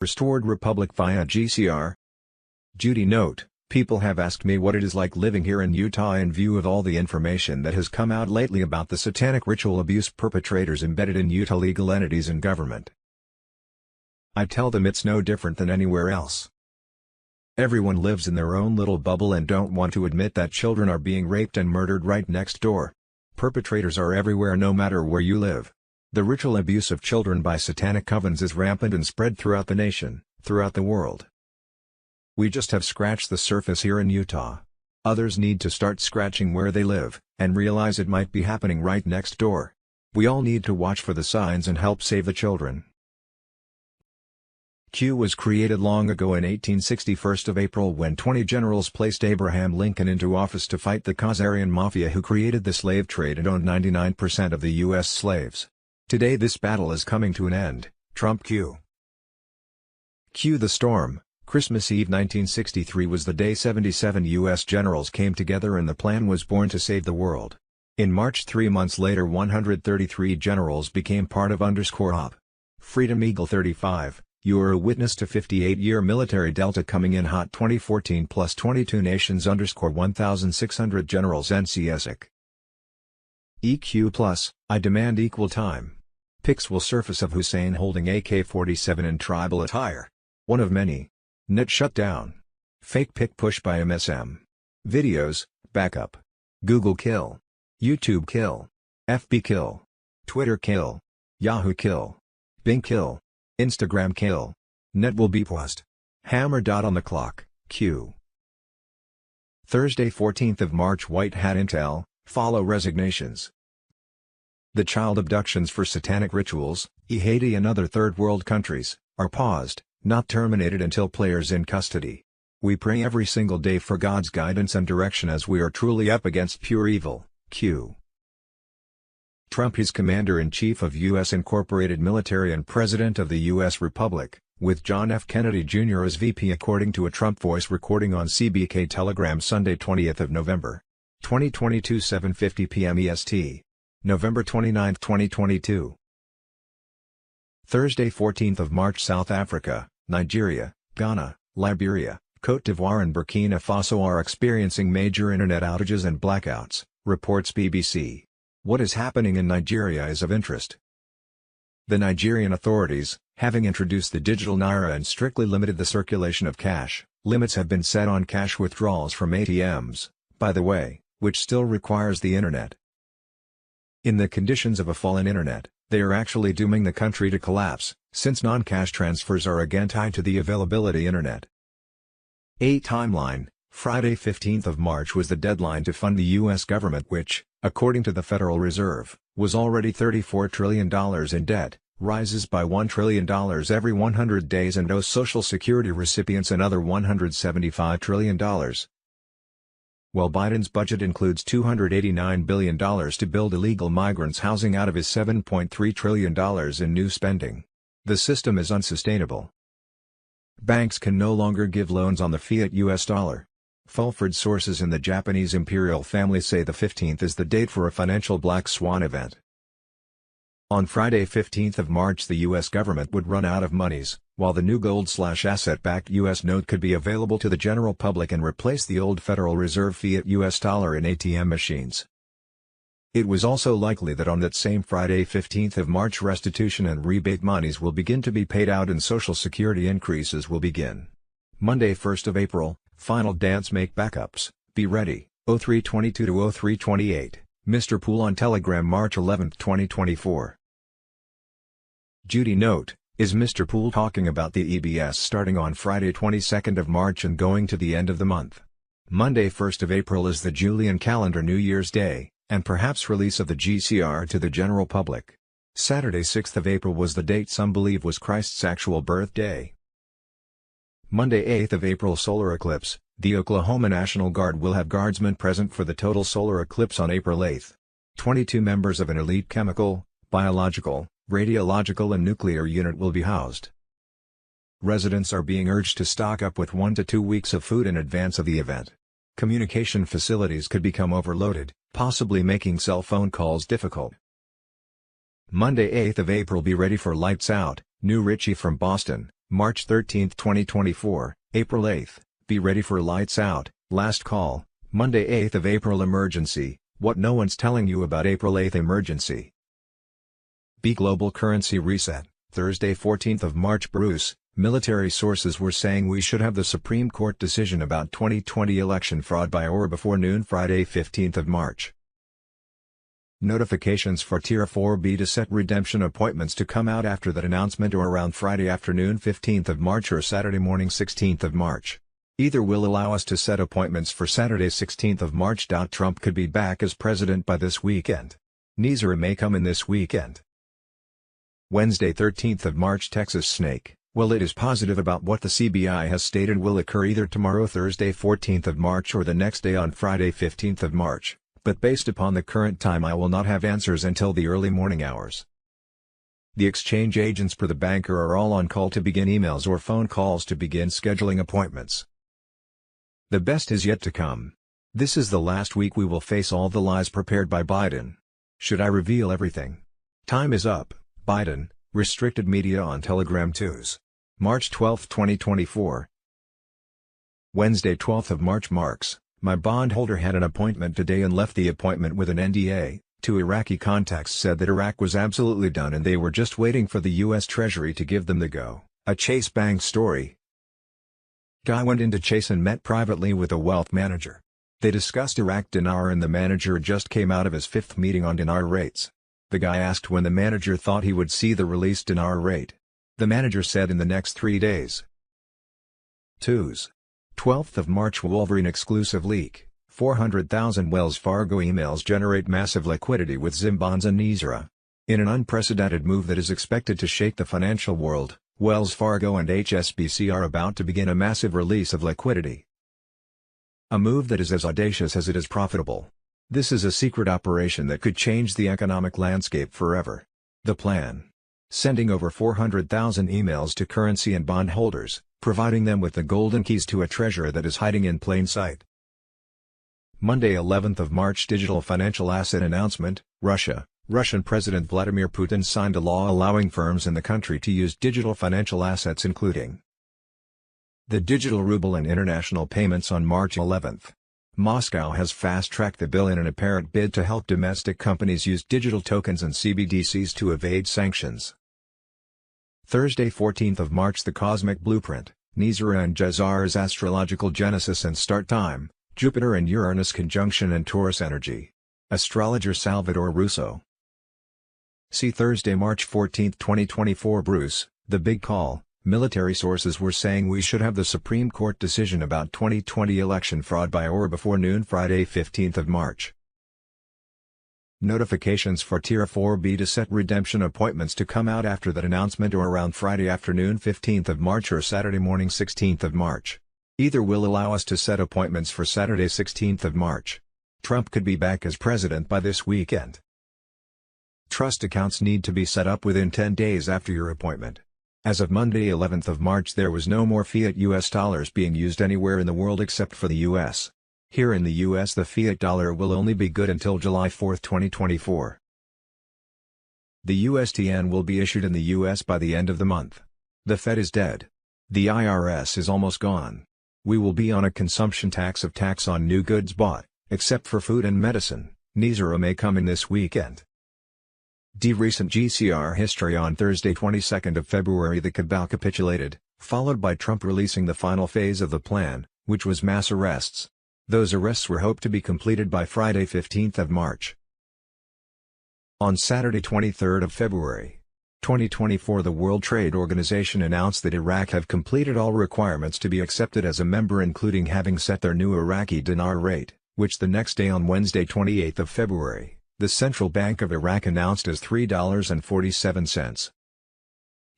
Restored Republic via GCR. Judy note, people have asked me what it is like living here in Utah in view of all the information that has come out lately about the satanic ritual abuse perpetrators embedded in Utah legal entities and government. I tell them it's no different than anywhere else. Everyone lives in their own little bubble and don't want to admit that children are being raped and murdered right next door. Perpetrators are everywhere no matter where you live. The ritual abuse of children by satanic covens is rampant and spread throughout the nation, throughout the world. We just have scratched the surface here in Utah. Others need to start scratching where they live, and realize it might be happening right next door. We all need to watch for the signs and help save the children. Q was created long ago in 1861 of April when 20 generals placed Abraham Lincoln into office to fight the Khazarian Mafia who created the slave trade and owned 99% of the U.S. slaves. Today this battle is coming to an end. Trump Q. Q the storm. Christmas Eve 1963 was the day 77 U.S. generals came together and the plan was born to save the world. In March 3 months later 133 generals became part of _op. Freedom Eagle 35. You are a witness to 58-year military delta coming in hot 2014 plus 22 nations _1600 generals NCSIC. EQ plus, I demand equal time. Pics will surface of Hussein holding AK-47 in tribal attire. One of many. Net shutdown. Fake pic push by MSM. Videos, backup. Google kill. YouTube kill. FB kill. Twitter kill. Yahoo kill. Bing kill. Instagram kill. Net will be paused. Hammer dot on the clock, Q. Thursday 14th of March White Hat Intel, follow resignations. The child abductions for satanic rituals, Haiti and other third world countries, are paused, not terminated until players in custody. We pray every single day for God's guidance and direction as we are truly up against pure evil, Q. Trump is Commander-in-Chief of U.S. Incorporated Military and President of the U.S. Republic, with John F. Kennedy Jr. as VP according to a Trump voice recording on CBK Telegram Sunday 20th of November. 2022 7:50 p.m. EST. November 29, 2022. Thursday 14th of March South Africa, Nigeria, Ghana, Liberia, Côte d'Ivoire and Burkina Faso are experiencing major internet outages and blackouts, reports BBC. What is happening in Nigeria is of interest. The Nigerian authorities, having introduced the digital naira and strictly limited the circulation of cash, limits have been set on cash withdrawals from ATMs, by the way, which still requires the internet. In the conditions of a fallen internet, they are actually dooming the country to collapse, since non-cash transfers are again tied to the availability internet. A timeline. Friday 15th of March was the deadline to fund the U.S. government which, according to the Federal Reserve, was already $34 trillion in debt, rises by $1 trillion every 100 days and owes Social Security recipients another $175 trillion. While Biden's budget includes $289 billion to build illegal migrants housing out of his $7.3 trillion in new spending. The system is unsustainable. Banks can no longer give loans on the fiat U.S. dollar. Fulford sources in the Japanese imperial family say the 15th is the date for a financial black swan event. On Friday 15th of March the U.S. government would run out of monies, while the new gold/asset-backed U.S. note could be available to the general public and replace the old Federal Reserve fiat U.S. dollar in ATM machines. It was also likely that on that same Friday 15th of March restitution and rebate monies will begin to be paid out and Social Security increases will begin. Monday 1st of April, final dance make backups, be ready, 0322 to 0328, Mr. Poole on Telegram March 11, 2024. Judy note, is Mr. Poole talking about the EBS starting on Friday 22nd of March and going to the end of the month? Monday 1st of April is the Julian calendar New Year's Day, and perhaps release of the GCR to the general public. Saturday 6th of April was the date some believe was Christ's actual birthday. Monday 8th of April solar eclipse, the Oklahoma National Guard will have guardsmen present for the total solar eclipse on April 8th. 22 members of an elite chemical, biological, radiological and nuclear unit will be housed. Residents are being urged to stock up with 1 to 2 weeks of food in advance of the event. Communication facilities could become overloaded, possibly making cell phone calls difficult. Monday 8th of April be ready for Lights Out, New Richie from Boston, March 13, 2024, April 8, be ready for lights out, last call, Monday 8th of April emergency, what no one's telling you about April 8 emergency. B global currency reset, Thursday 14th of March. Bruce, military sources were saying we should have the Supreme Court decision about 2020 election fraud by or before noon Friday 15th of March. Notifications for Tier 4B to set redemption appointments to come out after that announcement or around Friday afternoon 15th of March or Saturday morning 16th of March. Either will allow us to set appointments for Saturday 16th of March. Trump could be back as president by this weekend. Neither may come in this weekend. Wednesday 13th of March. Texas snake, well, it is positive about what the CBI has stated will occur either tomorrow Thursday 14th of March or the next day on Friday 15th of March, but based upon the current time I will not have answers until the early morning hours. The exchange agents per the banker are all on call to begin emails or phone calls to begin scheduling appointments. The best is yet to come. This is the last week we will face all the lies prepared by Biden. Should I reveal everything? Time is up. Biden, restricted media on Telegram. March 12, 2024. Wednesday 12th of March. Marks, my bondholder had an appointment today and left the appointment with an NDA. Two Iraqi contacts said that Iraq was absolutely done and they were just waiting for the U.S. Treasury to give them the go. A Chase Bank story. Guy went into Chase and met privately with a wealth manager. They discussed Iraq dinar and the manager just came out of his 5th meeting on dinar rates. The guy asked when the manager thought he would see the released dinar rate. The manager said in the next 3 days. 12th of March. Wolverine exclusive leak, 400,000 Wells Fargo emails generate massive liquidity with Zimbonds and Nisra. In an unprecedented move that is expected to shake the financial world, Wells Fargo and HSBC are about to begin a massive release of liquidity. A move that is as audacious as it is profitable. This is a secret operation that could change the economic landscape forever. The plan: sending over 400,000 emails to currency and bond holders, providing them with the golden keys to a treasure that is hiding in plain sight. Monday 11th of March. Digital financial asset announcement, Russia. Russian President Vladimir Putin signed a law allowing firms in the country to use digital financial assets including the digital ruble and international payments on March 11th. Moscow has fast-tracked the bill in an apparent bid to help domestic companies use digital tokens and CBDCs to evade sanctions. Thursday 14th of March. The Cosmic Blueprint, Nisra and Jazar's astrological genesis and start time, Jupiter and Uranus conjunction and Taurus energy. Astrologer Salvador Russo. See Thursday, March 14, 2024. Bruce, the big call. Military sources were saying we should have the Supreme Court decision about 2020 election fraud by or before noon Friday 15th of March. Notifications for Tier 4B to set redemption appointments to come out after that announcement or around Friday afternoon 15th of March or Saturday morning 16th of March. Either will allow us to set appointments for Saturday 16th of March. Trump could be back as president by this weekend. Trust accounts need to be set up within 10 days after your appointment. As of Monday 11th of March there was no more fiat US dollars being used anywhere in the world except for the US. Here in the US the fiat dollar will only be good until July 4, 2024. The USTN will be issued in the US by the end of the month. The Fed is dead. The IRS is almost gone. We will be on a consumption tax of tax on new goods bought, except for food and medicine. Nisra may come in this weekend. Recent GCR history. On Thursday 22nd of February the cabal capitulated, followed by Trump releasing the final phase of the plan, which was mass arrests. Those arrests were hoped to be completed by Friday 15th of March. On Saturday 23rd of February, 2024 the World Trade Organization announced that Iraq have completed all requirements to be accepted as a member including having set their new Iraqi dinar rate, which the next day on Wednesday 28th of February. The Central Bank of Iraq announced as $3.47.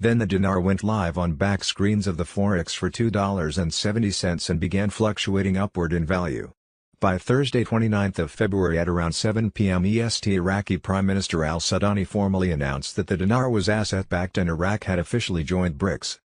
Then the dinar went live on back screens of the Forex for $2.70 and began fluctuating upward in value. By Thursday 29th of February at around 7 p.m. EST, Iraqi Prime Minister al-Sudani formally announced that the dinar was asset-backed and Iraq had officially joined BRICS.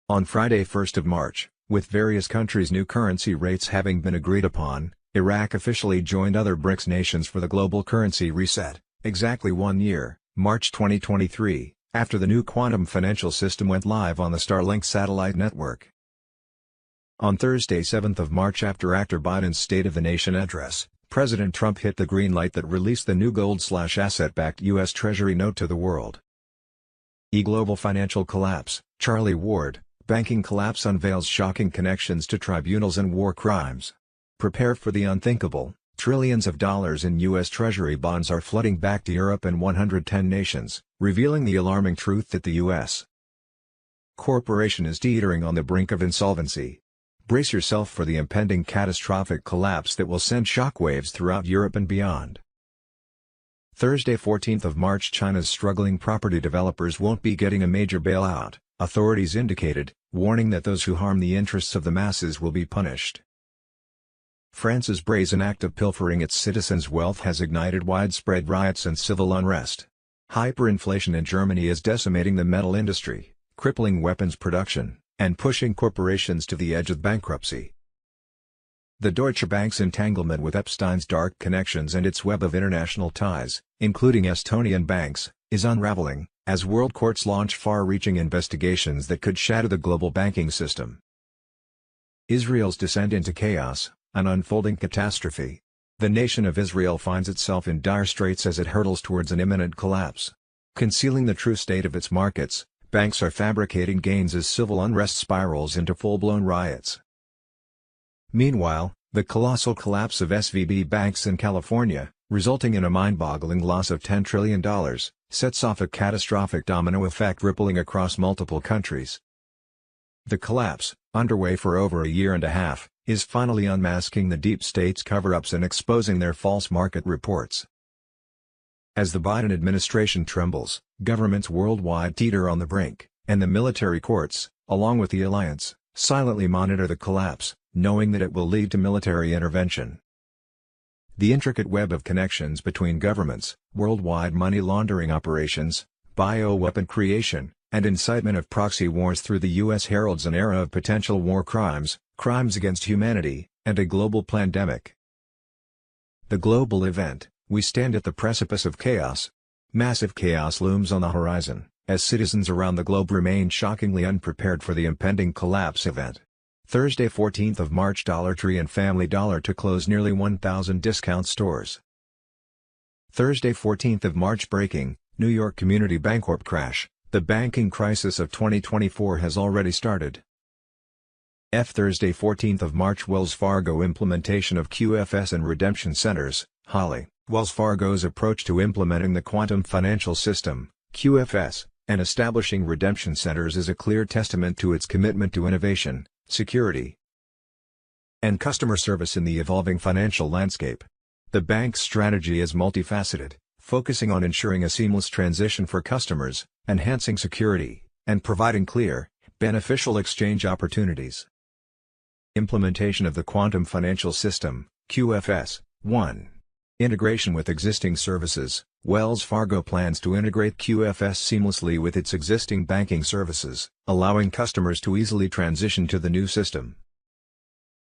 On Friday 1st of March, with various countries' new currency rates having been agreed upon, Iraq officially joined other BRICS nations for the global currency reset, exactly 1 year, March 2023, after the new quantum financial system went live on the Starlink satellite network. On Thursday, 7th of March, after actor Biden's State of the Nation address, President Trump hit the green light that released the new gold/asset-backed U.S. Treasury note to the world. Global financial collapse, Charlie Ward, banking collapse unveils shocking connections to tribunals and war crimes. Prepare for the unthinkable, trillions of dollars in U.S. Treasury bonds are flooding back to Europe and 110 nations, revealing the alarming truth that the U.S. corporation is teetering on the brink of insolvency. Brace yourself for the impending catastrophic collapse that will send shockwaves throughout Europe and beyond. Thursday, 14th of March, China's struggling property developers won't be getting a major bailout, authorities indicated, warning that those who harm the interests of the masses will be punished. France's brazen act of pilfering its citizens' wealth has ignited widespread riots and civil unrest. Hyperinflation in Germany is decimating the metal industry, crippling weapons production, and pushing corporations to the edge of bankruptcy. The Deutsche Bank's entanglement with Epstein's dark connections and its web of international ties, including Estonian banks, is unraveling, as world courts launch far-reaching investigations that could shatter the global banking system. Israel's descent into chaos, an unfolding catastrophe. The nation of Israel finds itself in dire straits as it hurtles towards an imminent collapse. Concealing the true state of its markets, banks are fabricating gains as civil unrest spirals into full-blown riots. Meanwhile, the colossal collapse of SVB banks in California, resulting in a mind-boggling loss of $10 trillion, sets off a catastrophic domino effect rippling across multiple countries. The collapse, underway for over a year and a half, is finally unmasking the deep state's cover-ups and exposing their false market reports. As the Biden administration trembles, governments worldwide teeter on the brink, and the military courts, along with the alliance, silently monitor the collapse, knowing that it will lead to military intervention. The intricate web of connections between governments, worldwide money laundering operations, bioweapon creation, and incitement of proxy wars through the U.S. heralds an era of potential war crimes, crimes against humanity, and a global pandemic. The global event: we stand at the precipice of chaos. Massive chaos looms on the horizon, as citizens around the globe remain shockingly unprepared for the impending collapse event. Thursday, 14th of March, Dollar Tree and Family Dollar to close nearly 1,000 discount stores. Thursday, 14th of March, breaking: New York Community Bancorp crash. The banking crisis of 2024 has already started. Thursday, 14th of March, Wells Fargo implementation of QFS and redemption centers. Holly, Wells Fargo's approach to implementing the quantum financial system, QFS, and establishing redemption centers is a clear testament to its commitment to innovation, security, and customer service in the evolving financial landscape. The bank's strategy is multifaceted, focusing on ensuring a seamless transition for customers, enhancing security, and providing clear, beneficial exchange opportunities. Implementation of the Quantum Financial System, QFS. 1. Integration with existing services. Wells Fargo plans to integrate QFS seamlessly with its existing banking services, allowing customers to easily transition to the new system.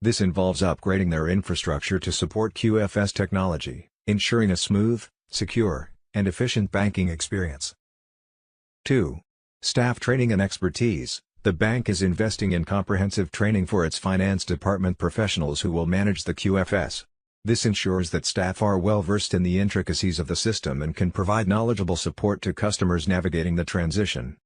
This involves upgrading their infrastructure to support QFS technology, ensuring a smooth, secure, and efficient banking experience. 2. Staff training and expertise. The bank is investing in comprehensive training for its finance department professionals who will manage the QFS. This ensures that staff are well versed in the intricacies of the system and can provide knowledgeable support to customers navigating the transition.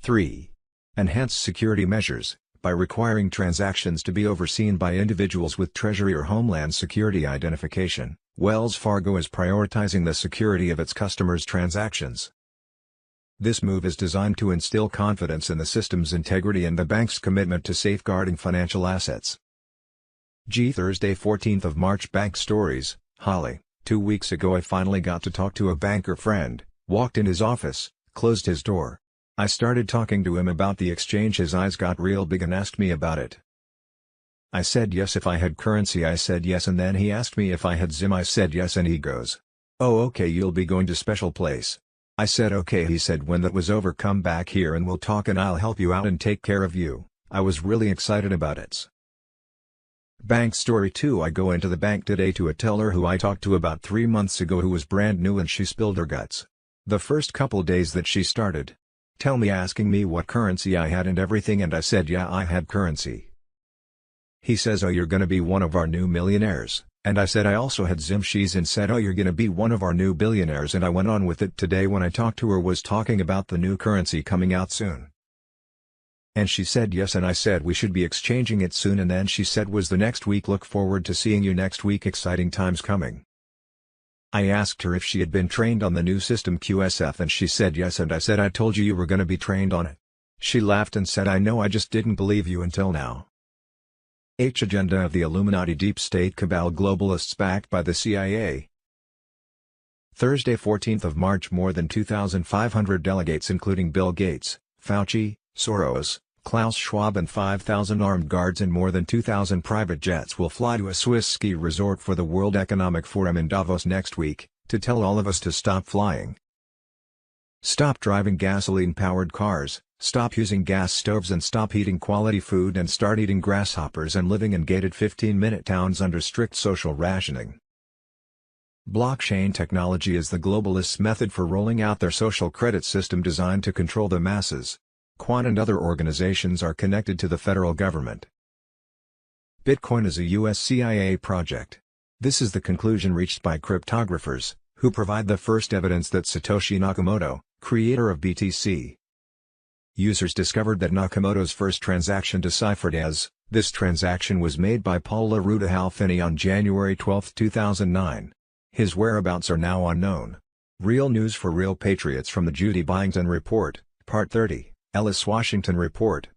3. Enhanced security measures. By requiring transactions to be overseen by individuals with Treasury or Homeland Security identification, Wells Fargo is prioritizing the security of its customers' transactions. This move is designed to instill confidence in the system's integrity and the bank's commitment to safeguarding financial assets. Thursday, 14th of March, bank stories. Holly, 2 weeks ago I finally got to talk to a banker friend, walked in his office, closed his door. I started talking to him about the exchange. His eyes got real big and asked me about it. I said yes. If I had currency I said yes, and then he asked me if I had Zim. I said yes, and he goes, "Oh okay, you'll be going to special place." I said okay. He said, "When that was over come back here and we'll talk and I'll help you out and take care of you." I was really excited about it. Bank story 2. I go into the bank today to a teller who I talked to about 3 months ago who was brand new and she spilled her guts. The first couple days that she started. Tell me, asking me what currency I had and everything, and I said yeah, I had currency. He says, oh, you're gonna be one of our new millionaires, and I said I also had Zimshes, and said, oh, you're gonna be one of our new billionaires, and I went on with it. Today when I talked to her was talking about the new currency coming out soon. And she said yes, and I said we should be exchanging it soon, and then she said was the next week. Look forward to seeing you next week, exciting times coming. I asked her if she had been trained on the new system QSF, and she said yes, and I said I told you were gonna be trained on it. She laughed and said I know, I just didn't believe you until now. Agenda of the Illuminati deep state cabal globalists backed by the CIA. Thursday 14th of March, more than 2,500 delegates including Bill Gates, Fauci, Soros, Klaus Schwab and 5,000 armed guards and more than 2,000 private jets will fly to a Swiss ski resort for the World Economic Forum in Davos next week, to tell all of us to stop flying. Stop driving gasoline-powered cars, stop using gas stoves, and stop eating quality food, and start eating grasshoppers and living in gated 15-minute towns under strict social rationing. Blockchain technology is the globalists' method for rolling out their social credit system designed to control the masses. Quant and other organizations are connected to the federal government. Bitcoin is a US CIA project. This is the conclusion reached by cryptographers, who provide the first evidence that Satoshi Nakamoto, creator of BTC. Users discovered that Nakamoto's first transaction deciphered as, this transaction was made by Paul LaRuta Halfini on January 12, 2009. His whereabouts are now unknown. Real news for real patriots from the Judy Byington Report, Part 30. Ellis Washington Report.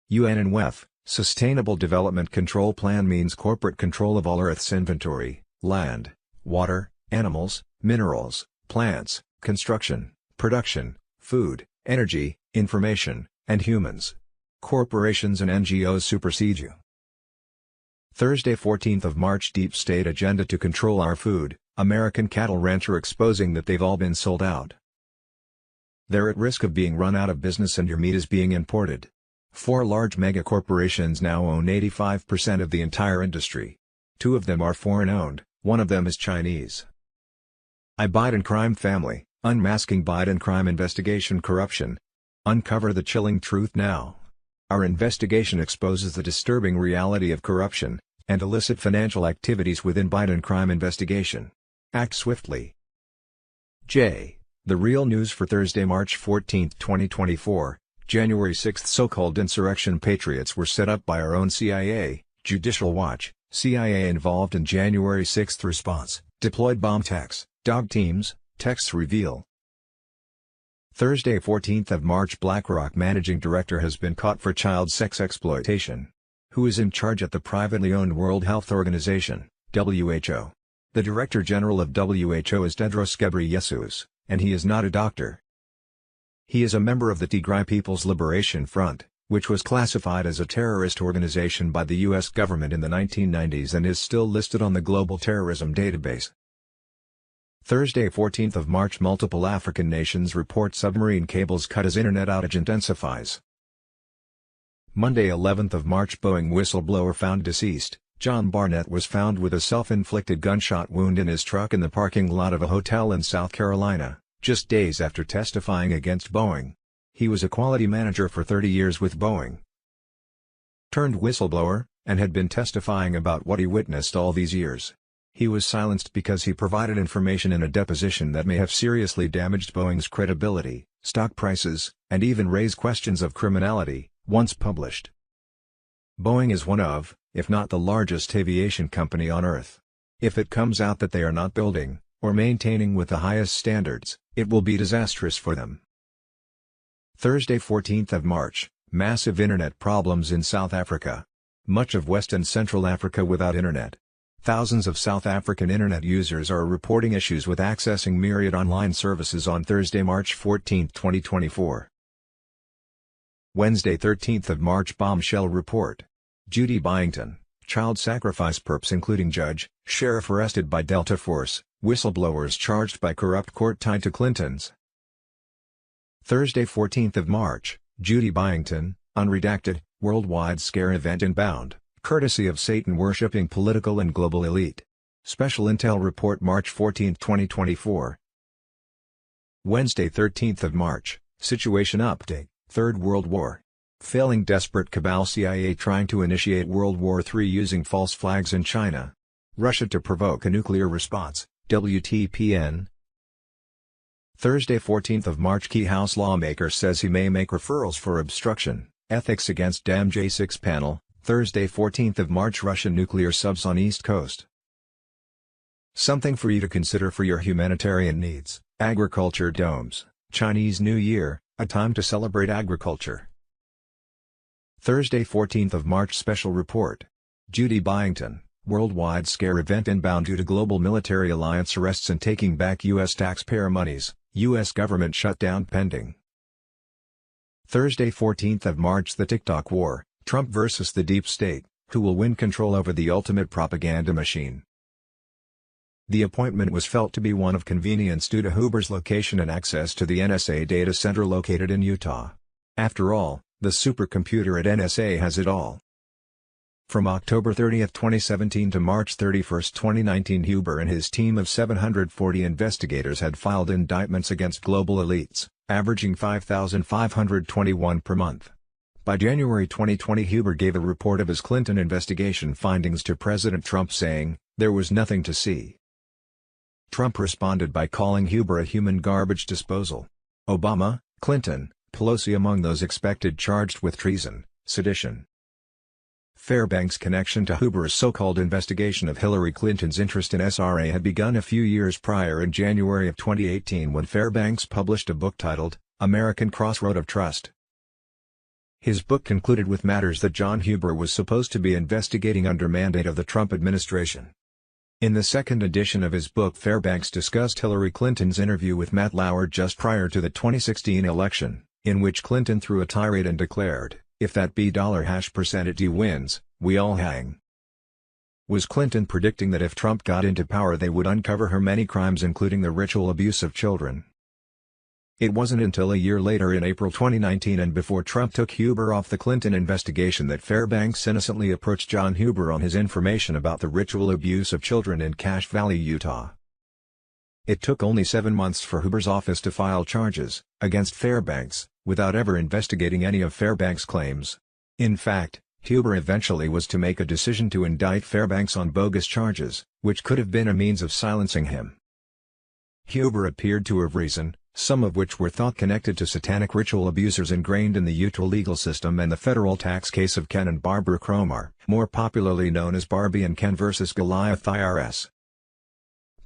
UN and WEF, Sustainable Development Control Plan means corporate control of all Earth's inventory, land, water, animals, minerals, plants, construction, production, food, energy, information, and humans. Corporations and NGOs supersede you. Thursday 14th of March, deep state agenda to control our food, American cattle rancher exposing that they've all been sold out. They're at risk of being run out of business and your meat is being imported. 4 large megacorporations now own 85% of the entire industry. 2 of them are foreign-owned, 1 of them is Chinese. Biden crime family, unmasking Biden crime investigation corruption. Uncover the chilling truth now. Our investigation exposes the disturbing reality of corruption, and illicit financial activities within Biden crime investigation. Act swiftly. J. The real news for Thursday, March 14, 2024, January 6. So-called insurrection patriots were set up by our own CIA, Judicial Watch, CIA involved in January 6 response, deployed bomb techs, dog teams, texts reveal. Thursday 14th of March, BlackRock managing director has been caught for child sex exploitation. Who is in charge at the privately owned World Health Organization, WHO? The Director General of WHO is Tedros Ghebreyesus, and he is not a doctor. He is a member of the Tigray People's Liberation Front, which was classified as a terrorist organization by the U.S. government in the 1990s and is still listed on the Global Terrorism Database. Thursday 14th of March, multiple African nations report submarine cables cut as internet outage intensifies. Monday 11th of March, Boeing whistleblower found deceased. John Barnett was found with a self-inflicted gunshot wound in his truck in the parking lot of a hotel in South Carolina, just days after testifying against Boeing. He was a quality manager for 30 years with Boeing. Turned whistleblower, and had been testifying about what he witnessed all these years. He was silenced because he provided information in a deposition that may have seriously damaged Boeing's credibility, stock prices, and even raised questions of criminality, once published. Boeing is one of, if not the largest aviation company on Earth. If it comes out that they are not building, or maintaining with the highest standards, it will be disastrous for them. Thursday 14th of March, massive internet problems in South Africa. Much of West and Central Africa without internet. Thousands of South African internet users are reporting issues with accessing myriad online services on Thursday, March 14, 2024. Wednesday 13th of March, bombshell report. Judy Byington, child sacrifice perps including judge, sheriff arrested by Delta Force, whistleblowers charged by corrupt court tied to Clintons. Thursday 14th of March, Judy Byington, unredacted, worldwide scare event inbound, courtesy of Satan-worshipping political and global elite. Special Intel Report March 14, 2024. Wednesday 13th of March, Situation Update, Third World War. Failing desperate cabal, CIA trying to initiate World War III using false flags in China. Russia to provoke a nuclear response, WTPN. Thursday 14th of March, Key House lawmaker says he may make referrals for obstruction, ethics against dam J6 panel. Thursday 14th of March, Russian nuclear subs on East Coast. Something for you to consider for your humanitarian needs. Agriculture domes, Chinese New Year, a time to celebrate agriculture. Thursday 14th of March, special report. Judy Byington, worldwide scare event inbound due to global military alliance arrests and taking back U.S. taxpayer monies, U.S. government shutdown pending. Thursday 14th of March, the TikTok war, Trump versus the deep state, who will win control over the ultimate propaganda machine. The appointment was felt to be one of convenience due to Huber's location and access to the NSA data center located in Utah. After all, the supercomputer at NSA has it all. From October 30, 2017 to March 31, 2019, Huber and his team of 740 investigators had filed indictments against global elites, averaging 5,521 per month. By January 2020, Huber gave a report of his Clinton investigation findings to President Trump saying, "There was nothing to see." Trump responded by calling Huber a human garbage disposal. Obama, Clinton, Pelosi among those expected charged with treason, sedition. Fairbanks' connection to Huber's so-called investigation of Hillary Clinton's interest in SRA had begun a few years prior in January of 2018 when Fairbanks published a book titled, American Crossroad of Trust. His book concluded with matters that John Huber was supposed to be investigating under mandate of the Trump administration. In the second edition of his book, Fairbanks discussed Hillary Clinton's interview with Matt Lauer just prior to the 2016 election, in which Clinton threw a tirade and declared, "If that $% wins, we all hang." Was Clinton predicting that if Trump got into power they would uncover her many crimes including the ritual abuse of children? It wasn't until a year later in April 2019 and before Trump took Huber off the Clinton investigation that Fairbanks innocently approached John Huber on his information about the ritual abuse of children in Cache Valley, Utah. It took only 7 months for Huber's office to file charges against Fairbanks, without ever investigating any of Fairbanks' claims. In fact, Huber eventually was to make a decision to indict Fairbanks on bogus charges, which could have been a means of silencing him. Huber appeared to have reason, some of which were thought connected to satanic ritual abusers ingrained in the Utah legal system and the federal tax case of Ken and Barbara Cromar, more popularly known as Barbie and Ken vs. Goliath IRS.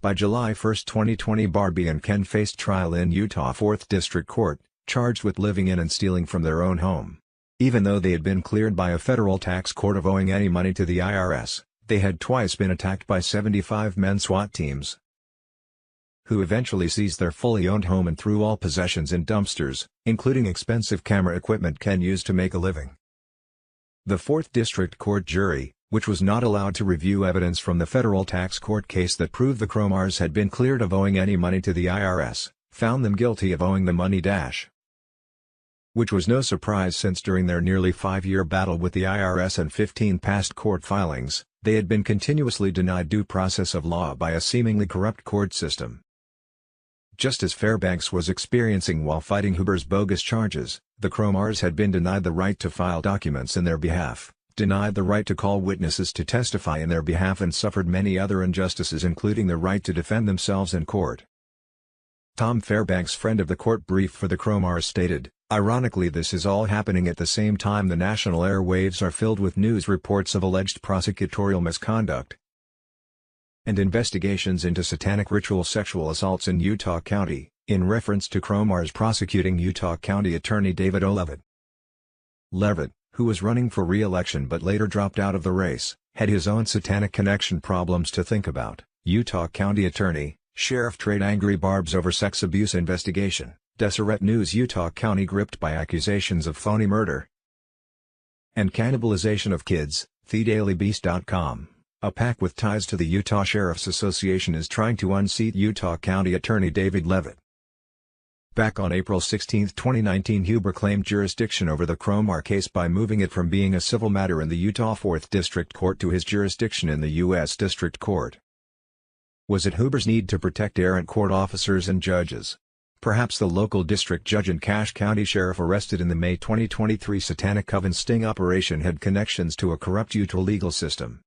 By July 1, 2020, Barbie and Ken faced trial in Utah 4th District Court, charged with living in and stealing from their own home. Even though they had been cleared by a federal tax court of owing any money to the IRS, they had twice been attacked by 75 men SWAT teams, who eventually seized their fully owned home and threw all possessions in dumpsters, including expensive camera equipment Ken used to make a living. The 4th District Court jury, which was not allowed to review evidence from the federal tax court case that proved the Cromars had been cleared of owing any money to the IRS, found them guilty of owing the money. Which was no surprise since during their nearly 5-year battle with the IRS and 15 past court filings, they had been continuously denied due process of law by a seemingly corrupt court system. Just as Fairbanks was experiencing while fighting Huber's bogus charges, the Cromars had been denied the right to file documents in their behalf, denied the right to call witnesses to testify in their behalf and suffered many other injustices including the right to defend themselves in court. Tom Fairbanks, friend of the court brief for the Cromars, stated, "Ironically, this is all happening at the same time the national airwaves are filled with news reports of alleged prosecutorial misconduct and investigations into satanic ritual sexual assaults in Utah County," in reference to Cromars prosecuting Utah County Attorney David O. Leavitt. Leavitt, who was running for re-election but later dropped out of the race, had his own satanic connection problems to think about. Utah County Attorney, Sheriff trade angry Barbs over sex abuse investigation. Deseret News. Utah County gripped by accusations of phony murder and cannibalization of kids. TheDailyBeast.com. A PAC with ties to the Utah Sheriff's Association is trying to unseat Utah County Attorney David Leavitt. Back on April 16, 2019, Huber claimed jurisdiction over the Cromar case by moving it from being a civil matter in the Utah 4th District Court to his jurisdiction in the U.S. District Court. Was it Huber's need to protect errant court officers and judges? Perhaps the local district judge and Cache County sheriff arrested in the May 2023 Satanic Coven sting operation had connections to a corrupt Utah legal system.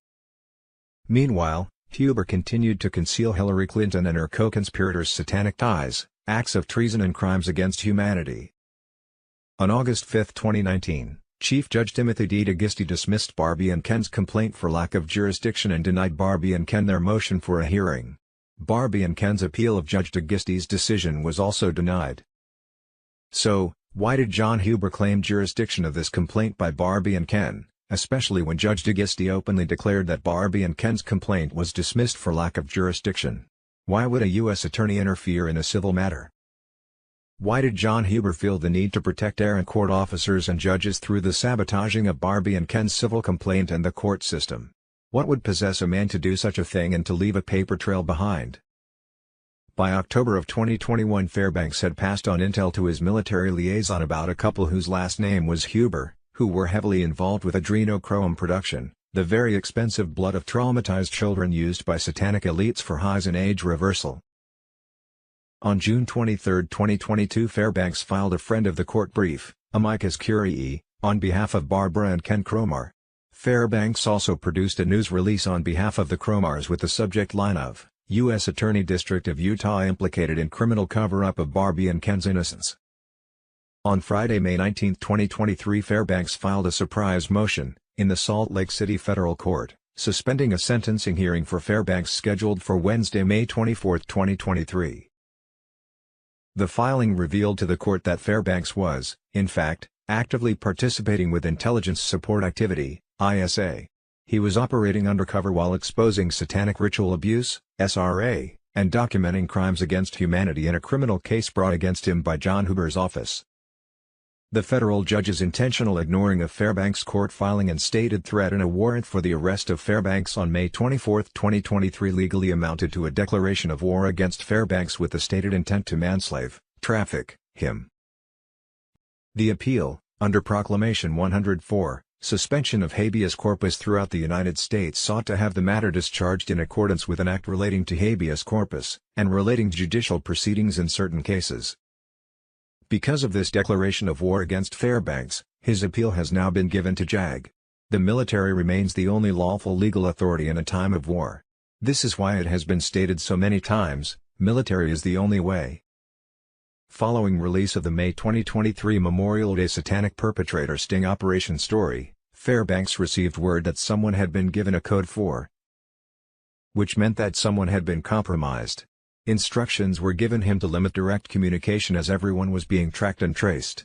Meanwhile, Huber continued to conceal Hillary Clinton and her co-conspirators' satanic ties, acts of treason and crimes against humanity. On August 5, 2019, Chief Judge Timothy D. D'Agostino dismissed Barbie and Ken's complaint for lack of jurisdiction and denied Barbie and Ken their motion for a hearing. Barbie and Ken's appeal of Judge D'Agostino's decision was also denied. So, why did John Huber claim jurisdiction of this complaint by Barbie and Ken, especially when Judge D'Agostino openly declared that Barbie and Ken's complaint was dismissed for lack of jurisdiction? Why would a U.S. attorney interfere in a civil matter? Why did John Huber feel the need to protect errant court officers and judges through the sabotaging of Barbie and Ken's civil complaint and the court system? What would possess a man to do such a thing and to leave a paper trail behind? By October of 2021, Fairbanks had passed on intel to his military liaison about a couple whose last name was Huber, who were heavily involved with adrenochrome production, the very expensive blood of traumatized children used by satanic elites for highs and age reversal. On June 23, 2022, Fairbanks filed a friend of the court brief, amicus curiae, on behalf of Barbara and Ken Cromar. Fairbanks also produced a news release on behalf of the Cromars with the subject line of, U.S. Attorney District of Utah implicated in criminal cover-up of Barbie and Ken's innocence. On Friday, May 19, 2023, Fairbanks filed a surprise motion, in the Salt Lake City Federal Court, suspending a sentencing hearing for Fairbanks scheduled for Wednesday, May 24, 2023. The filing revealed to the court that Fairbanks was, in fact, actively participating with Intelligence Support Activity, ISA. He was operating undercover while exposing satanic ritual abuse, SRA, and documenting crimes against humanity in a criminal case brought against him by John Huber's office. The federal judge's intentional ignoring of Fairbanks' court filing and stated threat and a warrant for the arrest of Fairbanks on May 24, 2023 legally amounted to a declaration of war against Fairbanks with the stated intent to manslave, traffic, him. The appeal, under Proclamation 104, suspension of habeas corpus throughout the United States, sought to have the matter discharged in accordance with an act relating to habeas corpus, and relating to judicial proceedings in certain cases. Because of this declaration of war against Fairbanks, his appeal has now been given to JAG. The military remains the only lawful legal authority in a time of war. This is why it has been stated so many times, military is the only way. Following release of the May 2023 Memorial Day Satanic Perpetrator Sting Operation story, Fairbanks received word that someone had been given a code 4, which meant that someone had been compromised. Instructions were given him to limit direct communication as everyone was being tracked and traced.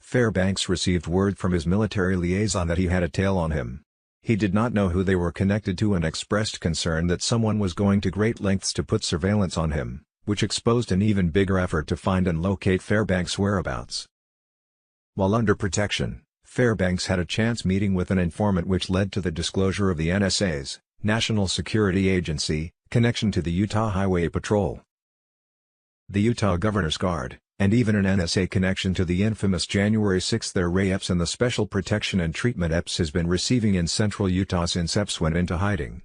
Fairbanks received word from his military liaison that he had a tail on him. He did not know who they were connected to and expressed concern that someone was going to great lengths to put surveillance on him, which exposed an even bigger effort to find and locate Fairbanks' whereabouts. While under protection, Fairbanks had a chance meeting with an informant which led to the disclosure of the NSA's, National Security Agency, connection to the Utah Highway Patrol, the Utah Governor's Guard, and even an NSA connection to the infamous January 6 Ray Epps and the special protection and treatment Epps has been receiving in central Utah since Epps went into hiding.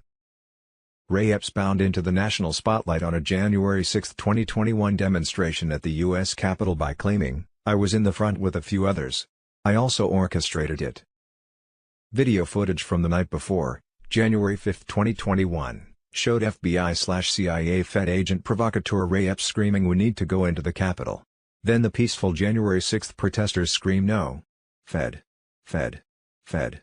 Ray Epps bound into the national spotlight on a January 6, 2021 demonstration at the U.S. Capitol by claiming, "I was in the front with a few others. I also orchestrated it." Video footage from the night before, January 5, 2021, showed FBI/CIA Fed agent provocateur Ray Epps screaming, "We need to go into the Capitol." Then the peaceful January 6 protesters scream, "No! Fed! Fed! Fed!"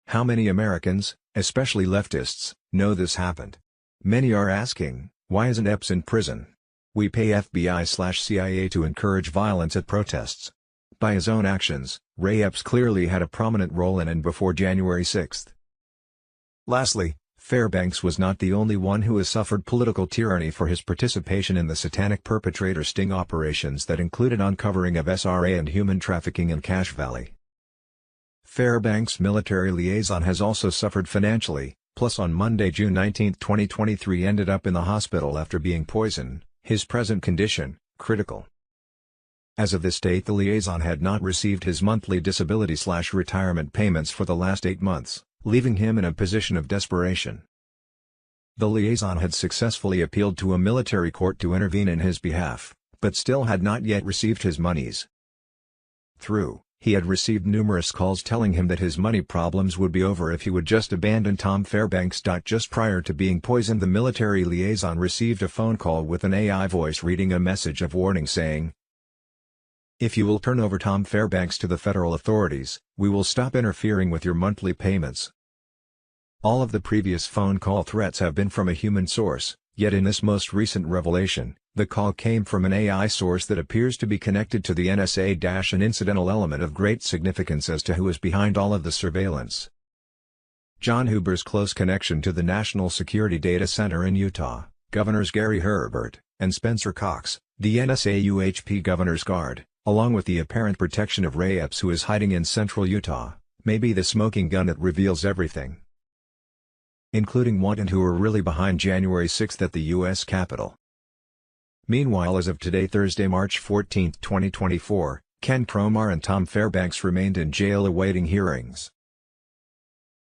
How many Americans, especially leftists, know this happened? Many are asking, why isn't Epps in prison? We pay FBI/CIA to encourage violence at protests. By his own actions, Ray Epps clearly had a prominent role in and before January 6. Lastly, Fairbanks was not the only one who has suffered political tyranny for his participation in the satanic perpetrator sting operations that included uncovering of SRA and human trafficking in Cache Valley. Fairbanks' military liaison has also suffered financially, plus on Monday, June 19, 2023 ended up in the hospital after being poisoned, his present condition, critical. As of this date, the liaison had not received his monthly disability/retirement payments for the last 8 months, leaving him in a position of desperation. The liaison had successfully appealed to a military court to intervene in his behalf, but still had not yet received his monies. He had received numerous calls telling him that his money problems would be over if he would just abandon Tom Fairbanks. Just prior to being poisoned, the military liaison received a phone call with an AI voice reading a message of warning saying, "If you will turn over Tom Fairbanks to the federal authorities, we will stop interfering with your monthly payments." All of the previous phone call threats have been from a human source, yet in this most recent revelation, the call came from an AI source that appears to be connected to the NSA. An incidental element of great significance as to who is behind all of the surveillance. John Huber's close connection to the National Security Data Center in Utah, Governors Gary Herbert and Spencer Cox, the NSA UHP Governor's Guard, along with the apparent protection of Ray Epps, who is hiding in central Utah, may be the smoking gun that reveals everything, including what and who are really behind January 6 at the U.S. Capitol. Meanwhile, as of today, Thursday, March 14, 2024, Ken Cromar and Tom Fairbanks remained in jail awaiting hearings.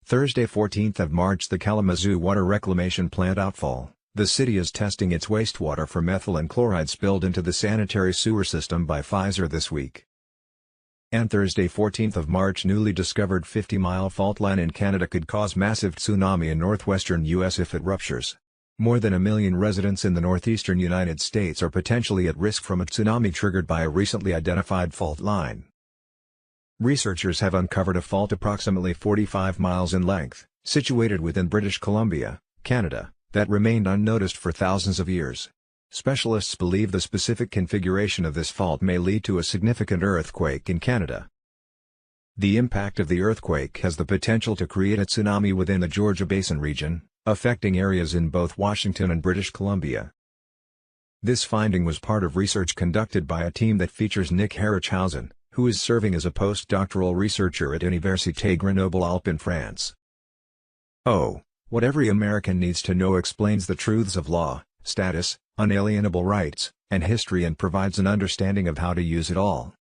Thursday, 14th of March, the Kalamazoo Water Reclamation Plant outfall. The city is testing its wastewater for methylene chloride spilled into the sanitary sewer system by Pfizer this week. And Thursday, 14th of March, newly discovered 50-mile fault line in Canada could cause massive tsunami in northwestern U.S. if it ruptures. More than 1 million residents in the northeastern United States are potentially at risk from a tsunami triggered by a recently identified fault line. Researchers have uncovered a fault approximately 45 miles in length, situated within British Columbia, Canada, that remained unnoticed for thousands of years. Specialists believe the specific configuration of this fault may lead to a significant earthquake in Canada. The impact of the earthquake has the potential to create a tsunami within the Georgia Basin region, affecting areas in both Washington and British Columbia. This finding was part of research conducted by a team that features Nick Herichhausen, who is serving as a postdoctoral researcher at Université Grenoble-Alpes in France. What every American needs to know explains the truths of law, status, unalienable rights, and history, and provides an understanding of how to use it all.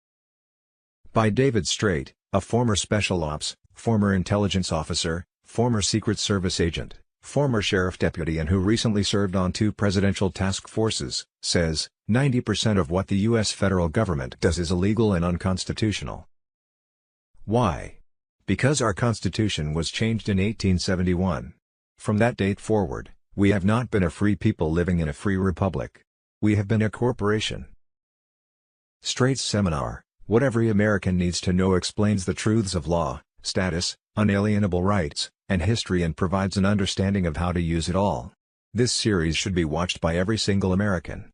By David Straight, a former Special Ops, former intelligence officer, former Secret Service agent, former sheriff deputy, and who recently served on 2 presidential task forces, says, 90% of what the U.S. federal government does is illegal and unconstitutional. Why? Because our Constitution was changed in 1871. From that date forward, we have not been a free people living in a free republic. We have been a corporation. Straight's seminar, What Every American Needs to Know, explains the truths of law, status, unalienable rights, and history, and provides an understanding of how to use it all. This series should be watched by every single American.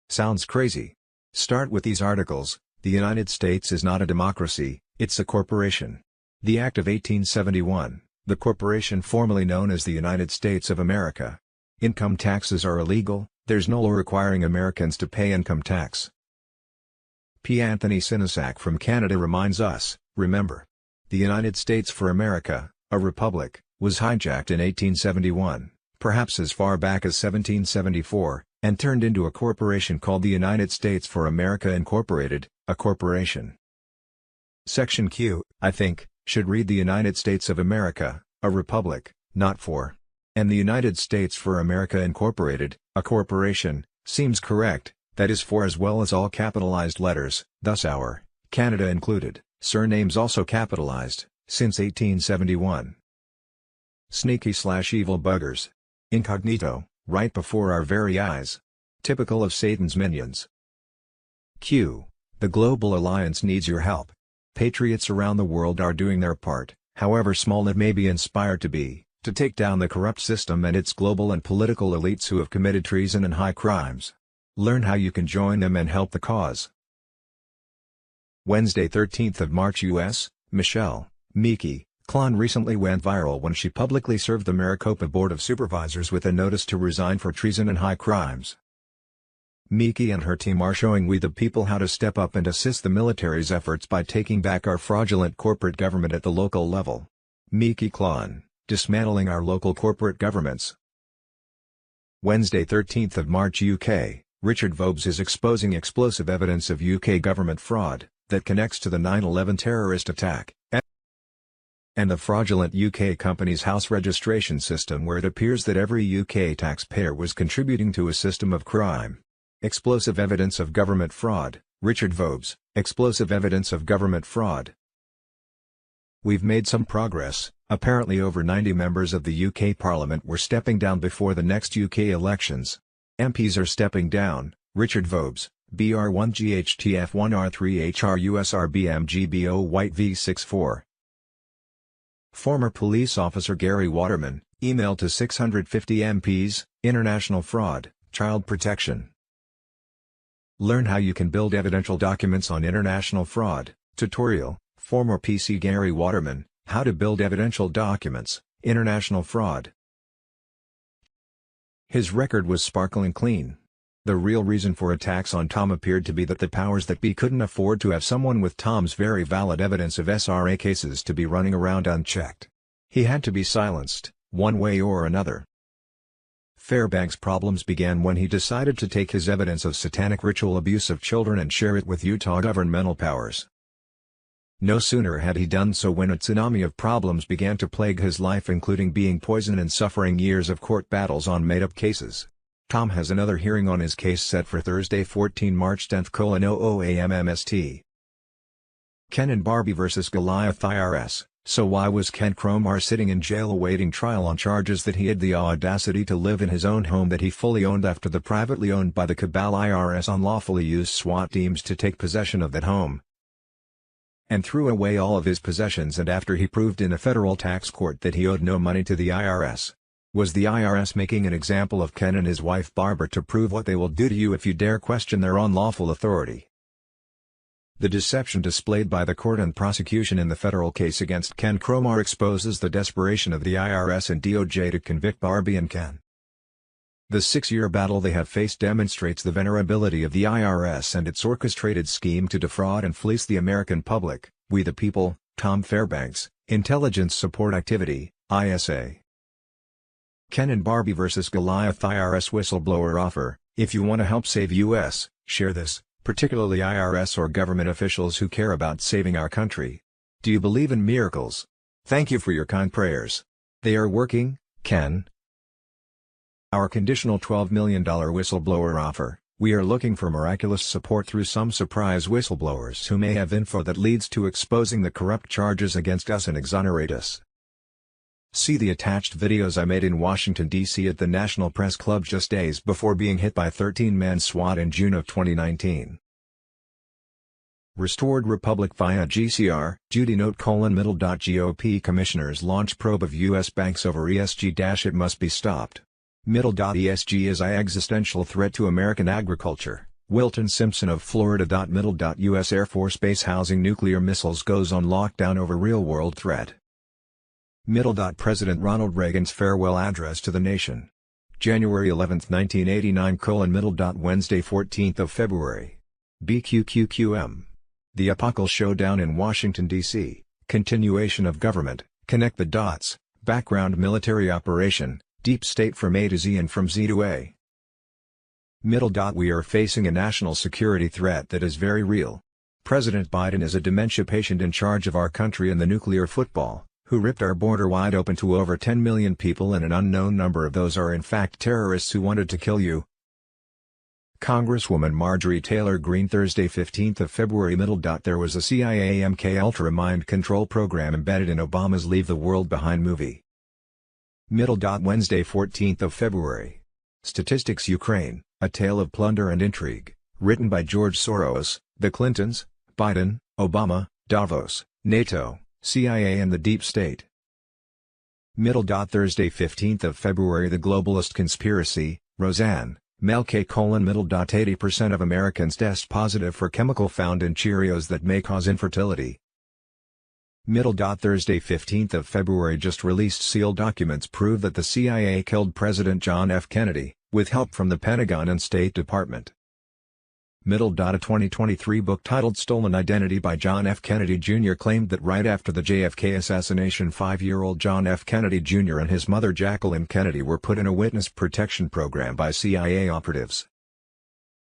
Sounds crazy? Start with these articles. The United States is not a democracy, it's a corporation. The Act of 1871, the corporation formerly known as the United States of America. Income taxes are illegal, there's no law requiring Americans to pay income tax. P. Anthony Sinasak from Canada reminds us, remember, the United States for America, a republic, was hijacked in 1871, perhaps as far back as 1774, and turned into a corporation called the United States for America Incorporated, a corporation. Section Q, I think, should read the United States of America, a republic, not for. And the United States for America Incorporated, a corporation, seems correct, that is for as well as all capitalized letters, thus our, Canada included, surnames also capitalized, since 1871. Sneaky/evil buggers. Incognito, right before our very eyes. Typical of Satan's minions. Q. The Global Alliance needs your help. Patriots around the world are doing their part, however small it may be inspired to be, to take down the corrupt system and its global and political elites who have committed treason and high crimes. Learn how you can join them and help the cause. Wednesday, 13th of March. U.S., Michelle Miki Klon recently went viral when she publicly served the Maricopa Board of Supervisors with a notice to resign for treason and high crimes. Miki and her team are showing we the people how to step up and assist the military's efforts by taking back our fraudulent corporate government at the local level. Miki Klon, dismantling our local corporate governments. Wednesday, 13th of March. UK, Richard Vobes is exposing explosive evidence of UK government fraud that connects to the 9/11 terrorist attack and the fraudulent UK company's house registration system, where it appears that every UK taxpayer was contributing to a system of crime. Explosive evidence of government fraud, Richard Vobes, explosive evidence of government fraud. We've made some progress. Apparently over 90 members of the UK Parliament were stepping down before the next UK elections. MPs are stepping down, Richard Vobes, BR1GHTF1R3HRUSRBMGBO White V64. Former police officer Gary Waterman, email to 650 MPs, international fraud, child protection. Learn how you can build evidential documents on international fraud, tutorial, former PC Gary Waterman, how to build evidential documents, international fraud. His record was sparkling clean. The real reason for attacks on Tom appeared to be that the powers that be couldn't afford to have someone with Tom's very valid evidence of SRA cases to be running around unchecked. He had to be silenced, one way or another. Fairbanks' problems began when he decided to take his evidence of satanic ritual abuse of children and share it with Utah governmental powers. No sooner had he done so when a tsunami of problems began to plague his life, including being poisoned and suffering years of court battles on made-up cases. Tom has another hearing on his case set for Thursday 14 March 10:00 a.m. MST. Ken and Barbie vs. Goliath IRS. So why was Ken Cromar sitting in jail awaiting trial on charges that he had the audacity to live in his own home that he fully owned after the privately owned by the cabal IRS unlawfully used SWAT teams to take possession of that home and threw away all of his possessions, and after he proved in a federal tax court that he owed no money to the IRS? Was the IRS making an example of Ken and his wife Barbara to prove what they will do to you if you dare question their unlawful authority? The deception displayed by the court and prosecution in the federal case against Ken Cromar exposes the desperation of the IRS and DOJ to convict Barbie and Ken. The 6-year battle they have faced demonstrates the vulnerability of the IRS and its orchestrated scheme to defraud and fleece the American public. We the People, Tom Fairbanks, Intelligence Support Activity, ISA. Ken and Barbie vs. Goliath IRS whistleblower offer. If you want to help save U.S., share this, particularly IRS or government officials who care about saving our country. Do you believe in miracles? Thank you for your kind prayers. They are working, Ken. Our conditional $12 million whistleblower offer. We are looking for miraculous support through some surprise whistleblowers who may have info that leads to exposing the corrupt charges against us and exonerate us. See the attached videos I made in Washington, D.C. at the National Press Club just days before being hit by 13-man SWAT in June of 2019. Restored Republic via GCR. Judy Note: middle. GOP commissioners launch probe of U.S. banks over ESG. It must be stopped. Middle. ESG is an existential threat to American agriculture. Wilton Simpson of Florida. Middle. U.S. Air Force Base housing nuclear missiles goes on lockdown over real-world threat. Middle. President Ronald Reagan's farewell address to the nation. January 11, 1989. Middle. Wednesday 14th of February. BQQQM. The Apocalypse Showdown in Washington, D.C. Continuation of government. Connect the dots. Background military operation. Deep state from A to Z and from Z to A. Middle. We are facing a national security threat that is very real. President Biden is a dementia patient in charge of our country and the nuclear football, who ripped our border wide open to over 10 million people, and an unknown number of those are in fact terrorists who wanted to kill you. Congresswoman Marjorie Taylor Greene. Thursday 15th of February. Middle. There was a CIA MK-Ultra mind control program embedded in Obama's Leave the World Behind movie. Middle. Wednesday 14th of February. Statistics Ukraine, A Tale of Plunder and Intrigue, written by George Soros, the Clintons, Biden, Obama, Davos, NATO, CIA and the Deep State. Middle. Thursday 15th of February. The Globalist Conspiracy, Roseanne, Mel K. Middle. 80% of Americans test positive for chemical found in Cheerios that may cause infertility. Middle. Thursday 15th of February. Just released sealed documents prove that the CIA killed President John F. Kennedy, with help from the Pentagon and State Department. Middle. A 2023 book titled Stolen Identity by John F. Kennedy Jr. claimed that right after the JFK assassination, 5-year-old John F. Kennedy Jr. and his mother Jacqueline Kennedy were put in a witness protection program by CIA operatives.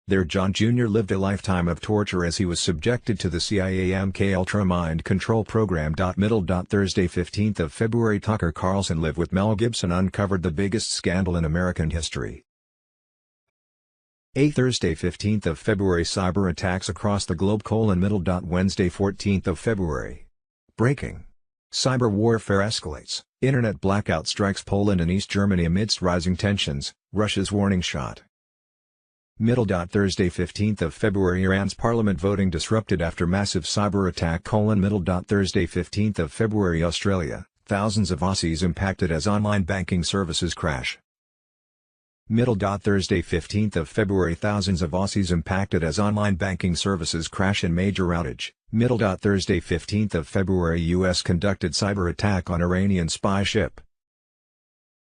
There John Jr. lived a lifetime of torture as he was subjected to the CIA MK-Ultra mind control program. Middle. Thursday 15th of February. Tucker Carlson Live with Mel Gibson uncovered the biggest scandal in American history. A Thursday 15th of February cyber attacks across the globe middle. Wednesday 14th of February. Breaking. Cyber warfare escalates, internet blackout strikes Poland and East Germany amidst rising tensions, Russia's warning shot. Middle. Thursday 15th of February Iran's parliament voting disrupted after massive cyber attack middle. Thursday 15th of February Australia, thousands of Aussies impacted as online banking services crash. Middle. Thursday 15th of February thousands of Aussies impacted as online banking services crash in major outage. Middle. Thursday 15th of February US conducted cyber attack on Iranian spy ship.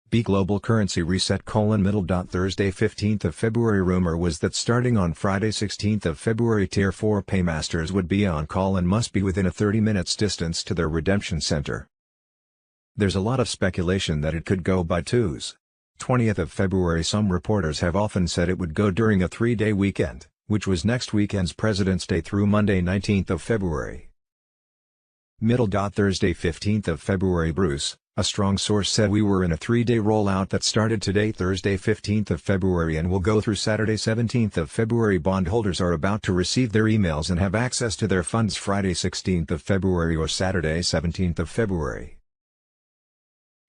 B Global currency reset middle. Thursday 15th of February rumor was that starting on Friday 16th of February Tier 4 paymasters would be on call and must be within a 30 minutes distance to their redemption center. There's a lot of speculation that it could go by twos. 20th of February Some reporters have often said it would go during a 3-day weekend, which was next weekend's President's Day through Monday 19th of February. Middle. Thursday 15th of February Bruce, a strong source said we were in a 3-day rollout that started today Thursday 15th of February and will go through Saturday 17th of February. Bondholders are about to receive their emails and have access to their funds Friday 16th of February or Saturday 17th of February.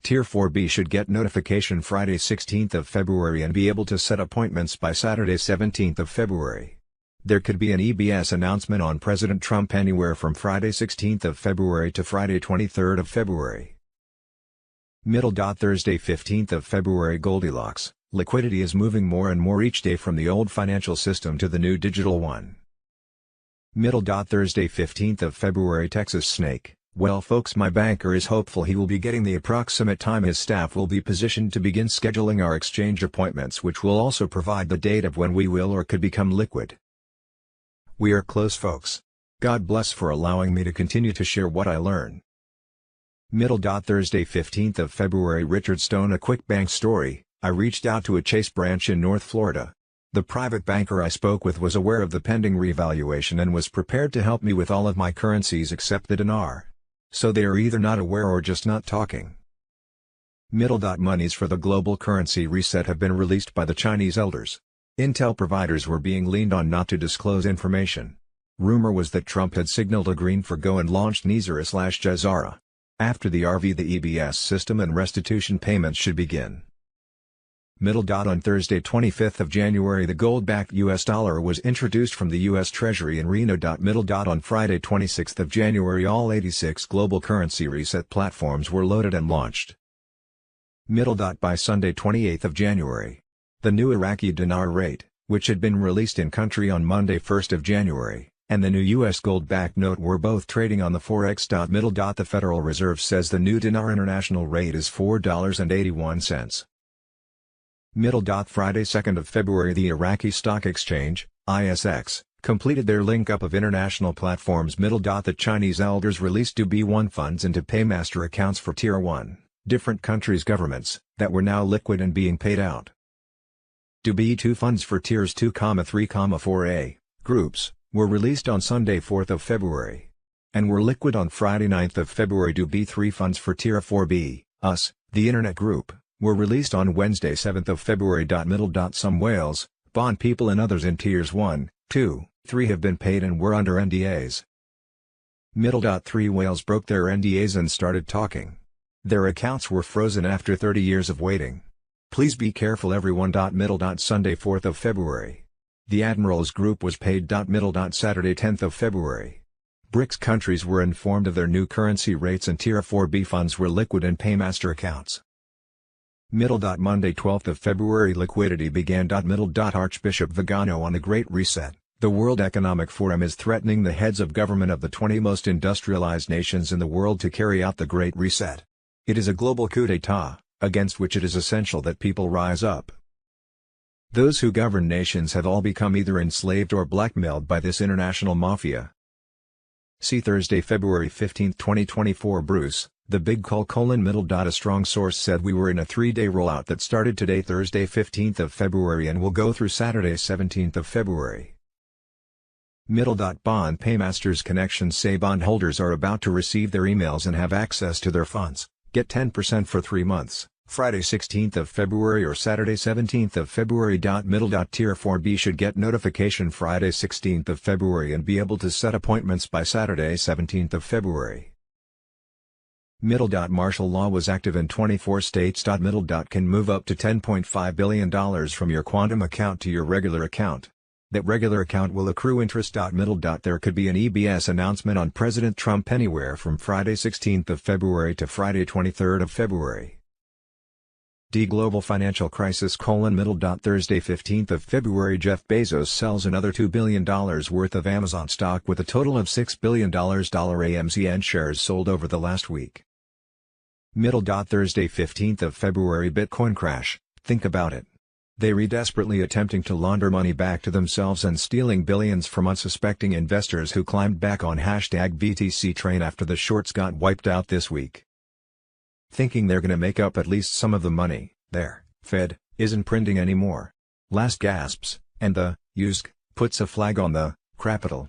Tier 4B should get notification Friday 16th of February and be able to set appointments by Saturday 17th of February. There could be an EBS announcement on President Trump anywhere from Friday 16th of February to Friday 23rd of February. Middle. Thursday 15th of February Goldilocks, liquidity is moving more and more each day from the old financial system to the new digital one. Middle. Thursday 15th of February Texas Snake, well folks, my banker is hopeful he will be getting the approximate time his staff will be positioned to begin scheduling our exchange appointments, which will also provide the date of when we will or could become liquid. We are close folks. God bless for allowing me to continue to share what I learn. Middle. Thursday 15th of February Richard Stone, a quick bank story. I reached out to a Chase branch in North Florida. The private banker I spoke with was aware of the pending revaluation and was prepared to help me with all of my currencies except the dinar. So they are either not aware or just not talking. Middle. Monies for the global currency reset have been released by the Chinese elders. Intel providers were being leaned on not to disclose information. Rumor was that Trump had signaled a green for go and launched Nizara/Jazara. After the RV, the EBS system and restitution payments should begin. Middle. On Thursday 25th of January the gold-backed US dollar was introduced from the US Treasury in Reno. Middle. On Friday 26th of January all 86 global currency reset platforms were loaded and launched. Middle. By Sunday 28th of January. The new Iraqi dinar rate, which had been released in country on Monday 1st of January, and the new US gold-backed note were both trading on the Forex. Middle. The Federal Reserve says the new dinar international rate is $4.81. Middle. Friday 2nd of February the Iraqi Stock Exchange, ISX, completed their link-up of international platforms. Middle. The Chinese elders released DB1 funds into paymaster accounts for Tier 1, different countries' governments, that were now liquid and being paid out. DB2 funds for Tiers 2, 3, 4A, groups, were released on Sunday 4th of February. And were liquid on Friday 9th of February. DB3 funds for Tier 4B, US, the Internet Group, were released on Wednesday 7th of February. Middle. Some whales, bond people and others in Tiers 1, 2, 3 have been paid and were under NDAs. Middle. 3 whales broke their NDAs and started talking. Their accounts were frozen after 30 years of waiting. Please be careful everyone. Middle. Sunday 4th of February. The Admirals Group was paid. Middle. Saturday 10th of February. BRICS countries were informed of their new currency rates and Tier 4B funds were liquid in paymaster accounts. Middle. Monday 12th of February liquidity began. Middle. Archbishop Vigano on the Great Reset. The World Economic Forum is threatening the heads of government of the 20 most industrialized nations in the world to carry out the Great Reset. It is a global coup d'état, against which it is essential that people rise up. Those who govern nations have all become either enslaved or blackmailed by this international mafia. See Thursday, February 15, 2024. Bruce, the big call: middle. A strong source said we were in a 3-day rollout that started today Thursday 15th of February and will go through Saturday 17th of February. Middle. Bond paymasters connections say bondholders are about to receive their emails and have access to their funds. Get 10% for 3 months. Friday 16th of February or Saturday 17th of February. Middle. Tier 4B should get notification Friday 16th of February and be able to set appointments by Saturday 17th of February. Middle. Martial law was active in 24 states. Middle. Can move up to $10.5 billion from your Quantum account to your regular account. That regular account will accrue interest. Middle. There could be an EBS announcement on President Trump anywhere from Friday 16th of February to Friday 23rd of February. Global financial crisis: middle. Thursday 15th of February. Jeff Bezos sells another $2 billion worth of Amazon stock with a total of $6 billion. AMZN shares sold over the last week. Middle. Thursday 15th of February. Bitcoin crash: think about it. They re desperately attempting to launder money back to themselves and stealing billions from unsuspecting investors who climbed back on #BTC train after the shorts got wiped out this week. Thinking they're gonna make up at least some of the money, their Fed isn't printing anymore. Last gasps, and the USC puts a flag on the capital.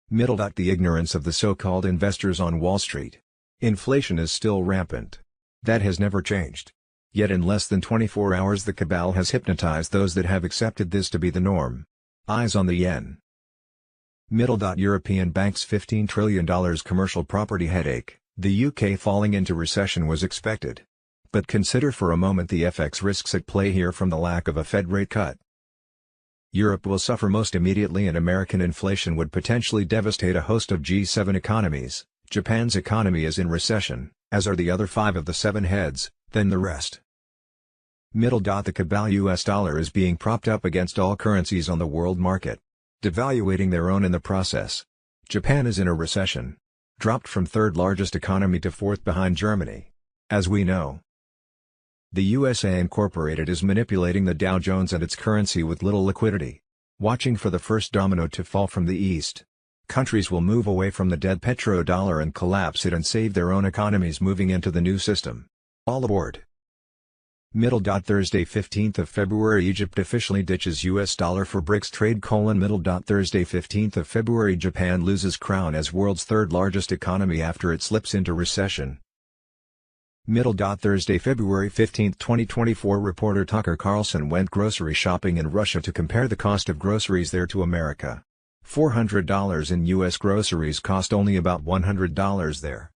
Middle. The ignorance of the so-called investors on Wall Street. Inflation is still rampant. That has never changed. Yet in less than 24 hours the cabal has hypnotized those that have accepted this to be the norm. Eyes on the yen. Middle. European banks $15 trillion commercial property headache. The UK falling into recession was expected. But consider for a moment the FX risks at play here from the lack of a Fed rate cut. Europe will suffer most immediately, and American inflation would potentially devastate a host of G7 economies. Japan's economy is in recession, as are the other 5 of the 7 heads, then the rest. Middle. The cabal US dollar is being propped up against all currencies on the world market, devaluating their own in the process. Japan is in a recession. Dropped from 3rd largest economy to 4th behind Germany. As we know, the USA Incorporated is manipulating the Dow Jones and its currency with little liquidity. Watching for the first domino to fall from the east. Countries will move away from the dead petrodollar and collapse it and save their own economies moving into the new system. All aboard. Middle. Thursday 15th of February. Egypt officially ditches US dollar for BRICS trade: middle. Thursday 15th of February. Japan loses crown as world's 3rd largest economy after it slips into recession. Middle. Thursday February 15, 2024. Reporter Tucker Carlson went grocery shopping in Russia to compare the cost of groceries there to America. $400 in US groceries cost only about $100 there.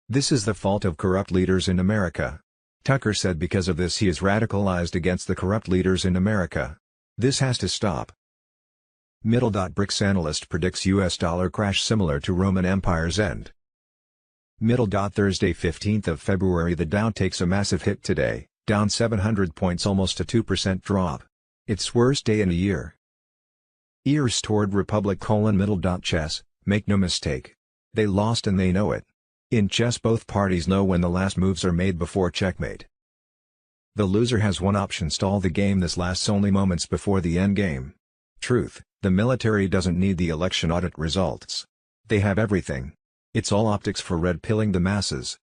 This is the fault of corrupt leaders in America. Tucker said because of this he is radicalized against the corrupt leaders in America. This has to stop. Middle. BRICS analyst predicts US dollar crash similar to Roman Empire's end. Middle. Thursday 15th of February. The Dow takes a massive hit today, down 700 points, almost a 2% drop. Its worst day in a year. Ears toward Republic: middle. Chess, make no mistake. They lost and they know it. In chess both parties know when the last moves are made before checkmate. The loser has one option: stall the game. This lasts only moments before the end game. Truth: the military doesn't need the election audit results. They have everything. It's all optics for red-pilling the masses.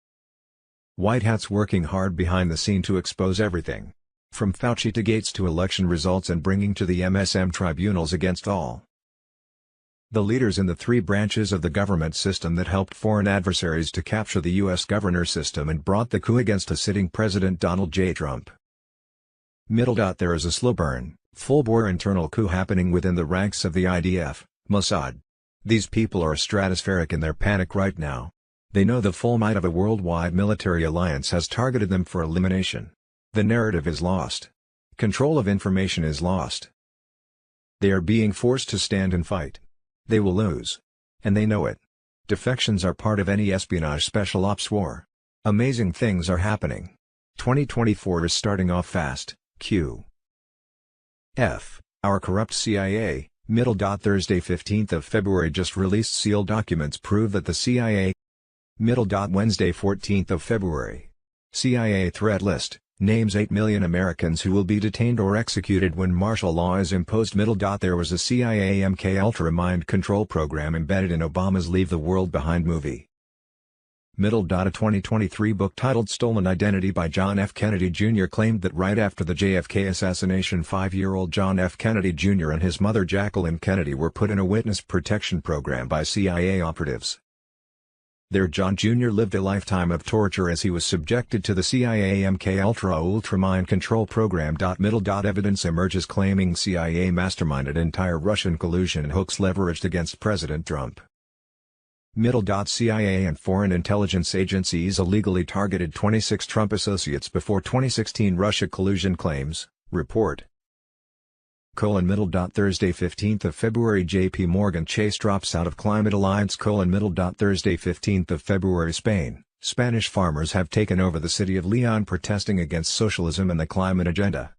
White hats working hard behind the scene to expose everything. From Fauci to Gates to election results and bringing to the MSM tribunals against all the leaders in the 3 branches of the government system that helped foreign adversaries to capture the U.S. governor system and brought the coup against a sitting President Donald J. Trump. Middle. There is a slow burn, full-bore internal coup happening within the ranks of the IDF, Mossad. These people are stratospheric in their panic right now. They know the full might of a worldwide military alliance has targeted them for elimination. The narrative is lost. Control of information is lost. They are being forced to stand and fight. They will lose. And they know it. Defections are part of any espionage special ops war. Amazing things are happening. 2024 is starting off fast. Q. F. Our corrupt CIA. Middle. Thursday 15th of February. Just released sealed documents prove that the CIA. Middle. Wednesday 14th of February. CIA threat list. Names 8 million Americans who will be detained or executed when martial law is imposed. Middle. There was a CIA MKUltra mind control program embedded in Obama's Leave the World Behind movie. Middle. A 2023 book titled Stolen Identity by John F. Kennedy Jr. claimed that right after the JFK assassination 5-year-old John F. Kennedy Jr. and his mother Jacqueline Kennedy were put in a witness protection program by CIA operatives. Their John Jr. lived a lifetime of torture as he was subjected to the CIA MK Ultra mind control program. Evidence emerges claiming CIA masterminded entire Russian collusion hoax leveraged against President Trump. CIA and foreign intelligence agencies illegally targeted 26 Trump associates before 2016 Russia collusion claims, report. Thursday 15th of February JP Morgan Chase drops out of Climate Alliance. Thursday 15th of February Spain, Spanish farmers have taken over the city of Leon protesting against socialism and the climate agenda.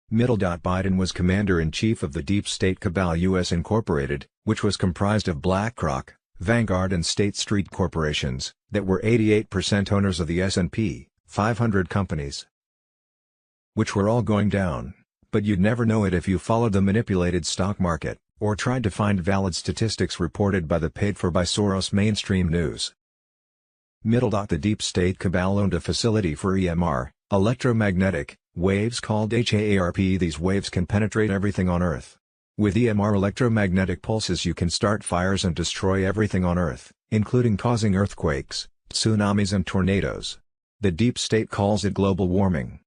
Biden was commander-in-chief of the deep state cabal U.S. Incorporated, which was comprised of BlackRock, Vanguard and State Street corporations, that were 88% owners of the S&P 500 companies, which were all going down. But you'd never know it if you followed the manipulated stock market, or tried to find valid statistics reported by the paid-for by Soros mainstream news. The deep state cabal owned a facility for EMR, electromagnetic, waves called HAARP. These waves can penetrate everything on Earth. With EMR electromagnetic pulses you can start fires and destroy everything on Earth, including causing earthquakes, tsunamis and tornadoes. The deep state calls it global warming.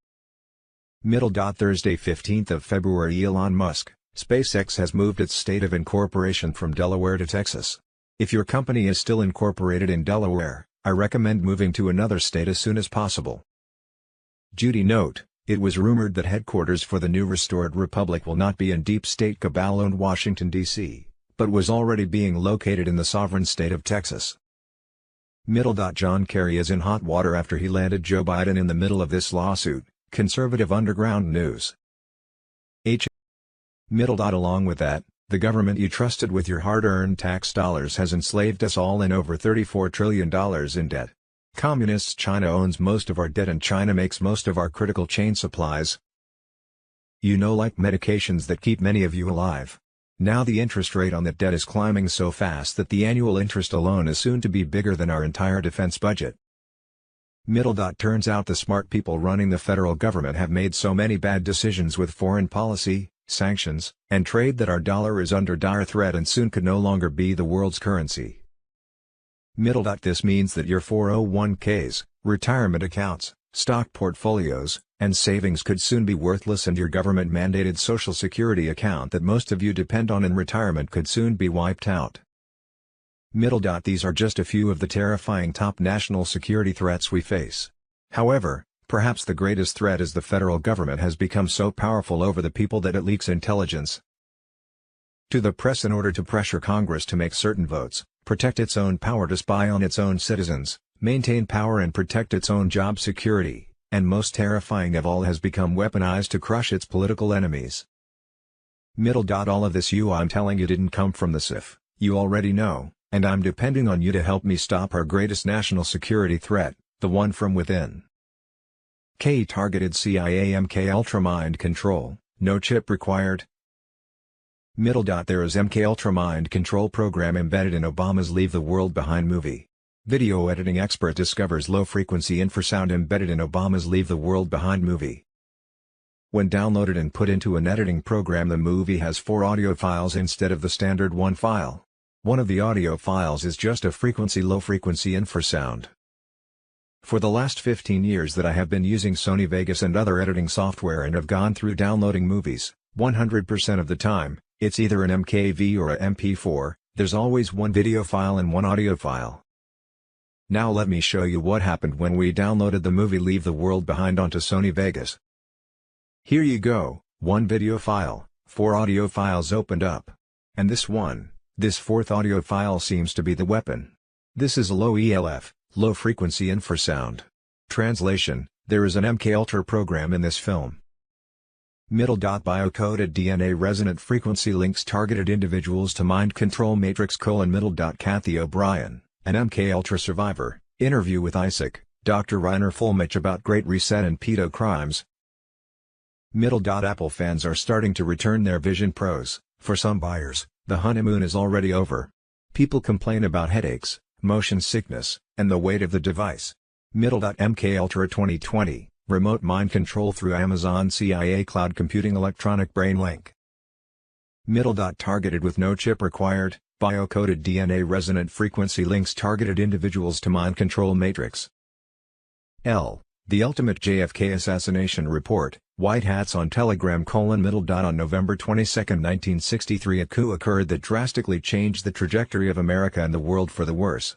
Thursday 15th of February Elon Musk, SpaceX has moved its state of incorporation from Delaware to Texas. If your company is still incorporated in Delaware, I recommend moving to another state as soon as possible. Judy note, it was rumored that headquarters for the new restored republic will not be in deep state cabal-owned Washington, D.C., but was already being located in the sovereign state of Texas. John Kerry is in hot water after he landed Joe Biden in the middle of this lawsuit. Conservative Underground News. Along with that, the government you trusted with your hard-earned tax dollars has enslaved us all in over $34 trillion in debt. Communist China owns most of our debt and China makes most of our critical chain supplies. Like medications that keep many of you alive. Now the interest rate on that debt is climbing so fast that the annual interest alone is soon to be bigger than our entire defense budget. Turns out the smart people running the federal government have made so many bad decisions with foreign policy, sanctions, and trade that our dollar is under dire threat and soon could no longer be the world's currency. This means that your 401ks, retirement accounts, stock portfolios, and savings could soon be worthless and your government-mandated Social Security account that most of you depend on in retirement could soon be wiped out. These are just a few of the terrifying top national security threats we face. However, perhaps the greatest threat is the federal government has become so powerful over the people that it leaks intelligence to the press in order to pressure Congress to make certain votes, protect its own power to spy on its own citizens, maintain power and protect its own job security, and most terrifying of all has become weaponized to crush its political enemies. All of this I'm telling you didn't come from the SIF, you already know. And I'm depending on you to help me stop our greatest national security threat, the one from within. Targeted CIA MK Ultra mind control, no chip required. There is MK Ultra mind control program embedded in Obama's Leave the World Behind movie. Video editing expert discovers low-frequency infrasound embedded in Obama's Leave the World Behind movie. When downloaded and put into an editing program, the movie has 4 audio files instead of the standard 1 file. One of the audio files is just a low-frequency infrasound. For the last 15 years that I have been using Sony Vegas and other editing software and have gone through downloading movies, 100% of the time, it's either an MKV or a MP4, there's always one video file and one audio file. Now let me show you what happened when we downloaded the movie Leave the World Behind onto Sony Vegas. Here you go, 1 video file, 4 audio files opened up. And this 4th audio file seems to be the weapon. This is a low ELF, low-frequency infrasound. Translation, there is an MK Ultra program in this film. Biocoded DNA resonant frequency links targeted individuals to mind control matrix. Kathy O'Brien, an MK Ultra survivor, interview with Isaac, Dr. Reiner Fulmich about Great Reset and pedo crimes. Apple fans are starting to return their Vision Pros. For some buyers, the honeymoon is already over. People complain about headaches, motion sickness, and the weight of the device. MK Ultra 2020, remote mind control through Amazon CIA Cloud Computing Electronic Brain Link. Targeted with no chip required, Biocoded DNA resonant frequency links targeted individuals to mind control matrix. L. The ultimate JFK assassination report. White hats on Telegram: On November 22, 1963, a coup occurred that drastically changed the trajectory of America and the world for the worse.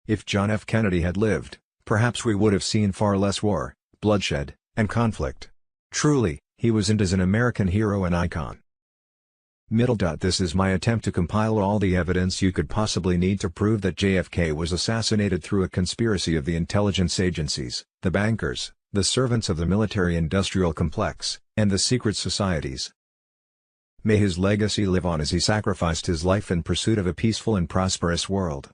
If John F. Kennedy had lived, perhaps we would have seen far less war, bloodshed, and conflict. Truly, he was and is an American hero and icon. This is my attempt to compile all the evidence you could possibly need to prove that JFK was assassinated through a conspiracy of the intelligence agencies, the bankers, the servants of the military-industrial complex, and the secret societies. May his legacy live on as he sacrificed his life in pursuit of a peaceful and prosperous world.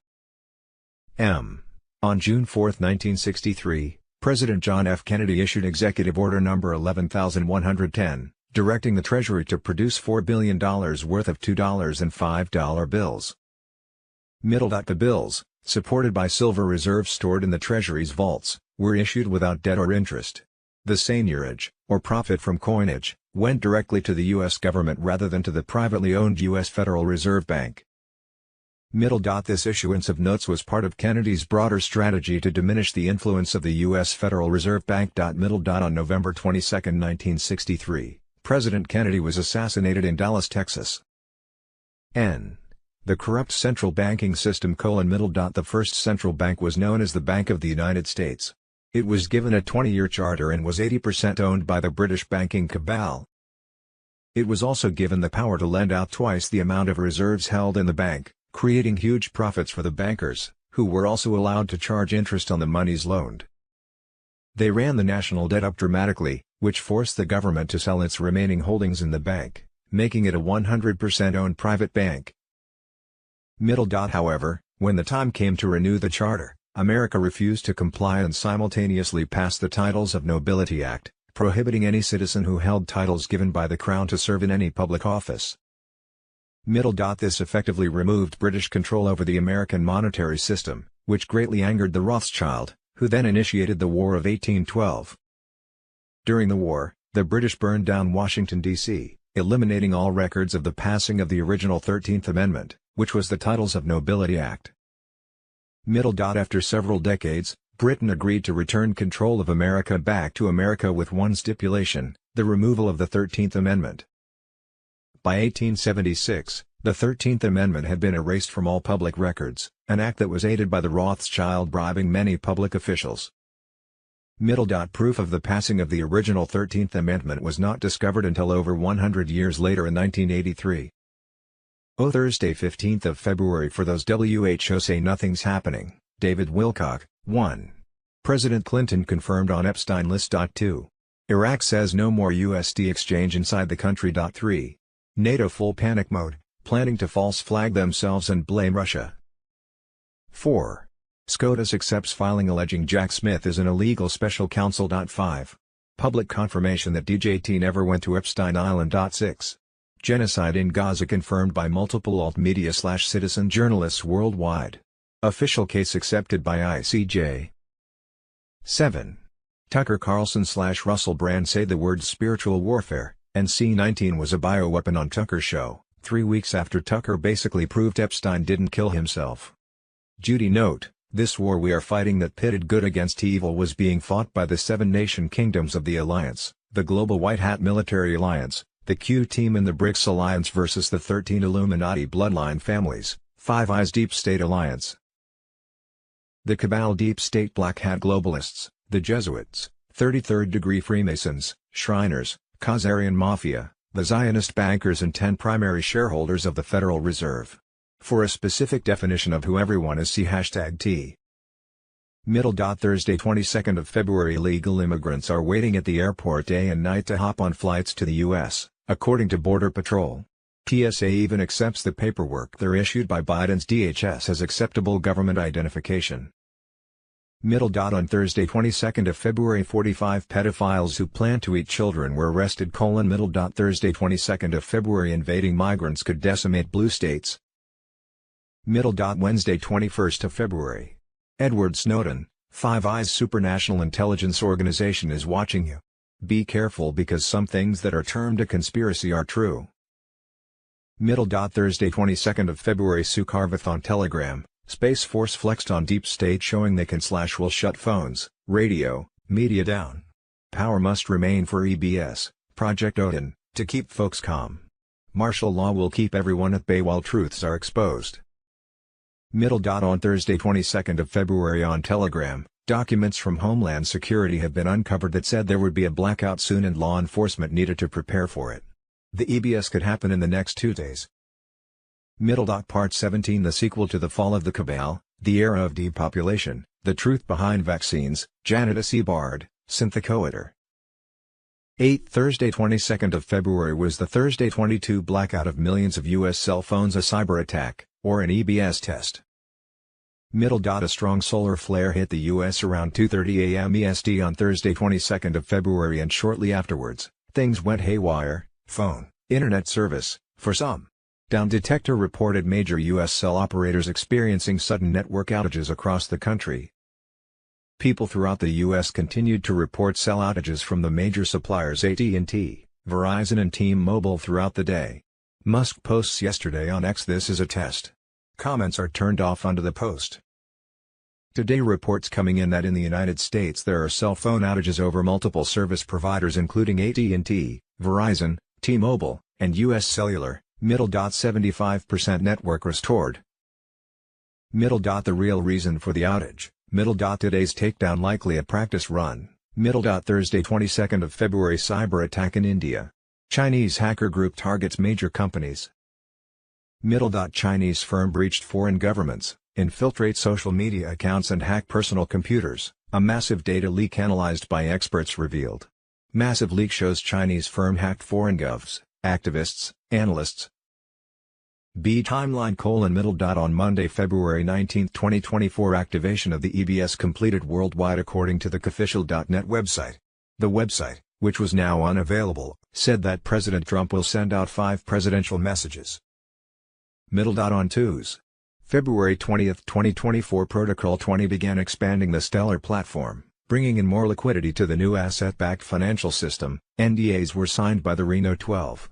On June 4, 1963, President John F. Kennedy issued Executive Order No. 11110, directing the Treasury to produce $4 billion worth of $2 and $5 bills. The bills, supported by silver reserves stored in the Treasury's vaults, were issued without debt or interest. The seigniorage, or profit from coinage, went directly to the U.S. government rather than to the privately owned U.S. Federal Reserve Bank. This issuance of notes was part of Kennedy's broader strategy to diminish the influence of the U.S. Federal Reserve Bank. On November 22, 1963, President Kennedy was assassinated in Dallas, Texas. N. The corrupt central banking system: The first central bank was known as the Bank of the United States. It was given a 20-year charter and was 80% owned by the British banking cabal. It was also given the power to lend out twice the amount of reserves held in the bank, creating huge profits for the bankers, who were also allowed to charge interest on the monies loaned. They ran the national debt up dramatically, which forced the government to sell its remaining holdings in the bank, making it a 100% owned private bank. However, when the time came to renew the charter, America refused to comply and simultaneously passed the Titles of Nobility Act, prohibiting any citizen who held titles given by the Crown to serve in any public office. This effectively removed British control over the American monetary system, which greatly angered the Rothschild, who then initiated the War of 1812. During the war, the British burned down Washington, D.C., eliminating all records of the passing of the original 13th Amendment, which was the Titles of Nobility Act. After several decades, Britain agreed to return control of America back to America with one stipulation: the removal of the 13th Amendment. By 1876, the 13th Amendment had been erased from all public records, an act that was aided by the Rothschild bribing many public officials. Proof of the passing of the original 13th Amendment was not discovered until over 100 years later in 1983. Thursday 15th of February. For those who say nothing's happening, David Wilcock, 1. President Clinton confirmed on Epstein list. 2. Iraq says no more USD exchange inside the country. 3. NATO full panic mode, planning to false flag themselves and blame Russia. 4. SCOTUS accepts filing alleging Jack Smith is an illegal special counsel. 5. Public confirmation that DJT never went to Epstein Island. 6. Genocide in Gaza confirmed by multiple alt-media/citizen journalists worldwide. Official case accepted by ICJ. 7. Tucker Carlson/Russell Brand say the word spiritual warfare, and C-19 was a bioweapon on Tucker's show, 3 weeks after Tucker basically proved Epstein didn't kill himself. Judy note, this war we are fighting that pitted good against evil was being fought by the 7 nation kingdoms of the Alliance, the Global White Hat Military Alliance, the Q Team and the BRICS Alliance versus the 13 Illuminati bloodline families, Five Eyes Deep State Alliance. The Cabal Deep State Black Hat Globalists, the Jesuits, 33rd Degree Freemasons, Shriners, Khazarian Mafia, the Zionist bankers and 10 primary shareholders of the Federal Reserve. For a specific definition of who everyone is, see #T. Thursday 22nd of February. Illegal immigrants are waiting at the airport day and night to hop on flights to the U.S., according to Border Patrol. TSA even accepts the paperwork they're issued by Biden's DHS as acceptable government identification. On Thursday 22nd of February. 45 pedophiles who plan to eat children were arrested. Thursday 22nd of February. Invading migrants could decimate blue states. Wednesday 21st of February. Edward Snowden, Five Eyes supranational intelligence organization is watching you. Be careful because some things that are termed a conspiracy are true. Middle. Thursday 22nd of February Sukarvath on Telegram, Space Force flexed on Deep State showing they can/will shut phones, radio, media down. Power must remain for EBS, Project Odin, to keep folks calm. Martial law will keep everyone at bay while truths are exposed. Middle. On Thursday 22nd of February on Telegram, documents from Homeland Security have been uncovered that said there would be a blackout soon and law enforcement needed to prepare for it. The EBS could happen in the next 2 days. Middle. Part 17 The sequel to The Fall of the Cabal, The Era of Depopulation, The Truth Behind Vaccines, Janet Seabard, Synthicoeder. 8 Thursday 22nd of February was the Thursday 22 blackout of millions of U.S. cell phones a cyber attack, or an EBS test? Middle. A strong solar flare hit the U.S. around 2:30 a.m. EST on Thursday 22nd of February and shortly afterwards, things went haywire, phone, internet service, for some. Down Detector reported major U.S. cell operators experiencing sudden network outages across the country. People throughout the U.S. continued to report cell outages from the major suppliers AT&T, Verizon and T-Mobile throughout the day. Musk posts yesterday on X "This is a test." Comments are turned off under the post. Today reports coming in that in the United States there are cell phone outages over multiple service providers including AT&T, Verizon, T-Mobile, and U.S. Cellular. Middle. 75% network restored. Middle. The real reason for the outage. Middle. Today's takedown likely a practice run. Middle. Thursday 22nd of February cyber attack in India. Chinese hacker group targets major companies. Middle. Chinese firm breached foreign governments, infiltrate social media accounts and hack personal computers, a massive data leak analyzed by experts revealed. Massive leak shows Chinese firm hacked foreign govs, activists, analysts. Timeline: Middle. On Monday, February 19, 2024 activation of the EBS completed worldwide according to the Official.net website. The website, which was now unavailable, said that President Trump will send out 5 presidential messages. Middle. On Tuesday, February 20, 2024 Protocol 20 began expanding the Stellar platform, bringing in more liquidity to the new asset-backed financial system. NDAs were signed by the Reno 12.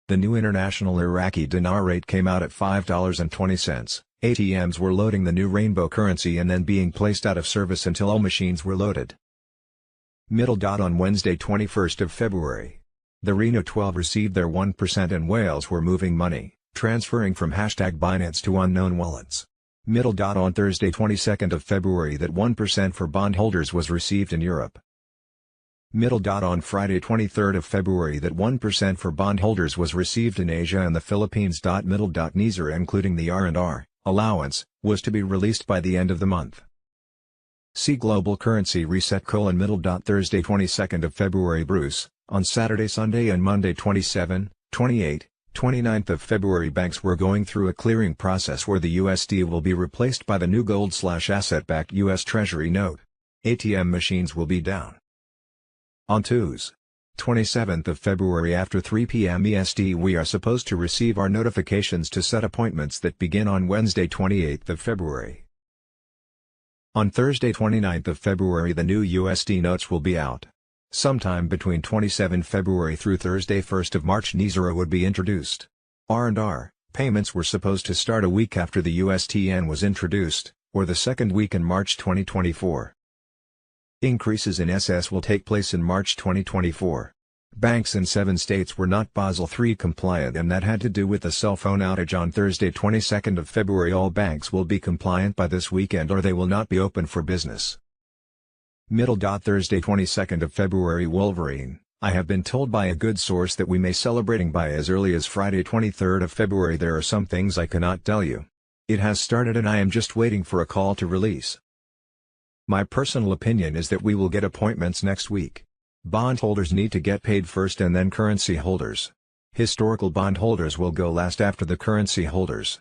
The new international Iraqi dinar rate came out at $5.20. ATMs were loading the new rainbow currency and then being placed out of service until all machines were loaded. Middle. On Wednesday 21st of February, the Reno 12 received their 1% and whales were moving money, transferring from #Binance to unknown wallets. Middle. On Thursday 22nd of February that 1% for bondholders was received in Europe. Middle. On Friday 23rd of February that 1% for bondholders was received in Asia and the Philippines. Middle. NISR including the R&R allowance was to be released by the end of the month. See Global Currency Reset: Middle. Thursday 22nd of February Bruce, on Saturday, Sunday and Monday 27, 28, 29th of February banks were going through a clearing process where the USD will be replaced by the new gold/asset-backed US Treasury note. ATM machines will be down. On Tuesday, 27th of February after 3 p.m. EST we are supposed to receive our notifications to set appointments that begin on Wednesday 28th of February. On Thursday 29th of February the new USD notes will be out. Sometime between 27 February through Thursday 1st of March NISR would be introduced. R&R payments were supposed to start a week after the USTN was introduced, or the second week in March 2024. Increases in SS will take place in March 2024. Banks in 7 states were not Basel III compliant and that had to do with the cell phone outage on Thursday 22nd of February. All banks will be compliant by this weekend or they will not be open for business. Middle. Thursday 22nd of February Wolverine, I have been told by a good source that we may celebrating by as early as Friday 23rd of February. There are some things I cannot tell you. It has started and I am just waiting for a call to release. My personal opinion is that we will get appointments next week. Bondholders need to get paid first and then currency holders. Historical bondholders will go last after the currency holders.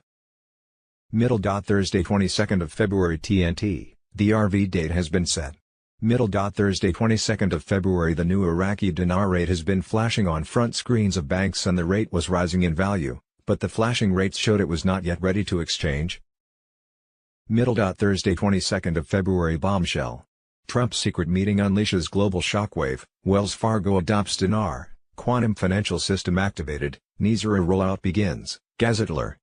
Middle. Thursday 22nd of February TNT, the RV date has been set. Middle. Thursday 22nd of February the new Iraqi dinar rate has been flashing on front screens of banks and the rate was rising in value, but the flashing rates showed it was not yet ready to exchange. Middle. Thursday 22nd of February bombshell. Trump's secret meeting unleashes global shockwave, Wells Fargo adopts dinar, Quantum financial system activated, NISA rollout begins, Gazetler.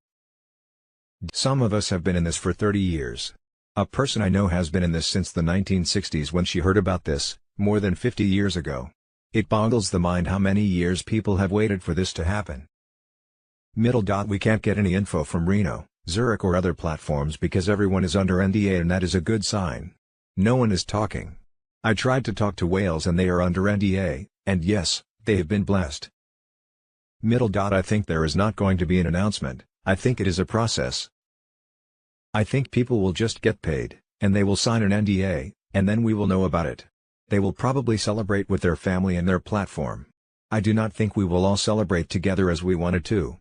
Some of us have been in this for 30 years. A person I know has been in this since the 1960s when she heard about this, more than 50 years ago. It boggles the mind how many years people have waited for this to happen. We can't get any info from Reno, Zurich or other platforms because everyone is under NDA, and that is a good sign. No one is talking. I tried to talk to Wales and they are under NDA, and yes, they have been blessed. I think there is not going to be an announcement, I think it is a process. I think people will just get paid, and they will sign an NDA, and then we will know about it. They will probably celebrate with their family and their platform. I do not think we will all celebrate together as we wanted to.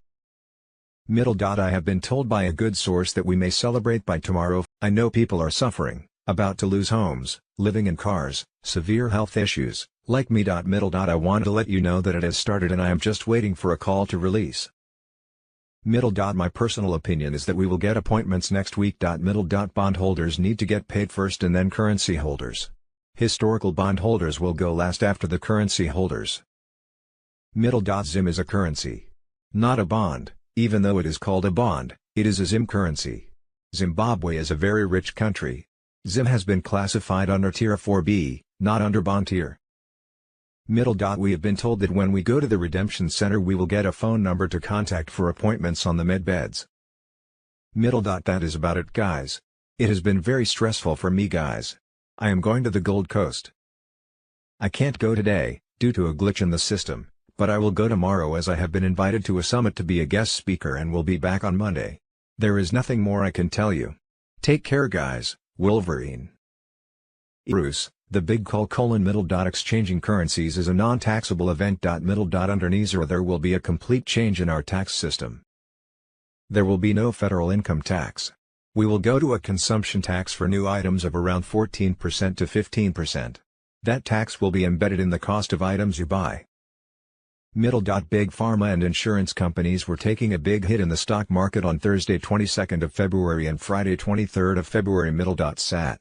I have been told by a good source that we may celebrate by tomorrow. I know people are suffering, about to lose homes, living in cars, severe health issues, like me. I wanted to let you know that it has started and I am just waiting for a call to release. My personal opinion is that we will get appointments next week. Bondholders need to get paid first and then currency holders. Historical bondholders will go last after the currency holders. ZIM is a currency. Not a bond, even though it is called a bond, it is a ZIM currency. Zimbabwe is a very rich country. ZIM has been classified under Tier 4B, not under bond tier. We have been told that when we go to the redemption center we will get a phone number to contact for appointments on the med beds. That is about it, guys. It has been very stressful for me, guys. I am going to the Gold Coast. I can't go today, due to a glitch in the system, but I will go tomorrow as I have been invited to a summit to be a guest speaker and will be back on Monday. There is nothing more I can tell you. Take care, guys. Wolverine. Bruce. The big call: exchanging currencies is a non-taxable event. Under NISA there will be a complete change in our tax system. There will be no federal income tax. We will go to a consumption tax for new items of around 14% to 15%. That tax will be embedded in the cost of items you buy. Big pharma and insurance companies were taking a big hit in the stock market on Thursday 22nd of February and Friday 23rd of February. Sat.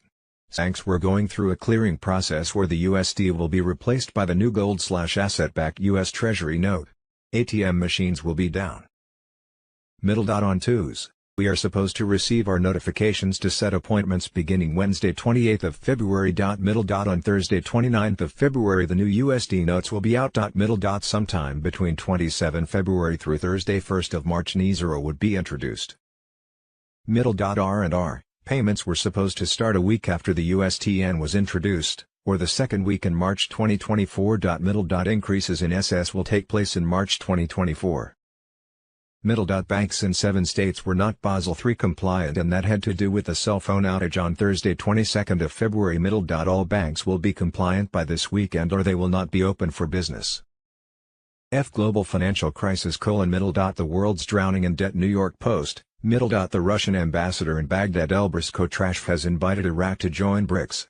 Banks were going through a clearing process where the USD will be replaced by the new gold/asset-backed US Treasury note. ATM machines will be down. On Tuesday, we are supposed to receive our notifications to set appointments beginning Wednesday 28th of February. On Thursday 29th of February the new USD notes will be out. Sometime between 27 February through Thursday 1st of March NISA would be introduced. R&R. Payments were supposed to start a week after the USTN was introduced, or the second week in March 2024. Increases in SS will take place in March 2024. Banks in 7 states were not Basel III compliant, and that had to do with the cell phone outage on Thursday 22nd of February. All banks will be compliant by this weekend or they will not be open for business. Global financial crisis: The world's drowning in debt. New York Post. The Russian ambassador in Baghdad Elbrus Kotrashv has invited Iraq to join BRICS.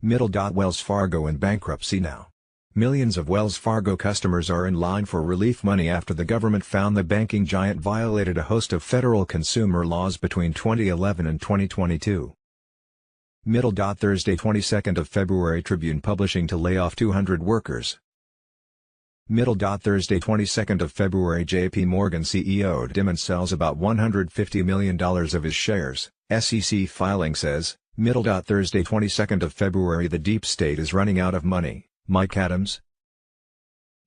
Wells Fargo in bankruptcy now. Millions of Wells Fargo customers are in line for relief money after the government found the banking giant violated a host of federal consumer laws between 2011 and 2022. Thursday 22nd of February Tribune Publishing to lay off 200 workers. Thursday 22nd of February JP Morgan CEO Dimon sells about $150 million of his shares, SEC filing says. Thursday 22nd of February The deep state is running out of money, Mike Adams.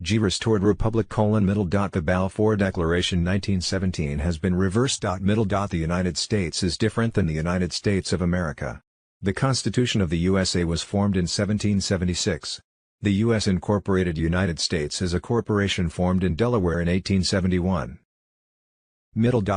Restored Republic: The Balfour Declaration 1917 has been reversed. The United States is different than the United States of America. The Constitution of the USA was formed in 1776. The U.S. incorporated United States as a corporation formed in Delaware in 1871.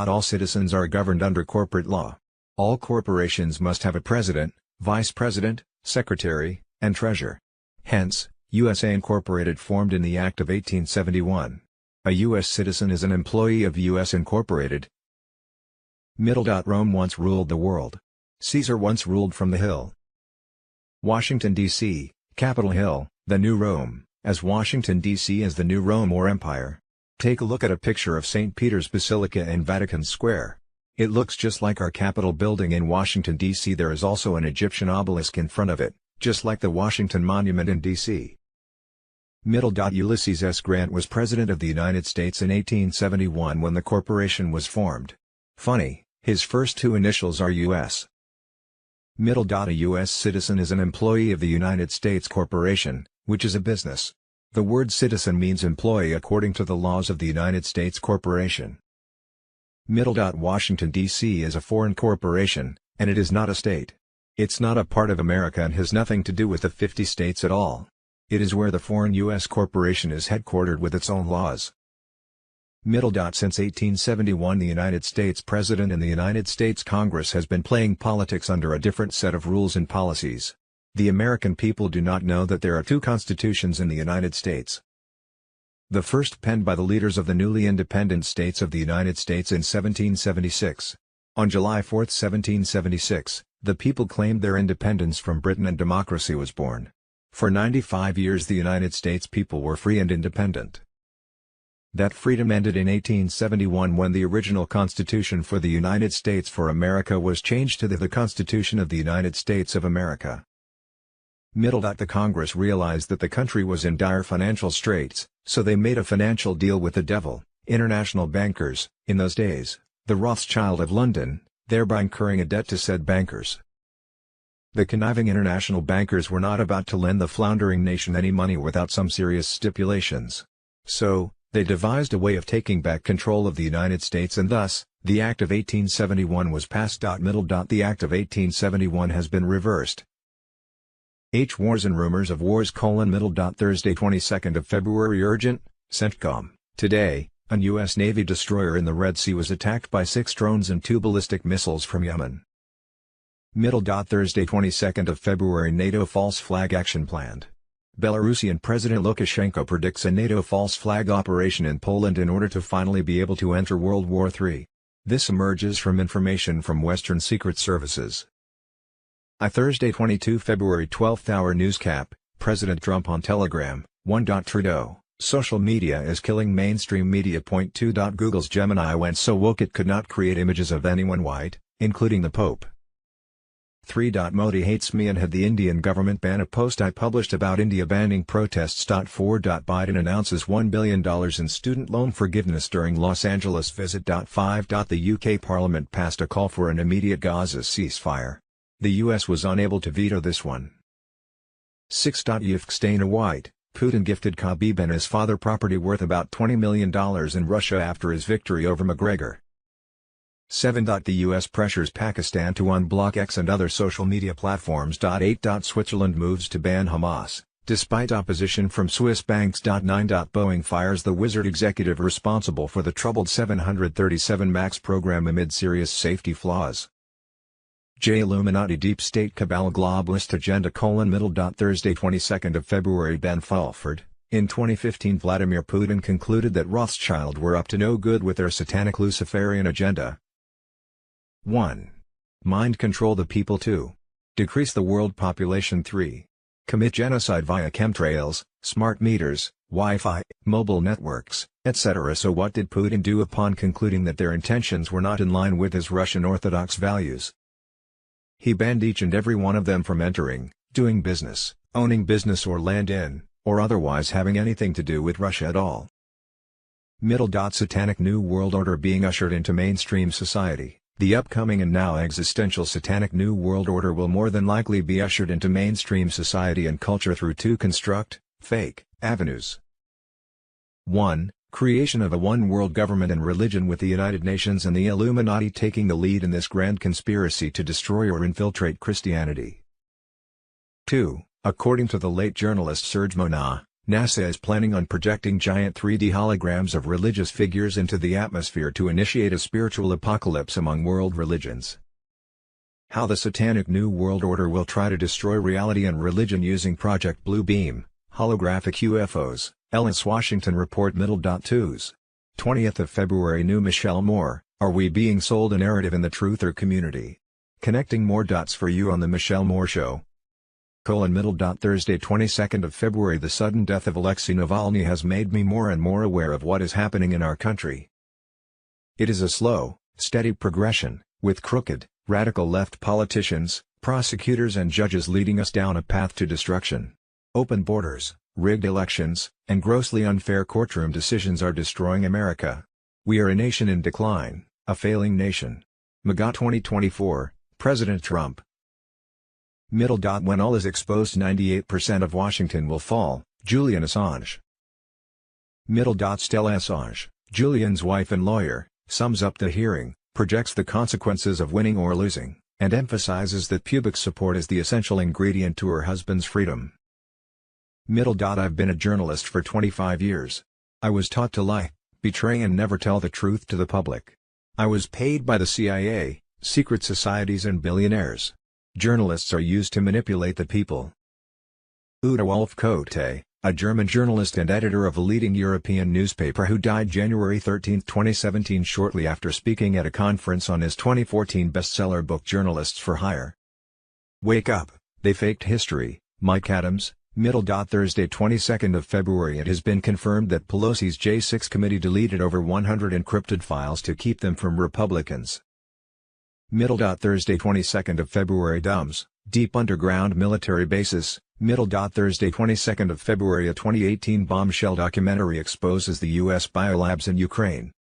All citizens are governed under corporate law. All corporations must have a president, vice president, secretary, and treasurer. Hence, USA Incorporated formed in the Act of 1871. A U.S. citizen is an employee of U.S. Incorporated. Rome once ruled the world. Caesar once ruled from the hill. Washington, D.C., Capitol Hill, the new Rome, as Washington, D.C. is the new Rome or Empire. Take a look at a picture of St. Peter's Basilica in Vatican Square. It looks just like our Capitol building in Washington, D.C. There is also an Egyptian obelisk in front of it, just like the Washington Monument in D.C. Middle. Ulysses S. Grant was President of the United States in 1871 when the corporation was formed. Funny, his first two initials are U.S. Middle. A U.S. citizen is an employee of the United States Corporation, which is a business. The word citizen means employee according to the laws of the United States Corporation. Middle. Washington, D.C. is a foreign corporation, and it is not a state. It's not a part of America and has nothing to do with the 50 states at all. It is where the foreign U.S. corporation is headquartered with its own laws. Middle. Since 1871 the United States President and the United States Congress has been playing politics under a different set of rules and policies. The American people do not know that there are two constitutions in the United States. The first penned by the leaders of the newly independent states of the United States in 1776. On July 4, 1776, the people claimed their independence from Britain and democracy was born. For 95 years the United States people were free and independent. That freedom ended in 1871 when the original Constitution for the United States for America was changed to the Constitution of the United States of America. Middle. The Congress realized that the country was in dire financial straits, so they made a financial deal with the devil, international bankers, in those days, the Rothschild of London, thereby incurring a debt to said bankers. The conniving international bankers were not about to lend the floundering nation any money without some serious stipulations. So, they devised a way of taking back control of the United States and thus, the Act of 1871 was passed. Middle. The Act of 1871 has been reversed. Wars and rumors of wars: Middle. Thursday 22nd of February urgent, CENTCOM, today, a U.S. Navy destroyer in the Red Sea was attacked by 6 drones and 2 ballistic missiles from Yemen. Middle. Thursday 22nd of February NATO false flag action planned. Belarusian President Lukashenko predicts a NATO false flag operation in Poland in order to finally be able to enter World War III. This emerges from information from Western secret services. Thursday 22 February 12th hour newscap, President Trump on Telegram, 1. Trudeau, social media is killing mainstream media. 2. Google's Gemini went so woke it could not create images of anyone white, including the Pope. 3. Modi hates me and had the Indian government ban a post I published about India banning protests. 4. Biden announces $1 billion in student loan forgiveness during Los Angeles visit. 5. The UK Parliament passed a call for an immediate Gaza ceasefire. The US was unable to veto this one. 6. Yevgeny White, Putin gifted Khabib and his father property worth about $20 million in Russia after his victory over McGregor. 7. The U.S. pressures Pakistan to unblock X and other social media platforms. 8. Switzerland moves to ban Hamas, despite opposition from Swiss banks. 9. Boeing fires the Wizard executive responsible for the troubled 737 MAX program amid serious safety flaws. J. Illuminati deep state cabal globalist agenda: Middle. Thursday 22nd of February Ben Fulford. In 2015 Vladimir Putin concluded that Rothschild were up to no good with their satanic Luciferian agenda. 1. Mind control the people. 2. Decrease the world population. 3. Commit genocide via chemtrails, smart meters, Wi-Fi, mobile networks, etc. So what did Putin do upon concluding that their intentions were not in line with his Russian Orthodox values? He banned each and every one of them from entering, doing business, owning business or land in, or otherwise having anything to do with Russia at all. Middle. Satanic New World Order being ushered into mainstream society. The upcoming and now existential Satanic New World Order will more than likely be ushered into mainstream society and culture through 2 fake avenues. 1. Creation of a one-world government and religion with the United Nations and the Illuminati taking the lead in this grand conspiracy to destroy or infiltrate Christianity. 2. According to the late journalist Serge Mona, NASA is planning on projecting giant 3D holograms of religious figures into the atmosphere to initiate a spiritual apocalypse among world religions. How the Satanic New World Order will try to destroy reality and religion using Project Blue Beam, holographic UFOs, Ellis Washington Report. Middle. 2's. 20th of February New Michelle Moore, Are We Being Sold a Narrative in the Truther Community? Connecting more dots for you on the Michelle Moore Show. Middle. Thursday 22nd of February The sudden death of Alexei Navalny has made me more and more aware of what is happening in our country. It is a slow, steady progression, with crooked, radical left politicians, prosecutors and judges leading us down a path to destruction. Open borders, rigged elections, and grossly unfair courtroom decisions are destroying America. We are a nation in decline, a failing nation. MAGA 2024, President Trump. When all is exposed, 98% of Washington will fall, Julian Assange. Stella Assange, Julian's wife and lawyer, sums up the hearing, projects the consequences of winning or losing, and emphasizes that pubic support is the essential ingredient to her husband's freedom. I've been a journalist for 25 years. I was taught to lie, betray and never tell the truth to the public. I was paid by the CIA, secret societies and billionaires. Journalists are used to manipulate the people. Udo Wolf-Kotte, a German journalist and editor of a leading European newspaper who died January 13, 2017 shortly after speaking at a conference on his 2014 bestseller book Journalists for Hire. Wake up, they faked history, Mike Adams. Thursday 22nd of February it has been confirmed that Pelosi's J6 committee deleted over 100 encrypted files to keep them from Republicans. Thursday 22nd of February DUMBs, Deep Underground Military Bases. Thursday 22nd of February a 2018 bombshell documentary exposes the U.S. biolabs in Ukraine.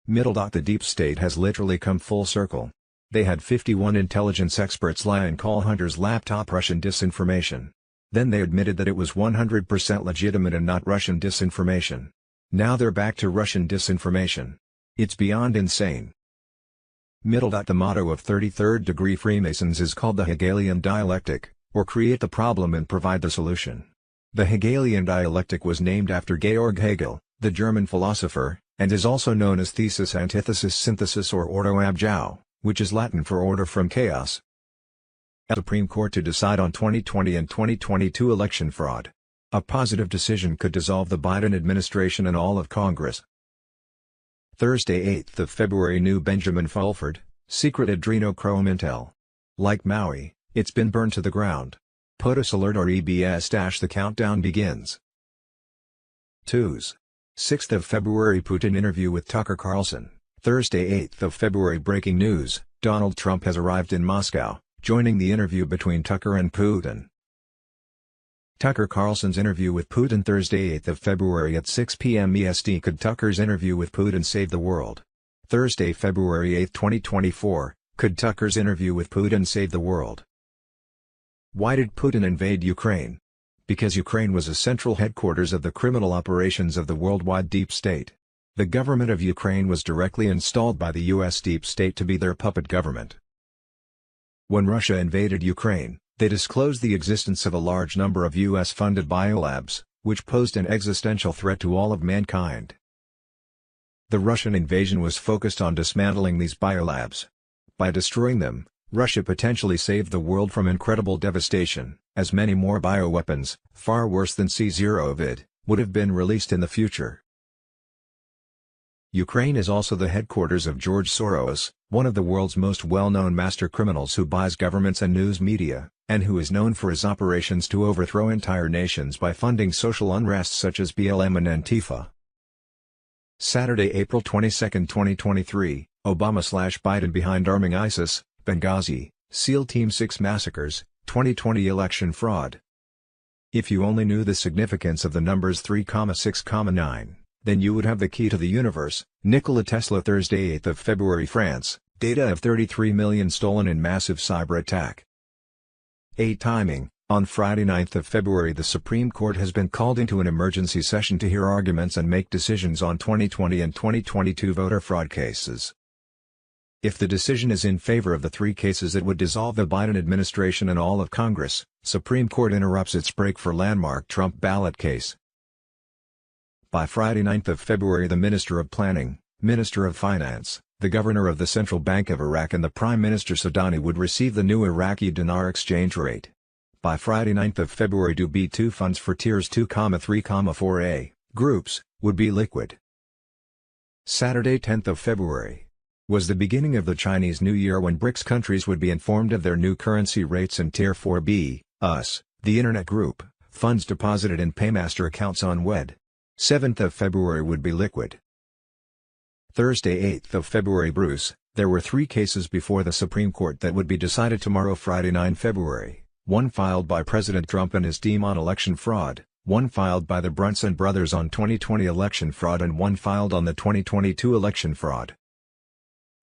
The deep state has literally come full circle. They had 51 intelligence experts lie and call Hunter's laptop Russian disinformation. Then they admitted that it was 100% legitimate and not Russian disinformation. Now they're back to Russian disinformation. It's beyond insane. The motto of 33rd degree Freemasons is called the Hegelian dialectic, or create the problem and provide the solution. The Hegelian dialectic was named after Georg Hegel, the German philosopher, and is also known as thesis antithesis synthesis or ordo abjao, which is Latin for order from chaos. Supreme Court to decide on 2020 and 2022 election fraud. A positive decision could dissolve the Biden administration and all of Congress. Thursday 8th of February New Benjamin Fulford, secret adrenochrome intel. Like Maui, it's been burned to the ground. POTUS alert or EBS- the countdown begins. 6th of February Putin interview with Tucker Carlson. Thursday 8th of February breaking news, Donald Trump has arrived in Moscow, joining the interview between Tucker and Putin. Tucker Carlson's interview with Putin Thursday 8th of February at 6 p.m. EST. Could Tucker's interview with Putin save the world? Thursday, February 8, 2024, could Tucker's interview with Putin save the world? Why did Putin invade Ukraine? Because Ukraine was a central headquarters of the criminal operations of the worldwide deep state. The government of Ukraine was directly installed by the U.S. deep state to be their puppet government. When Russia invaded Ukraine, they disclosed the existence of a large number of U.S.-funded biolabs, which posed an existential threat to all of mankind. The Russian invasion was focused on dismantling these biolabs. By destroying them, Russia potentially saved the world from incredible devastation, as many more bioweapons, far worse than C-0 would have been released in the future. Ukraine is also the headquarters of George Soros, one of the world's most well-known master criminals who buys governments and news media, and who is known for his operations to overthrow entire nations by funding social unrest such as BLM and Antifa. Saturday, April 22, 2023, Obama/Biden behind arming ISIS, Benghazi, SEAL Team 6 massacres, 2020 election fraud. If you only knew the significance of the numbers 3,6,9. Then you would have the key to the universe. Nikola Tesla Thursday 8th of February France, data of 33 million stolen in massive cyber attack. Timing, on Friday 9th of February the Supreme Court has been called into an emergency session to hear arguments and make decisions on 2020 and 2022 voter fraud cases. If the decision is in favor of the three cases it would dissolve the Biden administration and all of Congress. Supreme Court interrupts its break for landmark Trump ballot case. By Friday 9th of February the Minister of Planning, Minister of Finance, the Governor of the Central Bank of Iraq and the Prime Minister Sudani would receive the new Iraqi dinar exchange rate. By Friday 9th of February B2 funds for Tiers 2,3,4A, groups, would be liquid. Saturday 10th of February was the beginning of the Chinese New Year when BRICS countries would be informed of their new currency rates and Tier 4B, US, the Internet Group, funds deposited in Paymaster accounts on WED. 7th of February would be liquid. Thursday 8th of February Bruce, there were three cases before the Supreme Court that would be decided tomorrow Friday 9 February, one filed by President Trump and his team on election fraud, one filed by the Brunson brothers on 2020 election fraud and one filed on the 2022 election fraud.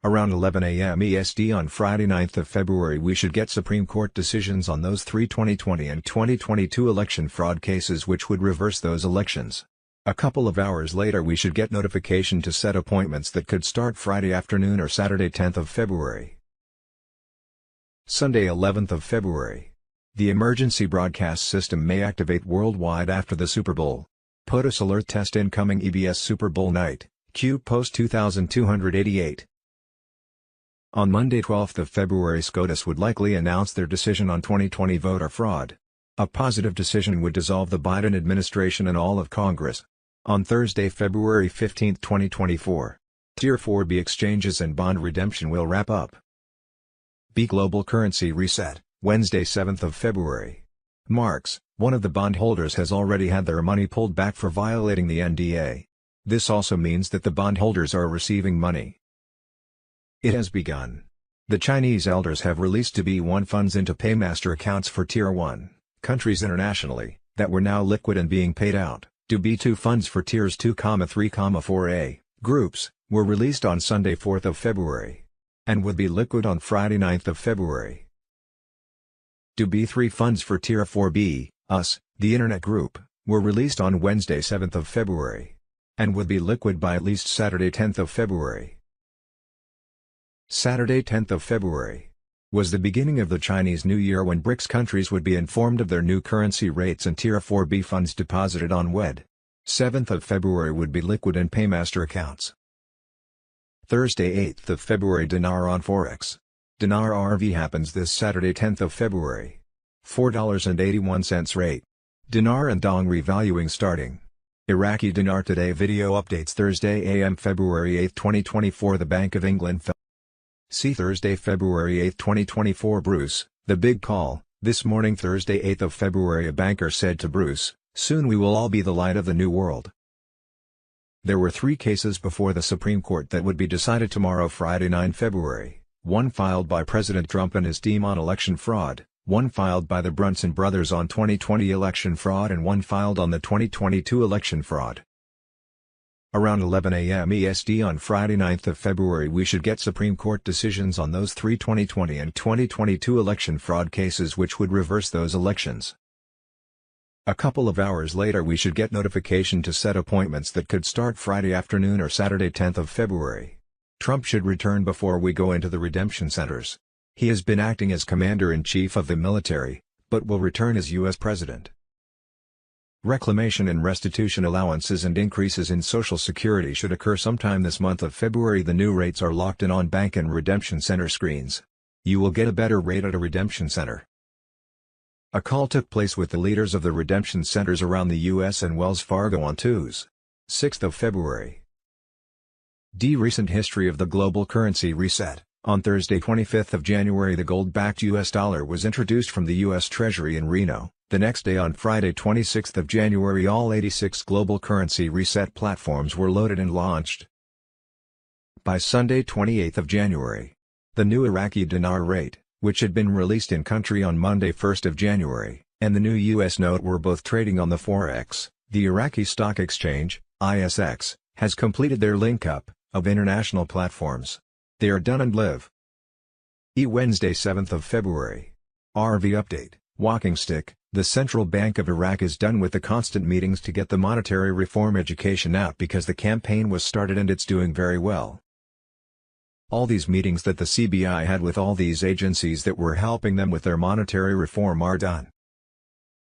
Around 11 a.m. EST on Friday 9th of February we should get Supreme Court decisions on those three 2020 and 2022 election fraud cases which would reverse those elections. A couple of hours later we should get notification to set appointments that could start Friday afternoon or Saturday 10th of February. Sunday 11th of February. The emergency broadcast system may activate worldwide after the Super Bowl. POTUS alert test incoming EBS Super Bowl night, Q post 2288. On Monday 12th of February SCOTUS would likely announce their decision on 2020 voter fraud. A positive decision would dissolve the Biden administration and all of Congress. On Thursday, February 15, 2024, Tier 4B exchanges and bond redemption will wrap up. B Global Currency Reset, Wednesday 7th of February. Marks, one of the bondholders has already had their money pulled back for violating the NDA. This also means that the bondholders are receiving money. It has begun. The Chinese elders have released TB1 funds into Paymaster accounts for Tier 1 countries internationally, that were now liquid and being paid out. TB2 funds for Tiers 2, 3, 4A groups were released on Sunday 4th of February and would be liquid on Friday 9th of February. TB3 funds for Tier 4B, US, the Internet Group, were released on Wednesday 7th of February and would be liquid by at least Saturday 10th of February. Saturday 10th of February was the beginning of the Chinese New Year when BRICS countries would be informed of their new currency rates and Tier 4B funds deposited on WED. 7th of February would be liquid in Paymaster accounts. Thursday 8th of February Dinar on Forex. Dinar RV happens this Saturday 10th of February. $4.81 rate. Dinar and Dong revaluing starting. Iraqi dinar today video updates Thursday AM February 8, 2024 The Bank of England fell. See Thursday, February 8, 2024 Bruce, the big call. This morning Thursday 8th of February a banker said to Bruce, "Soon we will all be the light of the new world." There were three cases before the Supreme Court that would be decided tomorrow Friday 9 February, one filed by President Trump and his team on election fraud, one filed by the Brunson brothers on 2020 election fraud and one filed on the 2022 election fraud. Around 11 a.m. EST on Friday 9th of February we should get Supreme Court decisions on those three 2020 and 2022 election fraud cases which would reverse those elections. A couple of hours later we should get notification to set appointments that could start Friday afternoon or Saturday 10th of February. Trump should return before we go into the redemption centers. He has been acting as Commander-in-Chief of the military, but will return as U.S. President. Reclamation and restitution allowances and increases in Social Security should occur sometime this month of February. The new rates are locked in on bank and redemption center screens. You will get a better rate at a redemption center. A call took place with the leaders of the redemption centers around the U.S. and Wells Fargo on Tuesday, 6th of February. Recent history of the global currency reset. On Thursday 25th of January the gold-backed U.S. dollar was introduced from the U.S. Treasury in Reno. The next day on Friday 26th of January all 86 global currency reset platforms were loaded and launched. By Sunday 28th of January, the new Iraqi dinar rate, which had been released in country on Monday 1st of January, and the new U.S. note were both trading on the Forex. The Iraqi Stock Exchange, ISX, has completed their link-up of international platforms. They are done and live. Wednesday 7th of February. RV update. Walking stick. The Central Bank of Iraq is done with the constant meetings to get the monetary reform education out because the campaign was started and it's doing very well. All these meetings that the CBI had with all these agencies that were helping them with their monetary reform are done.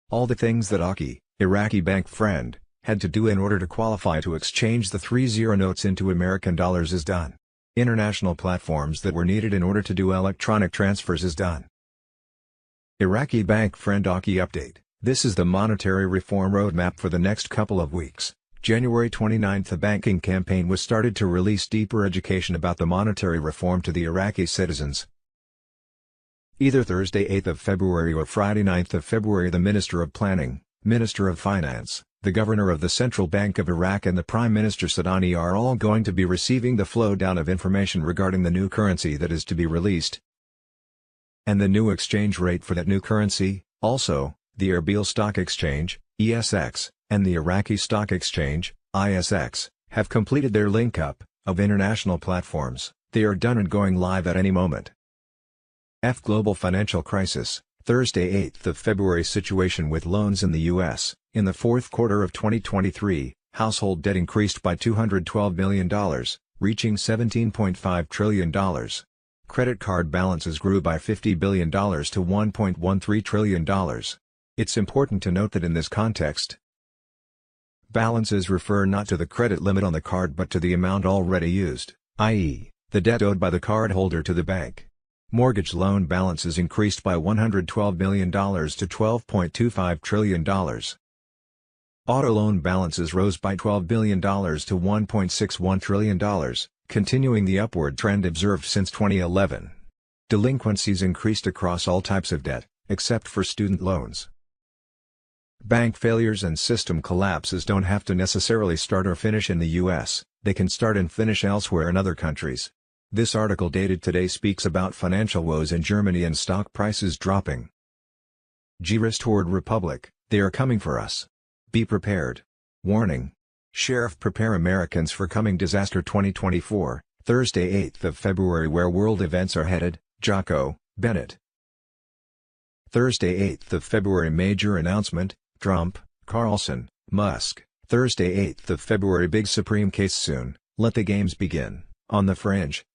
All the things that AKI, Iraqi bank friend, had to do in order to qualify to exchange the 30 notes into American dollars is done. International platforms that were needed in order to do electronic transfers is done. Iraqi bank friend AKI update. This is the monetary reform roadmap for the next couple of weeks. January 29 the banking campaign was started to release deeper education about the monetary reform to the Iraqi citizens. Either Thursday 8th of February or Friday 9th of February the Minister of Planning, Minister of Finance, the Governor of the Central Bank of Iraq and the Prime Minister Sadani are all going to be receiving the flow down of information regarding the new currency that is to be released and the new exchange rate for that new currency. Also, the Erbil Stock Exchange, ESX, and the Iraqi Stock Exchange, ISX, have completed their link-up of international platforms. They are done and going live at any moment. Global financial crisis, Thursday 8th of February. Situation with loans in the U.S. In the fourth quarter of 2023, household debt increased by $212 million, reaching $17.5 trillion. Credit card balances grew by $50 billion to $1.13 trillion. It's important to note that in this context, balances refer not to the credit limit on the card but to the amount already used, i.e., the debt owed by the cardholder to the bank. Mortgage loan balances increased by $112 million to $12.25 trillion. Auto loan balances rose by $12 billion to $1.61 trillion, continuing the upward trend observed since 2011. Delinquencies increased across all types of debt, except for student loans. Bank failures and system collapses don't have to necessarily start or finish in the U.S., they can start and finish elsewhere in other countries. This article dated today speaks about financial woes in Germany and stock prices dropping. Restored Republic, they are coming for us. Be prepared. Warning. Sheriff prepare Americans for coming disaster 2024, Thursday 8th of February. Where world events are headed, Jocko, Bennett. Thursday 8th of February. Major announcement, Trump, Carlson, Musk. Thursday 8th of February. Big Supreme case soon, let the games begin, on the fringe.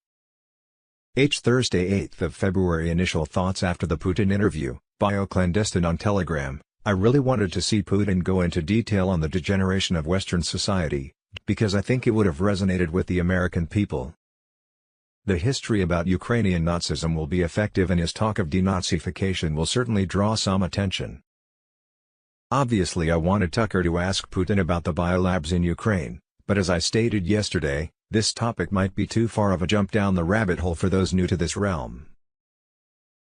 Thursday 8th of February. Initial thoughts after the Putin interview, bio-clandestine on Telegram. I really wanted to see Putin go into detail on the degeneration of Western society, because I think it would have resonated with the American people. The history about Ukrainian Nazism will be effective and his talk of denazification will certainly draw some attention. Obviously I wanted Tucker to ask Putin about the biolabs in Ukraine, but as I stated yesterday, this topic might be too far of a jump down the rabbit hole for those new to this realm.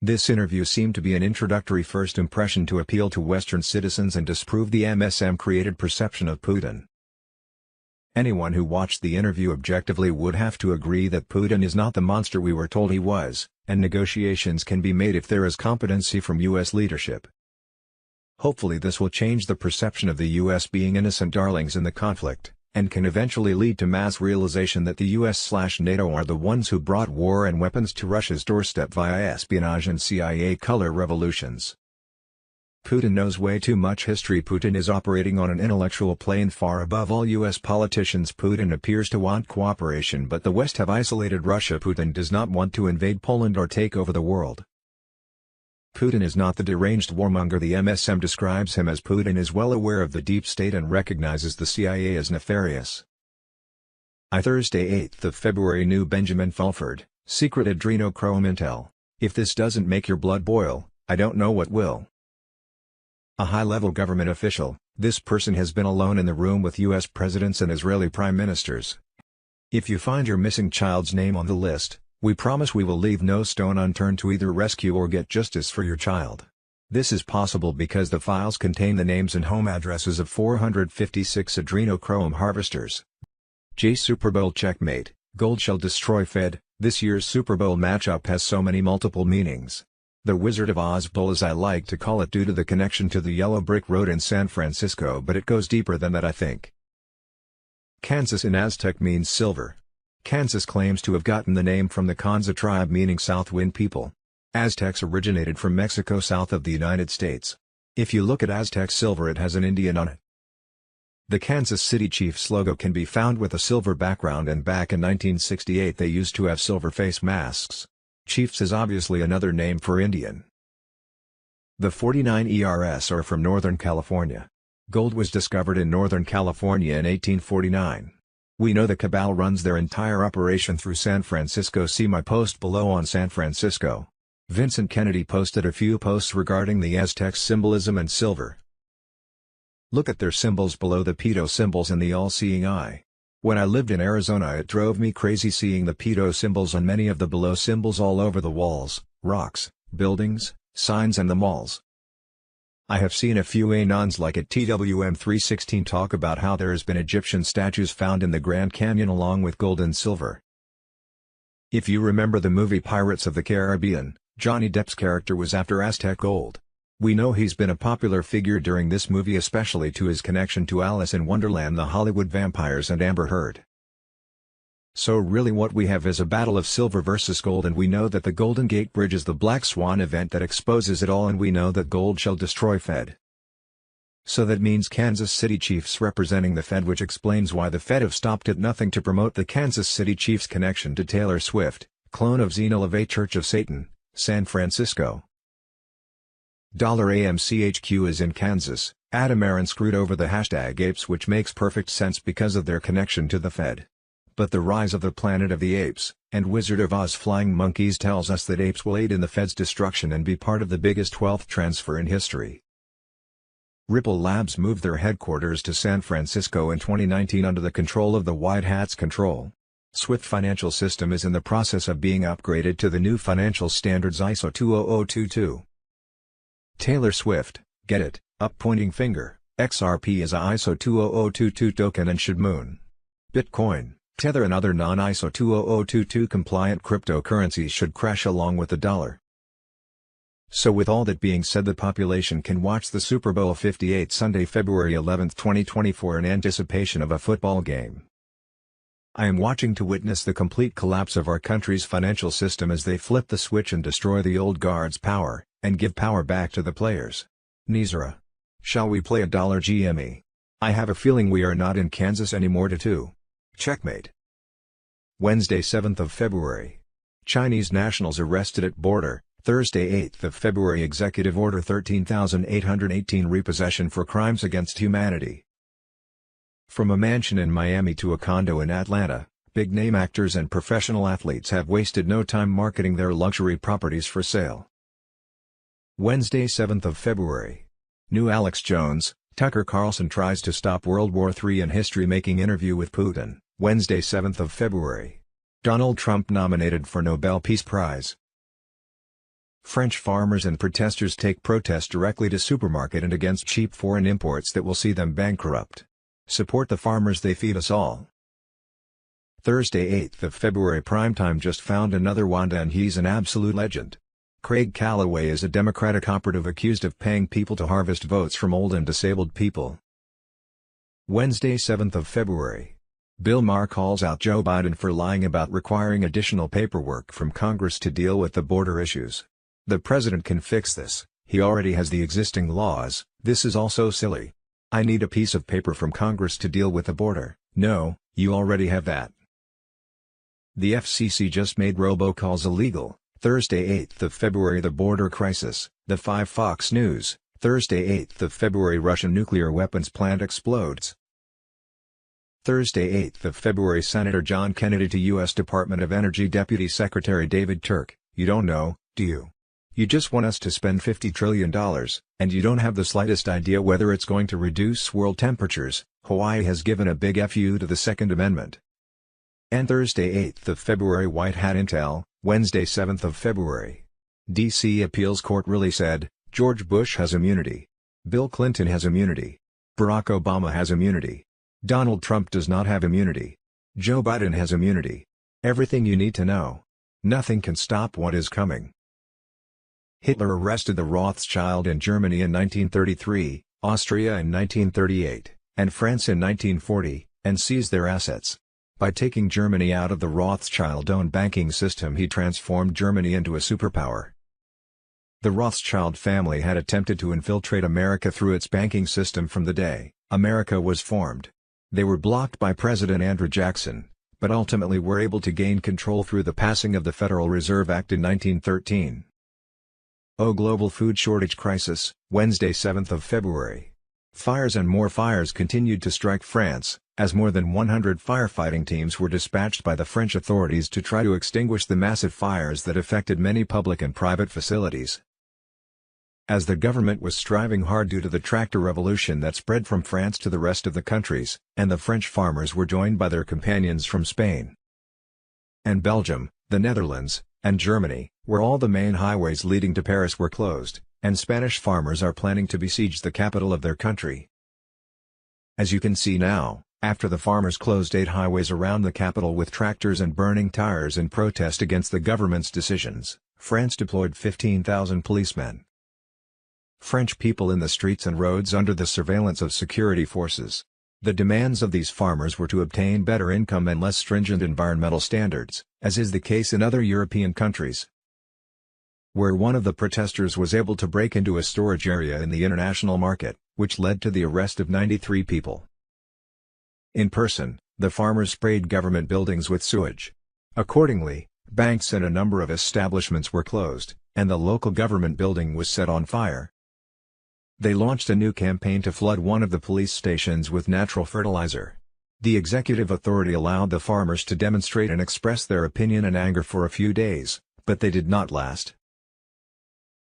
This interview seemed to be an introductory first impression to appeal to Western citizens and disprove the MSM-created perception of Putin. Anyone who watched the interview objectively would have to agree that Putin is not the monster we were told he was, and negotiations can be made if there is competency from U.S. leadership. Hopefully this will change the perception of the U.S. being innocent darlings in the conflict, and can eventually lead to mass realization that the US/NATO are the ones who brought war and weapons to Russia's doorstep via espionage and CIA color revolutions. Putin knows way too much history. Putin is operating on an intellectual plane far above all US politicians. Putin appears to want cooperation, but the West have isolated Russia. Putin does not want to invade Poland or take over the world. Putin is not the deranged warmonger the MSM describes him as. Putin is well aware of the deep state and recognizes the CIA as nefarious. Thursday 8th of February. New Benjamin Fulford, secret adrenochrome intel. If this doesn't make your blood boil, I don't know what will. A high-level government official, this person has been alone in the room with US presidents and Israeli prime ministers. If you find your missing child's name on the list, we promise we will leave no stone unturned to either rescue or get justice for your child. This is possible because the files contain the names and home addresses of 456 adrenochrome harvesters. Super Bowl checkmate, gold shall destroy Fed. This year's Super Bowl matchup has so many multiple meanings. The Wizard of Oz Bowl, as I like to call it, due to the connection to the yellow brick road in San Francisco, but it goes deeper than that, I think. Kansas in Aztec means silver. Kansas claims to have gotten the name from the Kanza tribe meaning south wind people. Aztecs originated from Mexico south of the United States. If you look at Aztec silver, it has an Indian on it. The Kansas City Chiefs logo can be found with a silver background, and back in 1968 they used to have silver face masks. Chiefs is obviously another name for Indian. The 49 ERS are from Northern California. Gold was discovered in Northern California in 1849. We know the cabal runs their entire operation through San Francisco. See my post below on San Francisco. Vincent Kennedy posted a few posts regarding the Aztec symbolism and silver. Look at their symbols below, the pedo symbols and the all-seeing eye. When I lived in Arizona, it drove me crazy seeing the pedo symbols on many of the below symbols all over the walls, rocks, buildings, signs and the malls. I have seen a few anons like at TWM 316 talk about how there has been Egyptian statues found in the Grand Canyon along with gold and silver. If you remember the movie Pirates of the Caribbean, Johnny Depp's character was after Aztec gold. We know he's been a popular figure during this movie, especially to his connection to Alice in Wonderland, the Hollywood Vampires, and Amber Heard. So really what we have is a battle of silver versus gold, and we know that the Golden Gate Bridge is the Black Swan event that exposes it all, and we know that gold shall destroy Fed. So that means Kansas City Chiefs representing the Fed, which explains why the Fed have stopped at nothing to promote the Kansas City Chiefs' connection to Taylor Swift, clone of Xena LaVey Church of Satan, San Francisco. $AMCHQ is in Kansas. Adam Aaron screwed over the hashtag apes, which makes perfect sense because of their connection to the Fed. But the rise of the Planet of the Apes, and Wizard of Oz flying monkeys tells us that apes will aid in the Fed's destruction and be part of the biggest wealth transfer in history. Ripple Labs moved their headquarters to San Francisco in 2019 under the control of the White Hat's control. Swift Financial System is in the process of being upgraded to the new financial standards ISO 20022. Taylor Swift, get it, up pointing finger, XRP is a ISO 20022 token and should moon. Bitcoin, Tether and other non-ISO 20022 compliant cryptocurrencies should crash along with the dollar. So with all that being said, the population can watch the Super Bowl 58 Sunday, February 11, 2024 in anticipation of a football game. I am watching to witness the complete collapse of our country's financial system as they flip the switch and destroy the old guard's power, and give power back to the players. Nizra. Shall we play a dollar GME? I have a feeling we are not in Kansas anymore. 2. Checkmate. Wednesday 7th of February. Chinese nationals arrested at border. Thursday 8th of February. Executive Order 13,818 repossession for crimes against humanity. From a mansion in Miami to a condo in Atlanta, big-name actors and professional athletes have wasted no time marketing their luxury properties for sale. Wednesday 7th of February. New Alex Jones, Tucker Carlson tries to stop World War III in history-making interview with Putin. Wednesday 7th of February. Donald Trump nominated for Nobel Peace Prize. French farmers and protesters take protest directly to supermarket and against cheap foreign imports that will see them bankrupt. Support the farmers, they feed us all. Thursday 8th of February. Primetime just found another Wanda and he's an absolute legend. Craig Calloway is a Democratic operative accused of paying people to harvest votes from old and disabled people. Wednesday 7th of February. Bill Maher calls out Joe Biden for lying about requiring additional paperwork from Congress to deal with the border issues. The president can fix this, he already has the existing laws. This is also silly. I need a piece of paper from Congress to deal with the border. No, you already have that. The FCC just made robocalls illegal. Thursday 8th of February. The border crisis. The 5 Fox News. Thursday 8th of February. Russian nuclear weapons plant explodes. Thursday 8th of February. Senator John Kennedy to U.S. Department of Energy Deputy Secretary David Turk. You don't know, do you? You just want us to spend $50 trillion, and you don't have the slightest idea whether it's going to reduce world temperatures. Hawaii has given a big FU to the Second Amendment. And Thursday 8th of February. White Hat Intel. Wednesday 7th of February. D.C. Appeals Court really said, George Bush has immunity. Bill Clinton has immunity. Barack Obama has immunity. Donald Trump does not have immunity. Joe Biden has immunity. Everything you need to know. Nothing can stop what is coming. Hitler arrested the Rothschild in Germany in 1933, Austria in 1938, and France in 1940, and seized their assets. By taking Germany out of the Rothschild-owned banking system, he transformed Germany into a superpower. The Rothschild family had attempted to infiltrate America through its banking system from the day America was formed. They were blocked by President Andrew Jackson, but ultimately were able to gain control through the passing of the Federal Reserve Act in 1913. Oh, global food shortage crisis. Wednesday 7th of February. Fires and more fires continued to strike France, as more than 100 firefighting teams were dispatched by the French authorities to try to extinguish the massive fires that affected many public and private facilities. As the government was striving hard due to the tractor revolution that spread from France to the rest of the countries, and the French farmers were joined by their companions from Spain and Belgium, the Netherlands, and Germany, where all the main highways leading to Paris were closed, and Spanish farmers are planning to besiege the capital of their country. As you can see now, after the farmers closed 8 highways around the capital with tractors and burning tires in protest against the government's decisions, France deployed 15,000 policemen. French people in the streets and roads under the surveillance of security forces. The demands of these farmers were to obtain better income and less stringent environmental standards, as is the case in other European countries. Where one of the protesters was able to break into a storage area in the international market, which led to the arrest of 93 people. In person, the farmers sprayed government buildings with sewage. Accordingly, banks and a number of establishments were closed, and the local government building was set on fire. They launched a new campaign to flood one of the police stations with natural fertilizer. The executive authority allowed the farmers to demonstrate and express their opinion and anger for a few days, but they did not last.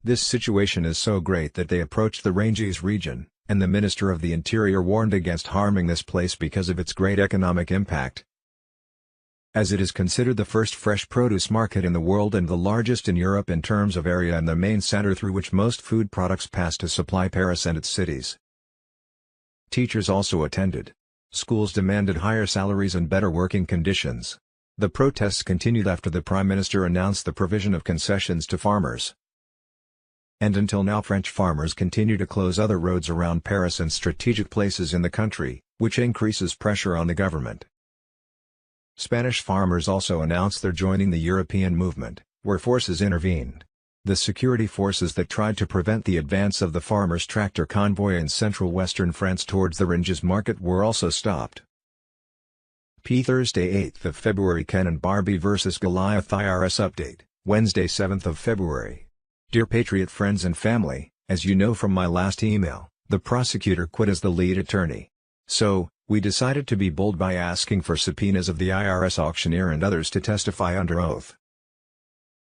This situation is so great that they approached the Ranges region, and the Minister of the Interior warned against harming this place because of its great economic impact. As it is considered the first fresh produce market in the world and the largest in Europe in terms of area and the main center through which most food products pass to supply Paris and its cities. Teachers also attended. Schools demanded higher salaries and better working conditions. The protests continued after the Prime Minister announced the provision of concessions to farmers. And until now French farmers continue to close other roads around Paris and strategic places in the country, which increases pressure on the government. Spanish farmers also announced they're joining the European movement, where forces intervened. The security forces that tried to prevent the advance of the farmers' tractor convoy in central western France towards the Ranges market were also stopped. Thursday 8 of February Ken and Barbie vs Goliath IRS update, Wednesday 7 of February. Dear Patriot friends and family, as you know from my last email, the prosecutor quit as the lead attorney. So, we decided to be bold by asking for subpoenas of the IRS auctioneer and others to testify under oath.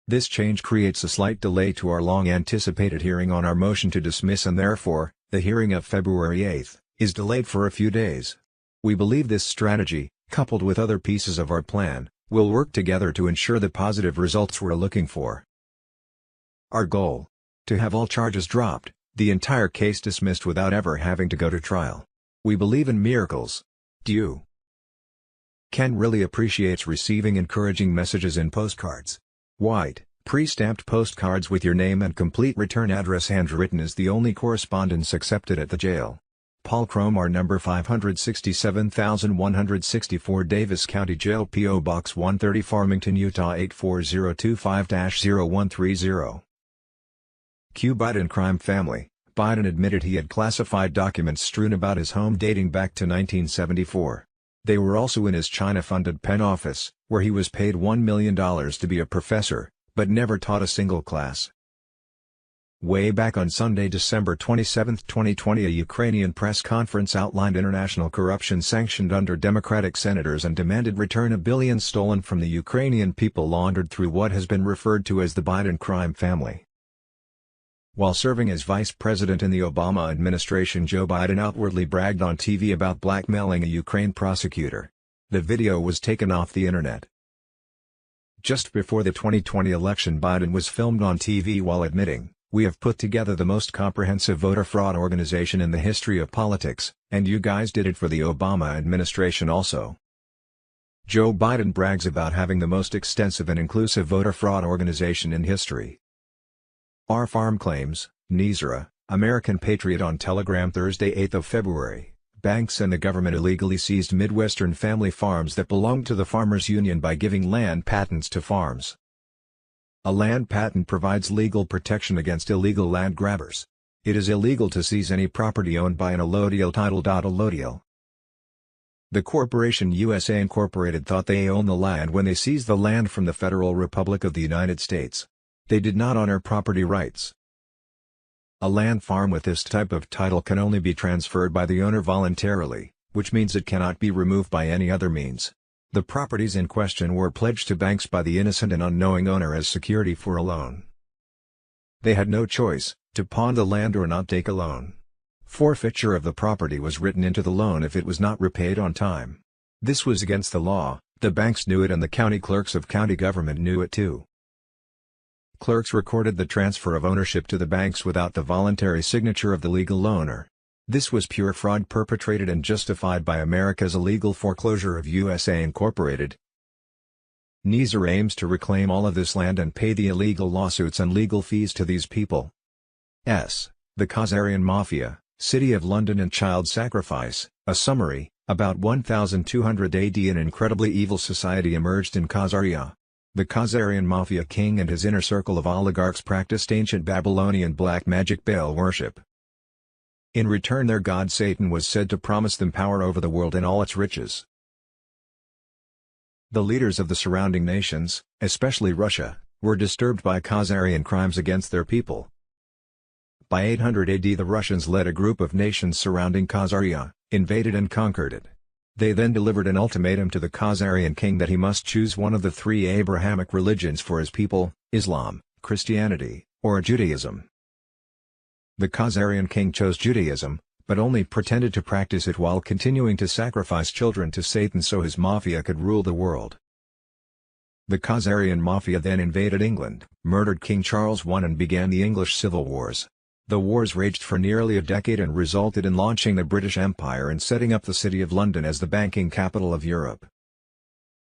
This change creates a slight delay to our long-anticipated hearing on our motion to dismiss, and therefore, the hearing of February 8, is delayed for a few days. We believe this strategy, coupled with other pieces of our plan, will work together to ensure the positive results we're looking for. Our goal: to have all charges dropped, the entire case dismissed without ever having to go to trial. We believe in miracles. Do you? Ken really appreciates receiving encouraging messages in postcards. White, pre-stamped postcards with your name and complete return address handwritten is the only correspondence accepted at the jail. Paul Cromar, number 567164, Davis County Jail, P.O. Box 130, Farmington, Utah 84025-0130. Q. Biden crime family. Biden admitted he had classified documents strewn about his home dating back to 1974. They were also in his China-funded Penn office, where he was paid $1 million to be a professor, but never taught a single class. Way back on Sunday, December 27, 2020, a Ukrainian press conference outlined international corruption sanctioned under Democratic senators and demanded return of billions stolen from the Ukrainian people laundered through what has been referred to as the Biden crime family. While serving as vice president in the Obama administration, Joe Biden outwardly bragged on TV about blackmailing a Ukraine prosecutor. The video was taken off the internet. Just before the 2020 election, Biden was filmed on TV while admitting, "We have put together the most comprehensive voter fraud organization in the history of politics, and you guys did it for the Obama administration also." Joe Biden brags about having the most extensive and inclusive voter fraud organization in history. R. Farm claims, Nizra, American Patriot on Telegram, Thursday 8 of February. Banks and the government illegally seized Midwestern family farms that belonged to the Farmers Union by giving land patents to farms. A land patent provides legal protection against illegal land grabbers. It is illegal to seize any property owned by an allodial title. Allodial. The corporation USA Incorporated thought they owned the land when they seized the land from the Federal Republic of the United States. They did not honor property rights. A land farm with this type of title can only be transferred by the owner voluntarily, which means it cannot be removed by any other means. The properties in question were pledged to banks by the innocent and unknowing owner as security for a loan. They had no choice, to pawn the land or not take a loan. Forfeiture of the property was written into the loan if it was not repaid on time. This was against the law, the banks knew it and the county clerks of county government knew it too. Clerks recorded the transfer of ownership to the banks without the voluntary signature of the legal owner. This was pure fraud perpetrated and justified by America's illegal foreclosure of USA Incorporated. Nizra aims to reclaim all of this land and pay the illegal lawsuits and legal fees to these people. The Khazarian Mafia, City of London and Child Sacrifice. A summary: about 1200 AD an incredibly evil society emerged in Khazaria. The Khazarian Mafia king and his inner circle of oligarchs practiced ancient Babylonian black magic Baal worship. In return their god Satan was said to promise them power over the world and all its riches. The leaders of the surrounding nations, especially Russia, were disturbed by Khazarian crimes against their people. By 800 AD the Russians led a group of nations surrounding Khazaria, invaded and conquered it. They then delivered an ultimatum to the Khazarian king that he must choose one of the three Abrahamic religions for his people: Islam, Christianity, or Judaism. The Khazarian king chose Judaism, but only pretended to practice it while continuing to sacrifice children to Satan so his mafia could rule the world. The Khazarian Mafia then invaded England, murdered King Charles I and began the English Civil Wars. The wars raged for nearly a decade and resulted in launching the British Empire and setting up the City of London as the banking capital of Europe.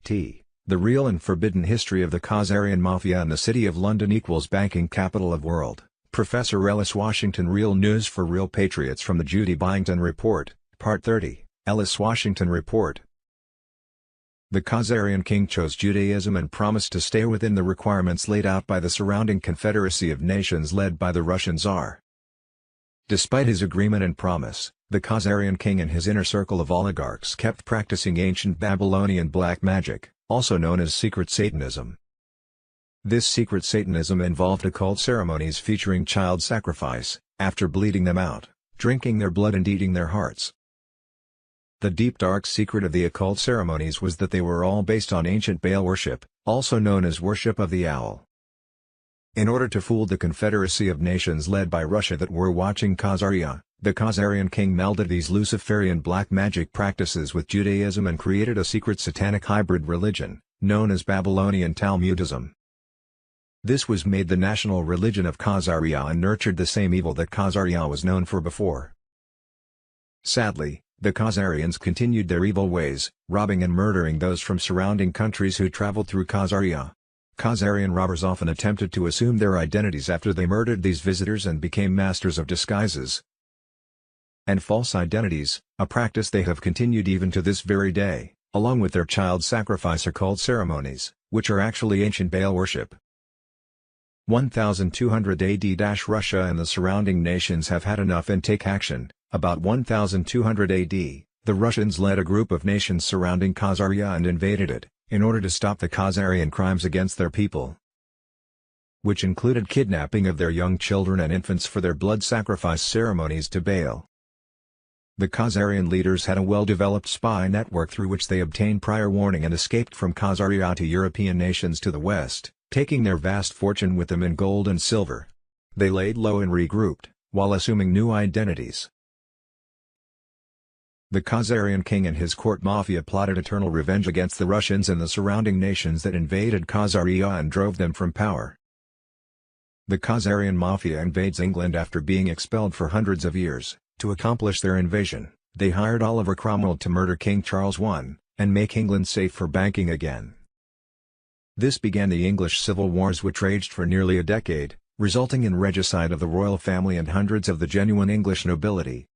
The real and forbidden history of the Khazarian Mafia and the City of London equals banking capital of world. Professor Ellis Washington. Real news for real patriots from the Judy Byington Report, Part 30, Ellis Washington Report. The Khazarian king chose Judaism and promised to stay within the requirements laid out by the surrounding confederacy of nations led by the Russian Tsar. Despite his agreement and promise, the Khazarian king and his inner circle of oligarchs kept practicing ancient Babylonian black magic, also known as secret Satanism. This secret Satanism involved occult ceremonies featuring child sacrifice, after bleeding them out, drinking their blood and eating their hearts. The deep dark secret of the occult ceremonies was that they were all based on ancient Baal worship, also known as worship of the owl. In order to fool the confederacy of nations led by Russia that were watching Khazaria, the Khazarian king melded these Luciferian black magic practices with Judaism and created a secret satanic hybrid religion, known as Babylonian Talmudism. This was made the national religion of Khazaria and nurtured the same evil that Khazaria was known for before. Sadly, the Khazarians continued their evil ways, robbing and murdering those from surrounding countries who traveled through Khazaria. Khazarian robbers often attempted to assume their identities after they murdered these visitors and became masters of disguises and false identities, a practice they have continued even to this very day, along with their child sacrifice occult ceremonies, which are actually ancient Baal worship. 1200 AD. Russia and the surrounding nations have had enough and take action. About 1200 AD, the Russians led a group of nations surrounding Khazaria and invaded it, in order to stop the Khazarian crimes against their people, which included kidnapping of their young children and infants for their blood sacrifice ceremonies to Baal. The Khazarian leaders had a well-developed spy network through which they obtained prior warning and escaped from Khazaria to European nations to the west, taking their vast fortune with them in gold and silver. They laid low and regrouped, while assuming new identities. The Khazarian king and his court mafia plotted eternal revenge against the Russians and the surrounding nations that invaded Khazaria and drove them from power. The Khazarian mafia invades England after being expelled for hundreds of years. To accomplish their invasion, they hired Oliver Cromwell to murder King Charles I, and make England safe for banking again. This began the English Civil Wars, which raged for nearly a decade, resulting in regicide of the royal family and hundreds of the genuine English nobility.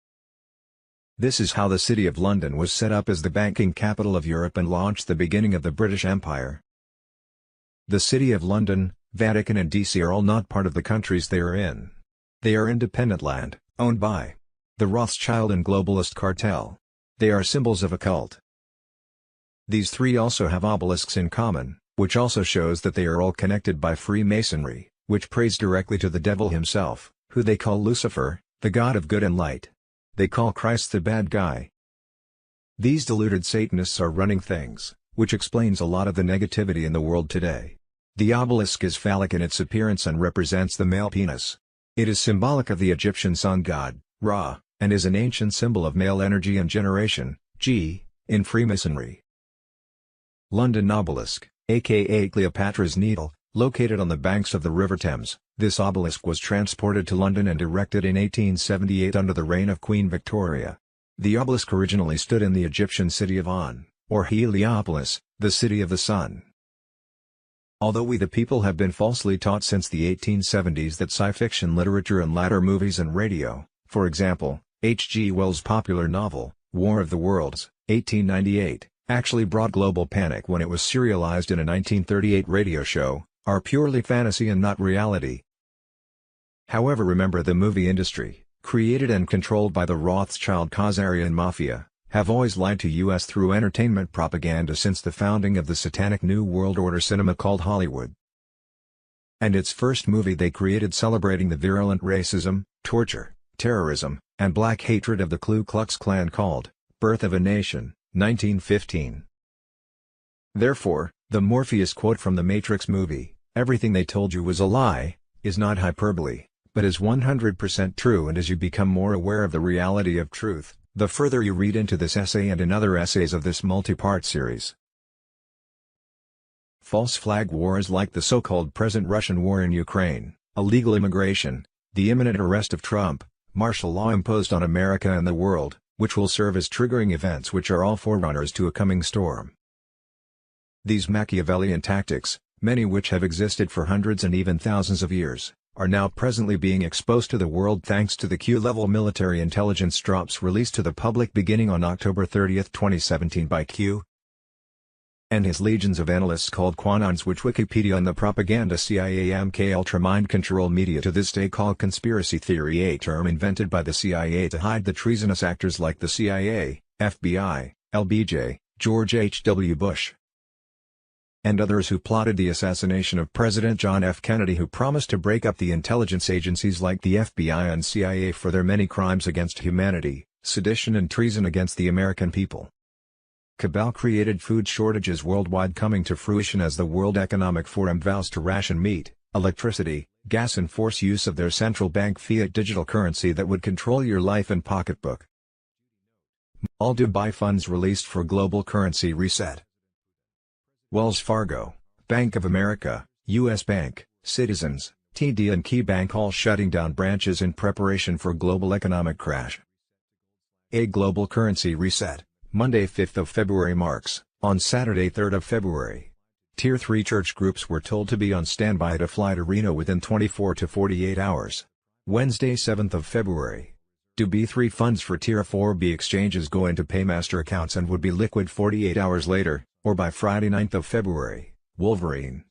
This is how the City of London was set up as the banking capital of Europe and launched the beginning of the British Empire. The City of London, Vatican and DC are all not part of the countries they are in. They are independent land, owned by the Rothschild and globalist cartel. They are symbols of a cult. These three also have obelisks in common, which also shows that they are all connected by Freemasonry, which prays directly to the devil himself, who they call Lucifer, the god of good and light. They call Christ the bad guy. These deluded Satanists are running things, which explains a lot of the negativity in the world today. The obelisk is phallic in its appearance and represents the male penis. It is symbolic of the Egyptian sun god, Ra, and is an ancient symbol of male energy and generation, in Freemasonry. London Obelisk, aka Cleopatra's Needle, located on the banks of the River Thames. This obelisk was transported to London and erected in 1878 under the reign of Queen Victoria. The obelisk originally stood in the Egyptian city of On, or Heliopolis, the city of the sun. Although we the people have been falsely taught since the 1870s that sci-fiction literature and latter movies and radio, for example, H.G. Wells' popular novel, War of the Worlds, 1898, actually brought global panic when it was serialized in a 1938 radio show, are purely fantasy and not reality. However, remember, the movie industry, created and controlled by the Rothschild-Khazarian mafia, have always lied to us through entertainment propaganda since the founding of the satanic New World Order cinema called Hollywood. And its first movie they created celebrating the virulent racism, torture, terrorism, and black hatred of the Ku Klux Klan called Birth of a Nation, 1915. Therefore, the Morpheus quote from the Matrix movie, "Everything they told you was a lie," is not hyperbole, but is 100% true. And as you become more aware of the reality of truth, the further you read into this essay and in other essays of this multi-part series. False flag wars like the so-called present Russian war in Ukraine, illegal immigration, the imminent arrest of Trump, martial law imposed on America and the world, which will serve as triggering events which are all forerunners to a coming storm. These Machiavellian tactics, many which have existed for hundreds and even thousands of years, are now presently being exposed to the world thanks to the Q-level military intelligence drops released to the public beginning on October 30, 2017 by Q and his legions of analysts called Quanons, which Wikipedia and the propaganda CIA MK Ultra mind control media to this day call conspiracy theory, a term invented by the CIA to hide the treasonous actors like the CIA, FBI, LBJ, George H.W. Bush, and others who plotted the assassination of President John F. Kennedy, who promised to break up the intelligence agencies like the FBI and CIA for their many crimes against humanity, sedition and treason against the American people. Cabal created food shortages worldwide coming to fruition as the World Economic Forum vows to ration meat, electricity, gas and force use of their central bank fiat digital currency that would control your life and pocketbook. All Dubai funds released for global currency reset. Wells Fargo, Bank of America, U.S. Bank, Citizens, TD and KeyBank all shutting down branches in preparation for global economic crash. A global currency reset, Monday 5th of February marks, on Saturday 3rd of February. Tier 3 church groups were told to be on standby to fly to Reno within 24 to 48 hours. Wednesday 7th of February. Dubai 3 funds for Tier 4B exchanges go into Paymaster accounts and would be liquid 48 hours later, or by Friday 9th of February, Wolverine.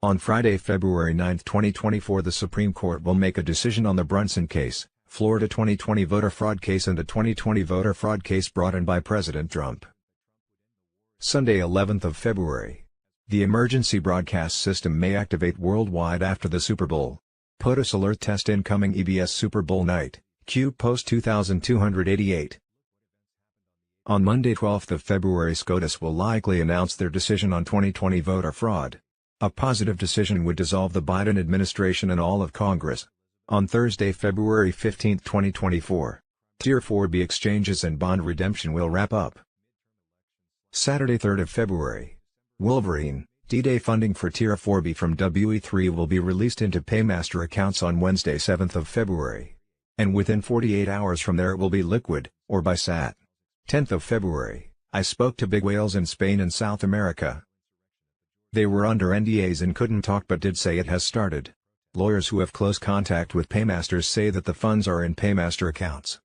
On Friday, February 9, 2024, the Supreme Court will make a decision on the Brunson case, Florida 2020 voter fraud case and a 2020 voter fraud case brought in by President Trump. Sunday, 11th of February. The emergency broadcast system may activate worldwide after the Super Bowl. POTUS alert test incoming EBS Super Bowl night, Q post 2288. On Monday 12th of February, SCOTUS will likely announce their decision on 2020 voter fraud. A positive decision would dissolve the Biden administration and all of Congress. On Thursday, February 15, 2024, Tier 4B exchanges and bond redemption will wrap up. Saturday 3rd of February. Wolverine, D-Day funding for Tier 4B from WE3 will be released into Paymaster accounts on Wednesday 7th of February. And within 48 hours from there it will be liquid, or by SAT. 10th of February, I spoke to big whales in Spain and South America. They were under NDAs and couldn't talk but did say it has started. Lawyers who have close contact with Paymasters say that the funds are in Paymaster accounts.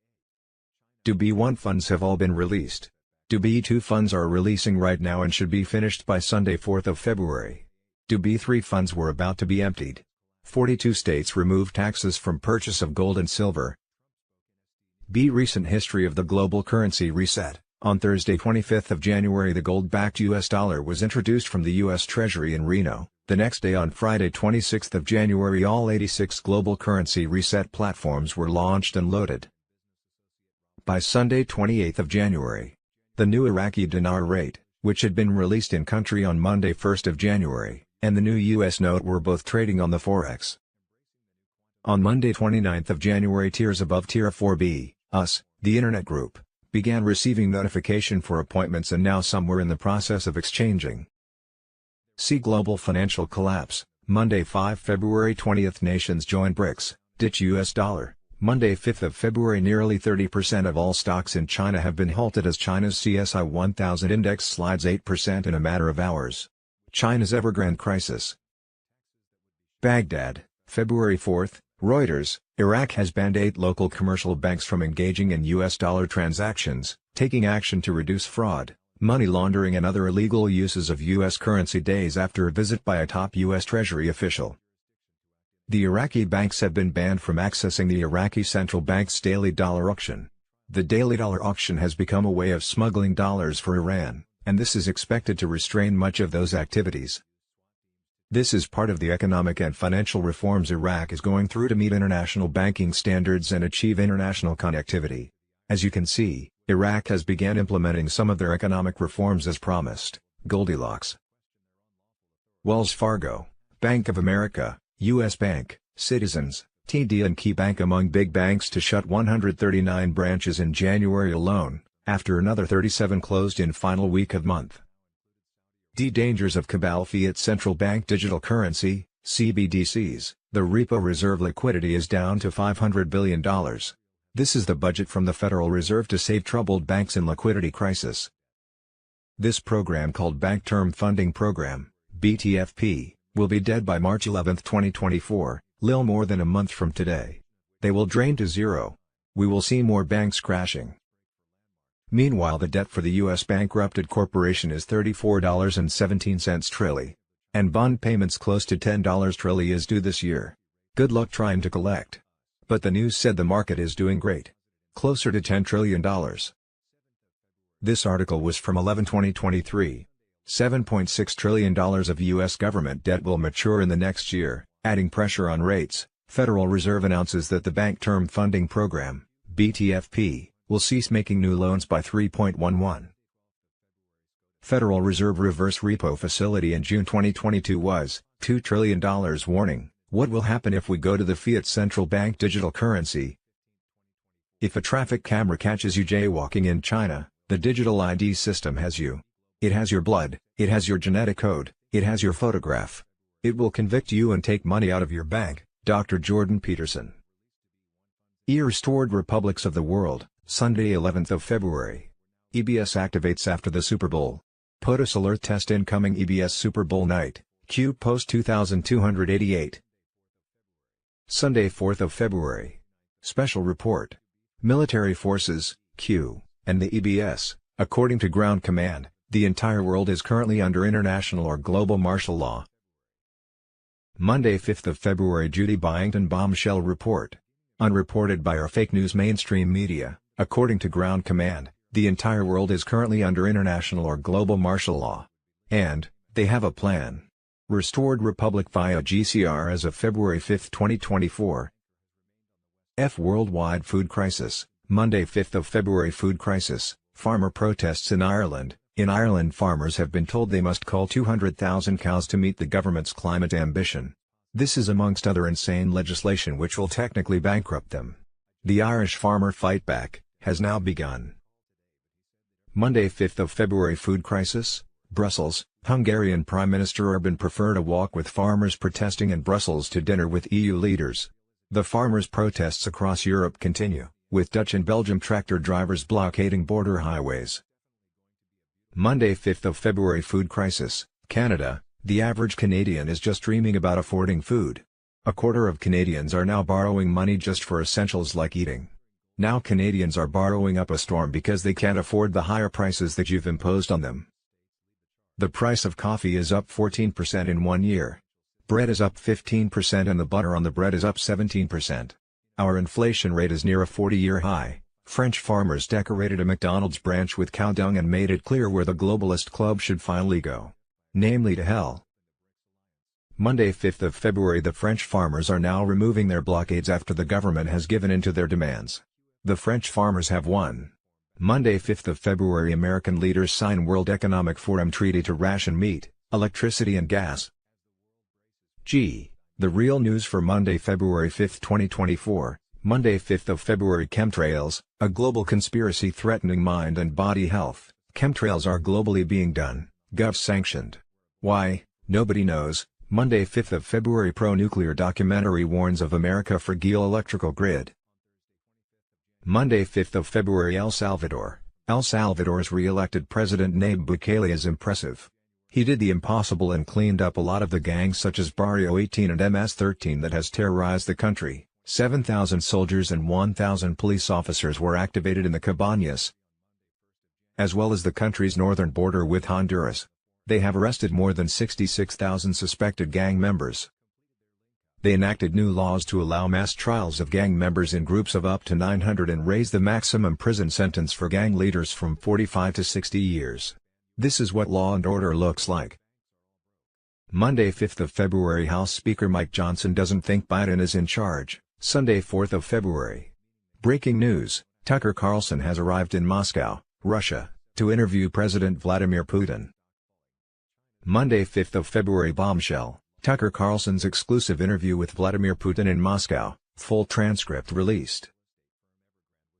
Dubai 1 funds have all been released. Dubai 2 funds are releasing right now and should be finished by Sunday 4th of February. Dubai 3 funds were about to be emptied. 42 states removed taxes from purchase of gold and silver. B. Recent history of the global currency reset. On Thursday 25th of January, the gold-backed US dollar was introduced from the US Treasury in Reno. The next day, on Friday 26th of January, all 86 global currency reset platforms were launched and loaded. By Sunday 28th of January, the new Iraqi dinar rate, which had been released in country on Monday 1st of January, and the new US note were both trading on the Forex. On Monday 29th of January, tiers above Tier 4B, US, the Internet Group, began receiving notification for appointments and now some were in the process of exchanging. See Global Financial Collapse, Monday 5 February 20th. Nations join BRICS, ditch US dollar. Monday 5th of February, nearly 30% of all stocks in China have been halted as China's CSI 1000 index slides 8% in a matter of hours. China's Evergrande crisis. Baghdad, February 4, Reuters. Iraq has banned 8 local commercial banks from engaging in U.S. dollar transactions, taking action to reduce fraud, money laundering and other illegal uses of U.S. currency days after a visit by a top U.S. Treasury official. The Iraqi banks have been banned from accessing the Iraqi central bank's daily dollar auction. The daily dollar auction has become a way of smuggling dollars for Iran, and this is expected to restrain much of those activities. This is part of the economic and financial reforms Iraq is going through to meet international banking standards and achieve international connectivity. As you can see, Iraq has begun implementing some of their economic reforms as promised. Goldilocks. Wells Fargo, Bank of America, U.S. Bank, Citizens, TD and KeyBank among big banks to shut 139 branches in January alone, after another 37 closed in final week of month. Dangers of cabal fiat central bank digital currency, CBDCs. The repo reserve liquidity is down to $500 billion. This is the budget from the Federal Reserve to save troubled banks in liquidity crisis. This program, called Bank Term Funding Program, BTFP, will be dead by March 11, 2024, little more than a month from today. They will drain to zero. We will see more banks crashing. Meanwhile, the debt for the U.S. bankrupted corporation is $34.17 trillion. And bond payments close to $10 trillion is due this year. Good luck trying to collect. But the news said the market is doing great. Closer to $10 trillion. This article was from 11/2023. $7.6 trillion of U.S. government debt will mature in the next year, adding pressure on rates. Federal Reserve announces that the Bank Term Funding Program, BTFP, will cease making new loans by 3.11. Federal Reserve reverse repo facility in June 2022 was $2 trillion. Warning: what will happen if we go to the fiat central bank digital currency? If a traffic camera catches you jaywalking in China, the digital ID system has you. It has your blood, it has your genetic code, it has your photograph. It will convict you and take money out of your bank. Dr. Jordan Peterson. Restored Republics of the World, Sunday 11th of February. EBS activates after the Super Bowl. POTUS alert test incoming EBS Super Bowl night, Q post 2288. Sunday 4th of February. Special report. Military forces, Q, and the EBS, according to Ground Command, the entire world is currently under international or global martial law. Monday 5th of February. Judy Byington bombshell report. Unreported by our fake news mainstream media, according to Ground Command, the entire world is currently under international or global martial law. And, they have a plan. Restored Republic via GCR as of February 5, 2024. Worldwide food crisis. Monday 5th of February. Food crisis. Farmer protests in Ireland. In Ireland, farmers have been told they must cull 200,000 cows to meet the government's climate ambition. This is amongst other insane legislation which will technically bankrupt them. The Irish farmer fight back has now begun. Monday 5th of February. Food crisis. Brussels. Hungarian Prime Minister Orbán preferred a walk with farmers protesting in Brussels to dinner with EU leaders. The farmers' protests across Europe continue, with Dutch and Belgian tractor drivers blockading border highways. Monday 5th of February. Food crisis. Canada. The average Canadian is just dreaming about affording food. A quarter of Canadians are now borrowing money just for essentials like eating. Now Canadians are borrowing up a storm because they can't afford the higher prices that you've imposed on them. The price of coffee is up 14% in 1 year. Bread is up 15% and the butter on the bread is up 17%. Our inflation rate is near a 40-year high. French farmers decorated a McDonald's branch with cow dung and made it clear where the globalist club should finally go. Namely to hell. Monday 5th of February. The French farmers are now removing their blockades after the government has given in to their demands. The French farmers have won. Monday 5th of February. American leaders sign World Economic Forum treaty to ration meat, electricity and gas. The real news for Monday, February 5, 2024, Monday 5th of February. Chemtrails, a global conspiracy threatening mind and body health. Chemtrails are globally being done, Gov-sanctioned. Why? Nobody knows. Monday 5th of February. Pro-nuclear documentary warns of America fragile electrical grid. Monday 5th of February. El Salvador. El Salvador's re-elected president Nayib Bukele is impressive. He did the impossible and cleaned up a lot of the gangs such as Barrio 18 and MS-13 that has terrorized the country. 7,000 soldiers and 1,000 police officers were activated in the Cabañas, as well as the country's northern border with Honduras. They have arrested more than 66,000 suspected gang members. They enacted new laws to allow mass trials of gang members in groups of up to 900 and raise the maximum prison sentence for gang leaders from 45 to 60 years. This is what law and order looks like. Monday, 5th of February, House Speaker Mike Johnson doesn't think Biden is in charge. Sunday, 4th of February. Breaking news: Tucker Carlson has arrived in Moscow, Russia, to interview President Vladimir Putin. Monday, 5th of February. Bombshell: Tucker Carlson's exclusive interview with Vladimir Putin in Moscow, full transcript released.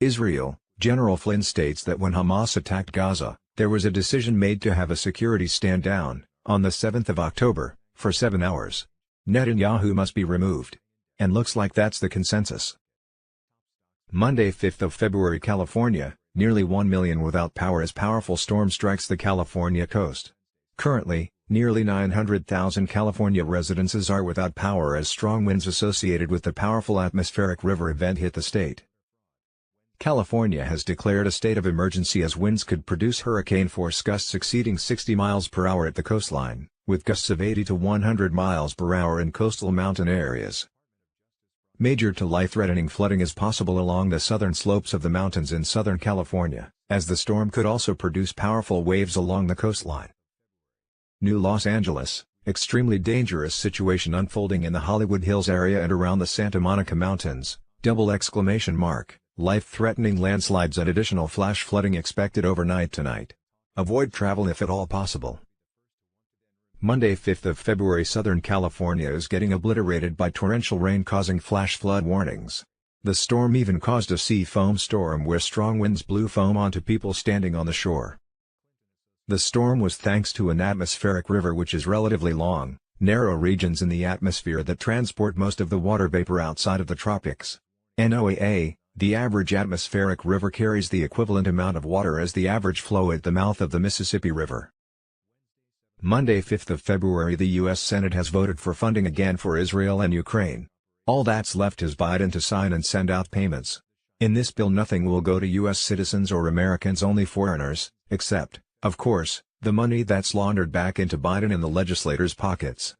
Israel: General Flynn states that when Hamas attacked Gaza, there was a decision made to have a security stand down, on the 7th of October, for 7 hours. Netanyahu must be removed. And looks like that's the consensus. Monday, 5th of February. California: nearly 1 million without power as powerful storm strikes the California coast. Currently, nearly 900,000 California residences are without power as strong winds associated with the powerful atmospheric river event hit the state. California has declared a state of emergency as winds could produce hurricane-force gusts exceeding 60 miles per hour at the coastline, with gusts of 80 to 100 miles per hour in coastal mountain areas. Major to life-threatening flooding is possible along the southern slopes of the mountains in Southern California, as the storm could also produce powerful waves along the coastline. New Los Angeles: extremely dangerous situation unfolding in the Hollywood Hills area and around the Santa Monica Mountains, ! Life-threatening landslides and additional flash flooding expected overnight tonight. Avoid travel if at all possible. Monday, 5th of February. Southern California is getting obliterated by torrential rain causing flash flood warnings. The storm even caused a sea foam storm where strong winds blew foam onto people standing on the shore. The storm was thanks to an atmospheric river which is relatively long, narrow regions in the atmosphere that transport most of the water vapor outside of the tropics. NOAA: the average atmospheric river carries the equivalent amount of water as the average flow at the mouth of the Mississippi River. Monday, 5th of February. The U.S. Senate has voted for funding again for Israel and Ukraine. All that's left is Biden to sign and send out payments. In this bill nothing will go to U.S. citizens or Americans, only foreigners, except, of course, the money that's laundered back into Biden and the legislators' pockets.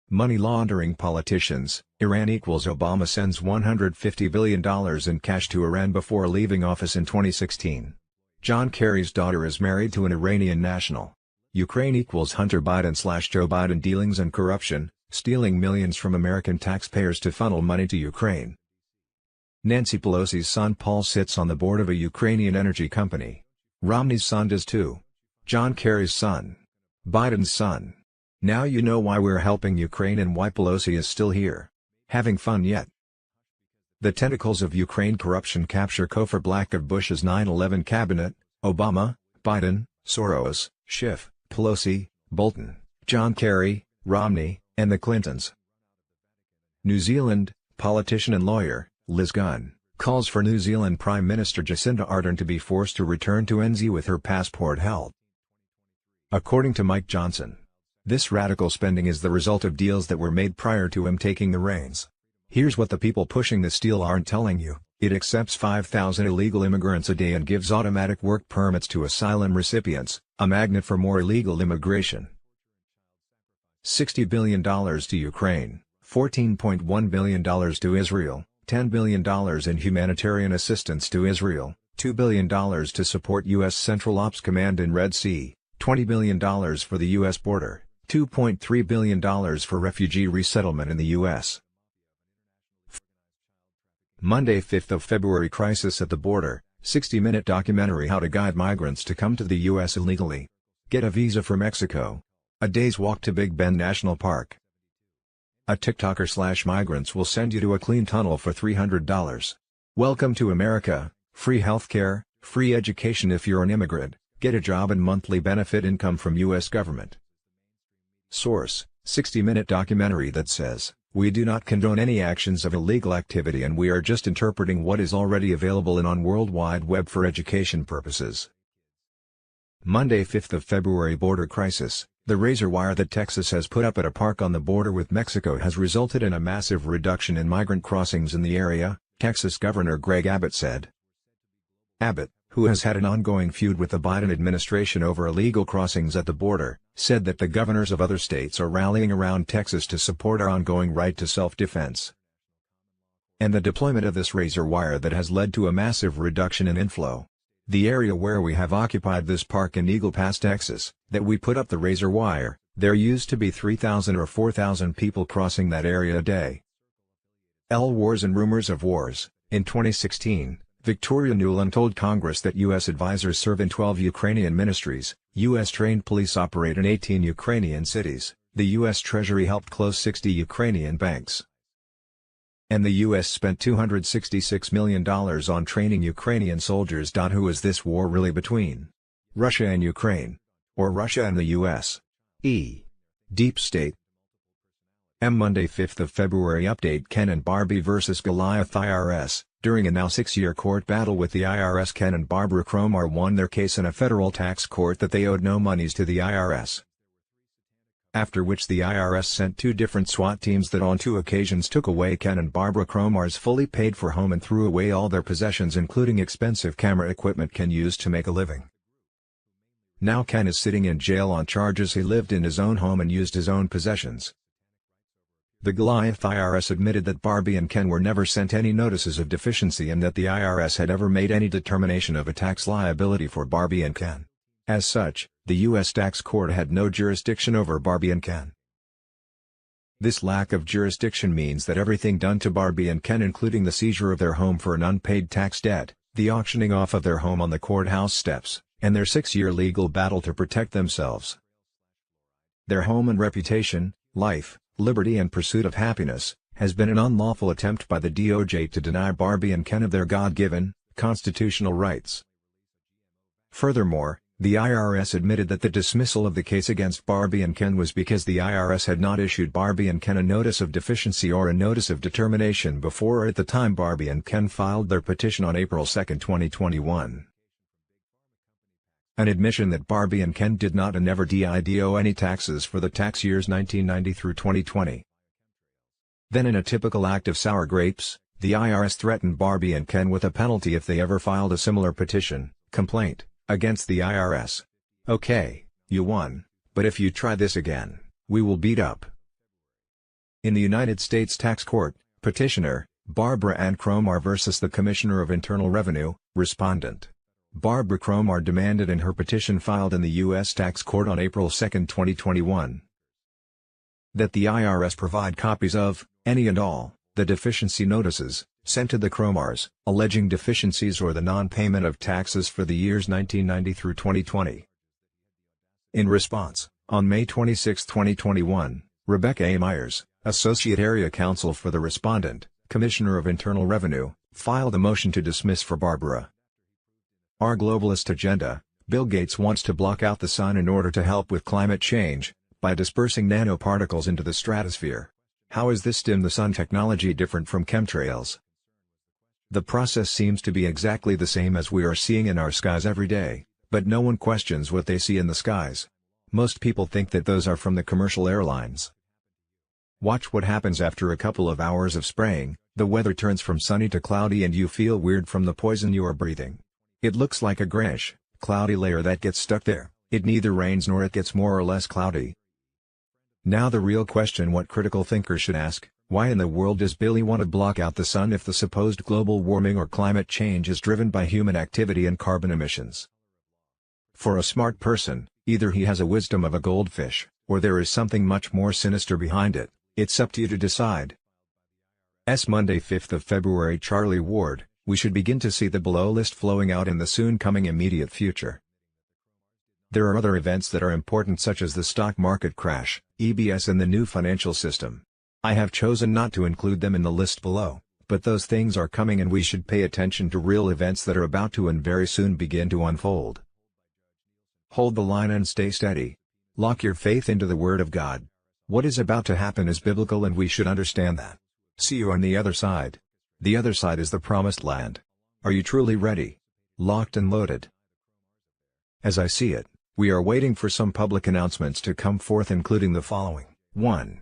Money laundering politicians: Iran equals Obama sends $150 billion in cash to Iran before leaving office in 2016. John Kerry's daughter is married to an Iranian national. Ukraine equals Hunter Biden/Joe Biden dealings and corruption, stealing millions from American taxpayers to funnel money to Ukraine. Nancy Pelosi's son Paul sits on the board of a Ukrainian energy company. Romney's son does too. John Kerry's son. Biden's son. Now you know why we're helping Ukraine and why Pelosi is still here. Having fun yet? The tentacles of Ukraine corruption capture Cofer Black of Bush's 9/11 cabinet: Obama, Biden, Soros, Schiff, Pelosi, Bolton, John Kerry, Romney, and the Clintons. New Zealand: politician and lawyer, Liz Gunn, calls for New Zealand Prime Minister Jacinda Ardern to be forced to return to NZ with her passport held. According to Mike Johnson, this radical spending is the result of deals that were made prior to him taking the reins. Here's what the people pushing this deal aren't telling you: it accepts 5,000 illegal immigrants a day and gives automatic work permits to asylum recipients, a magnet for more illegal immigration. $60 billion to Ukraine, $14.1 billion to Israel, $10 billion in humanitarian assistance to Israel, $2 billion to support U.S. Central Ops Command in Red Sea, $20 billion for the U.S. border, $2.3 billion for refugee resettlement in the U.S. Monday, 5th of February. Crisis at the border: 60-minute documentary how to guide migrants to come to the U.S. illegally. Get a visa for Mexico. A day's walk to Big Bend National Park. A TikToker/migrants will send you to a clean tunnel for $300. Welcome to America: free healthcare, free education if you're an immigrant, get a job and monthly benefit income from U.S. government. Source: 60-minute documentary that says, "We do not condone any actions of illegal activity and we are just interpreting what is already available and on World Wide Web for education purposes." Monday 5th of February. Border crisis. The razor wire that Texas has put up at a park on the border with Mexico has resulted in a massive reduction in migrant crossings in the area, Texas Governor Greg Abbott said. Abbott, who has had an ongoing feud with the Biden administration over illegal crossings at the border, said that the governors of other states are rallying around Texas to support our ongoing right to self-defense. And the deployment of this razor wire that has led to a massive reduction in inflow. The area where we have occupied this park in Eagle Pass, Texas, that we put up the razor wire, there used to be 3,000 or 4,000 people crossing that area a day. Wars and rumors of wars. In 2016, Victoria Nuland told Congress that U.S. advisors serve in 12 Ukrainian ministries, U.S.-trained police operate in 18 Ukrainian cities, the U.S. Treasury helped close 60 Ukrainian banks. And the U.S. spent $266 million on training Ukrainian soldiers. Who is this war really between? Russia and Ukraine? Or Russia and the U.S.? Deep State. Monday 5th of February. Update: Ken and Barbie vs. Goliath. IRS. During a now 6-year court battle with the IRS, Ken and Barbara Cromar won their case in a federal tax court that they owed no monies to the IRS. After which the IRS sent 2 different SWAT teams that on 2 occasions took away Ken and Barbara Cromar's fully paid-for home and threw away all their possessions, including expensive camera equipment Ken used to make a living. Now Ken is sitting in jail on charges he lived in his own home and used his own possessions. The Goliath IRS admitted that Barbie and Ken were never sent any notices of deficiency and that the IRS had ever made any determination of a tax liability for Barbie and Ken. As such, the U.S. tax court had no jurisdiction over Barbie and Ken. This lack of jurisdiction means that everything done to Barbie and Ken, including the seizure of their home for an unpaid tax debt, the auctioning off of their home on the courthouse steps, and their 6-year legal battle to protect themselves, their home and reputation, life, liberty and pursuit of happiness, has been an unlawful attempt by the DOJ to deny Barbie and Ken of their God-given, constitutional rights. Furthermore, the IRS admitted that the dismissal of the case against Barbie and Ken was because the IRS had not issued Barbie and Ken a notice of deficiency or a notice of determination before or at the time Barbie and Ken filed their petition on April 2, 2021. An admission that Barbie and Ken did not and never did owe any taxes for the tax years 1990 through 2020. Then, in a typical act of sour grapes, the IRS threatened Barbie and Ken with a penalty if they ever filed a similar complaint, against the IRS. Okay, you won, but if you try this again, we will beat up. In the United States Tax Court, petitioner, Barbara Ann Cromar versus the Commissioner of Internal Revenue, respondent. Barbara Cromar demanded in her petition filed in the U.S. Tax Court on April 2, 2021, that the IRS provide copies of, any and all, the deficiency notices, sent to the Cromars, alleging deficiencies or the non-payment of taxes for the years 1990 through 2020. In response, on May 26, 2021, Rebecca A. Myers, Associate Area Counsel for the respondent, Commissioner of Internal Revenue, filed a motion to dismiss for Barbara. Our globalist agenda: Bill Gates wants to block out the sun in order to help with climate change, by dispersing nanoparticles into the stratosphere. How is this dim the sun technology different from chemtrails? The process seems to be exactly the same as we are seeing in our skies every day, but no one questions what they see in the skies. Most people think that those are from the commercial airlines. Watch what happens after a couple of hours of spraying. The weather turns from sunny to cloudy and you feel weird from the poison you are breathing. It looks like a grayish, cloudy layer that gets stuck there. It neither rains nor it gets more or less cloudy. Now the real question what critical thinkers should ask: why in the world does Billy want to block out the sun if the supposed global warming or climate change is driven by human activity and carbon emissions? For a smart person, either he has a wisdom of a goldfish, or there is something much more sinister behind it. It's up to you to decide. Monday 5th of February. Charlie Ward, we should begin to see the below list flowing out in the soon coming immediate future. There are other events that are important such as the stock market crash, EBS and the new financial system. I have chosen not to include them in the list below, but those things are coming and we should pay attention to real events that are about to and very soon begin to unfold. Hold the line and stay steady. Lock your faith into the Word of God. What is about to happen is biblical and we should understand that. See you on the other side. The other side is the promised land. Are you truly ready? Locked and loaded? As I see it, We are waiting for some public announcements to come forth, including the following. 1.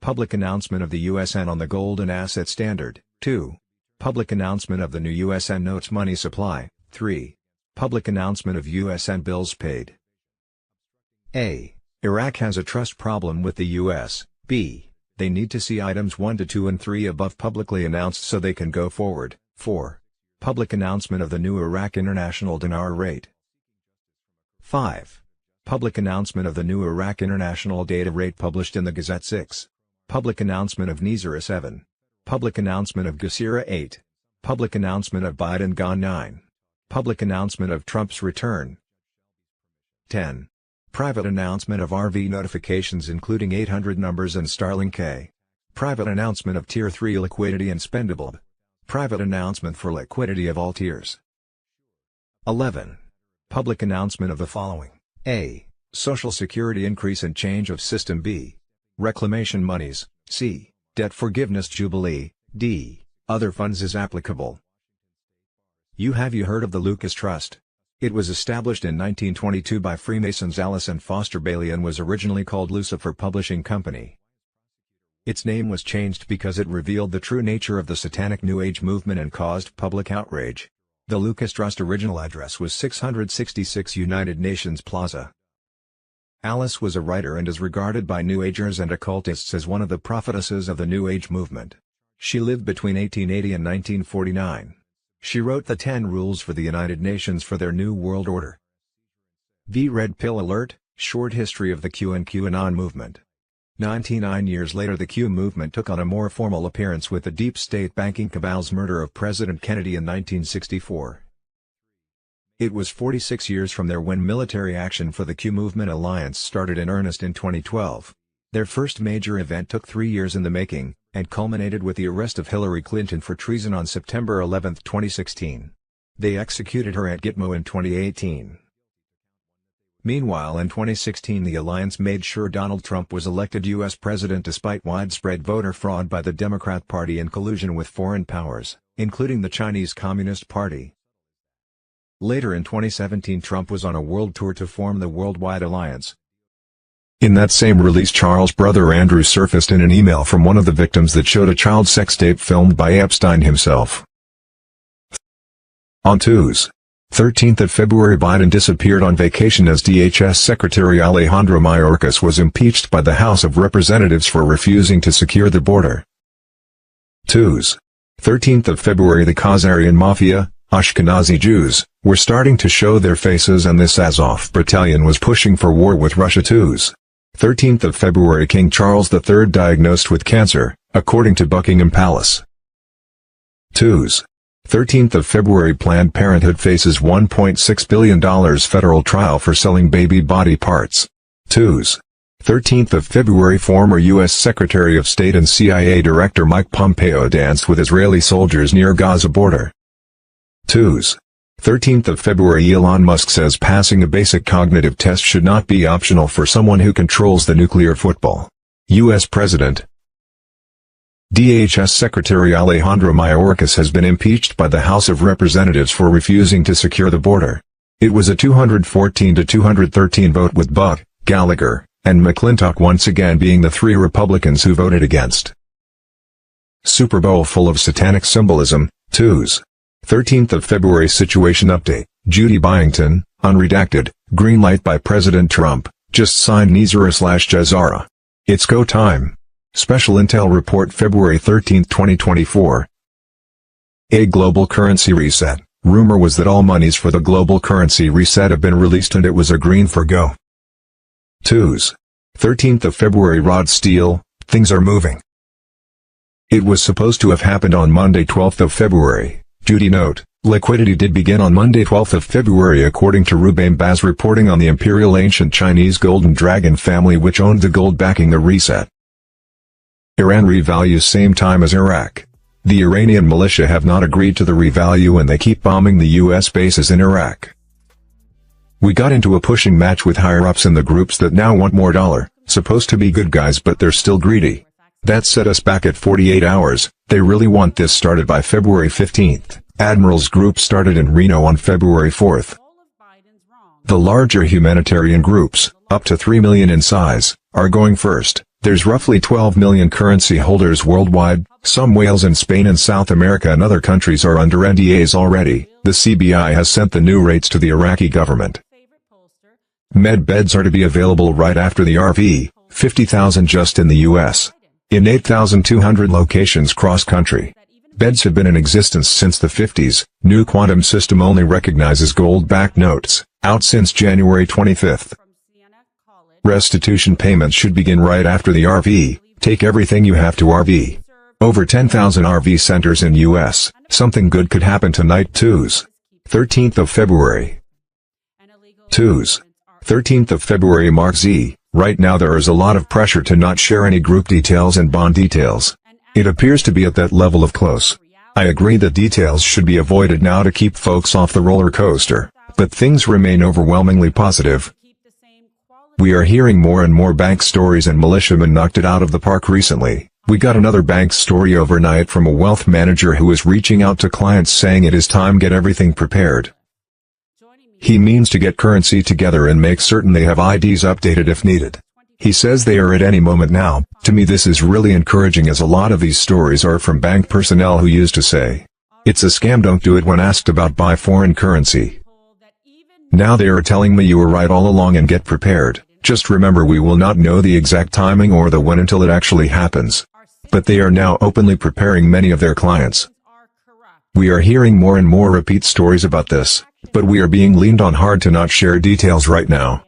Public announcement of the USN on the Golden Asset Standard. 2. Public announcement of the new USN notes money supply. 3. Public announcement of USN bills paid. A. Iraq has a trust problem with the U.S. B. They need to see items 1 to 2 and 3 above publicly announced so they can go forward. 4. Public announcement of the new Iraq International Dinar rate. 5. Public announcement of the new Iraq International Data rate published in the Gazette. 6. Public announcement of Nizara 7. Public announcement of Gusira 8. Public announcement of Biden gone 9. Public announcement of Trump's return. 10. Private announcement of RV notifications including 800 numbers and Starlink K. Private announcement of Tier 3 liquidity and spendable. Private announcement for liquidity of all tiers. 11. Public announcement of the following. A. Social Security increase and change of system. B. Reclamation monies. C. Debt forgiveness jubilee. D. Other funds as applicable. Have you heard of the Lucas Trust? It was established in 1922 by Freemasons Alice and Foster Bailey and was originally called Lucifer Publishing Company. Its name was changed because it revealed the true nature of the Satanic New Age movement and caused public outrage. The Lucas Trust original address was 666 United Nations Plaza. Alice was a writer and is regarded by New Agers and occultists as one of the prophetesses of the New Age movement. She lived between 1880 and 1949. She wrote the 10 rules for the United Nations for their New World Order. The Red Pill Alert, short history of the Q and QAnon movement. 99 years later the Q movement took on a more formal appearance with the deep state banking cabal's murder of President Kennedy in 1964. It was 46 years from there when military action for the Q Movement Alliance started in earnest in 2012. Their first major event took 3 years in the making, and culminated with the arrest of Hillary Clinton for treason on September 11, 2016. They executed her at Gitmo in 2018. Meanwhile in 2016 the alliance made sure Donald Trump was elected U.S. president despite widespread voter fraud by the Democrat Party in collusion with foreign powers, including the Chinese Communist Party. Later in 2017 Trump was on a world tour to form the Worldwide Alliance. In that same release Charles' brother Andrew surfaced in an email from one of the victims that showed a child sex tape filmed by Epstein himself. On Tuesday, 13th of February Biden disappeared on vacation as DHS Secretary Alejandro Mayorkas was impeached by the House of Representatives for refusing to secure the border. Tuesday, 13th of February the Khazarian Mafia, Ashkenazi Jews, were starting to show their faces and this Azov battalion was pushing for war with Russia. Tuesday, 13th of February King Charles III diagnosed with cancer, according to Buckingham Palace. Tuesday, 13th of February Planned Parenthood faces $1.6 billion federal trial for selling baby body parts. Tuesday, 13th of February former U.S. Secretary of State and CIA Director Mike Pompeo danced with Israeli soldiers near Gaza border. Tuesday, 13th of February Elon Musk says passing a basic cognitive test should not be optional for someone who controls the nuclear football. U.S. President. DHS Secretary Alejandro Mayorkas has been impeached by the House of Representatives for refusing to secure the border. It was a 214 to 213 vote with Buck, Gallagher, and McClintock once again being the 3 Republicans who voted against. Super Bowl full of satanic symbolism. Tuesday, 13th of February Situation Update, Judy Byington, unredacted, green light by President Trump, just signed Nizara/Jazara. It's go time. Special Intel Report February 13, 2024. A global currency reset. Rumor was that all monies for the global currency reset have been released and it was a green for go. Tuesday, 13th of February Rod Steele, things are moving. It was supposed to have happened on Monday 12th of February. Judy note, liquidity did begin on Monday 12th of February according to Rubaim Baz reporting on the Imperial Ancient Chinese Golden Dragon family which owned the gold backing the reset. Iran revalues same time as Iraq. The Iranian militia have not agreed to the revalue and they keep bombing the U.S. bases in Iraq. We got into a pushing match with higher-ups in the groups that now want more dollar, supposed to be good guys but they're still greedy. That set us back at 48 hours, they really want this started by February 15th. Admirals Group started in Reno on February 4th. The larger humanitarian groups, up to 3 million in size, are going first. There's roughly 12 million currency holders worldwide. Some whales in Spain and South America and other countries are under NDAs already. The CBI has sent the new rates to the Iraqi government. Med beds are to be available right after the RV, 50,000 just in the US. In 8,200 locations cross-country. Beds have been in existence since the 50s. New quantum system only recognizes gold-backed notes, out since January 25. Restitution payments should begin right after the RV. Take everything you have to RV. Over 10,000 RV centers in US. Something good could happen tonight. 13th of February. 13th of February marks Z. Right now there is a lot of pressure to not share any group details and bond details. It appears to be at that level of close. I agree that details should be avoided now to keep folks off the roller coaster, but things remain overwhelmingly positive. We are hearing more and more bank stories, and militiamen knocked it out of the park recently. We got another bank story overnight from a wealth manager who is reaching out to clients saying it is time get everything prepared. He means to get currency together and make certain they have IDs updated if needed. He says they are at any moment now. To me this is really encouraging, as a lot of these stories are from bank personnel who used to say, "It's a scam, don't do it," when asked about buy foreign currency. Now they are telling me you were right all along and get prepared. Just remember, we will not know the exact timing or the when until it actually happens. But they are now openly preparing many of their clients. We are hearing more and more repeat stories about this, but we are being leaned on hard to not share details right now.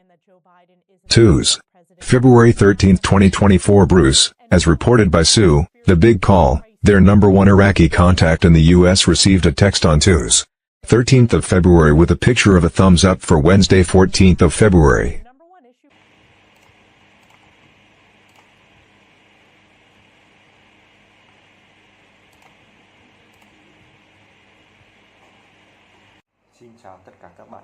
February 13, 2024. Bruce, as reported by Sue, The Big Call, their #1 Iraqi contact in the U.S., received a text on 13th of February with a picture of a thumbs up for Wednesday 14th of February. Xin chào tất cả các bạn.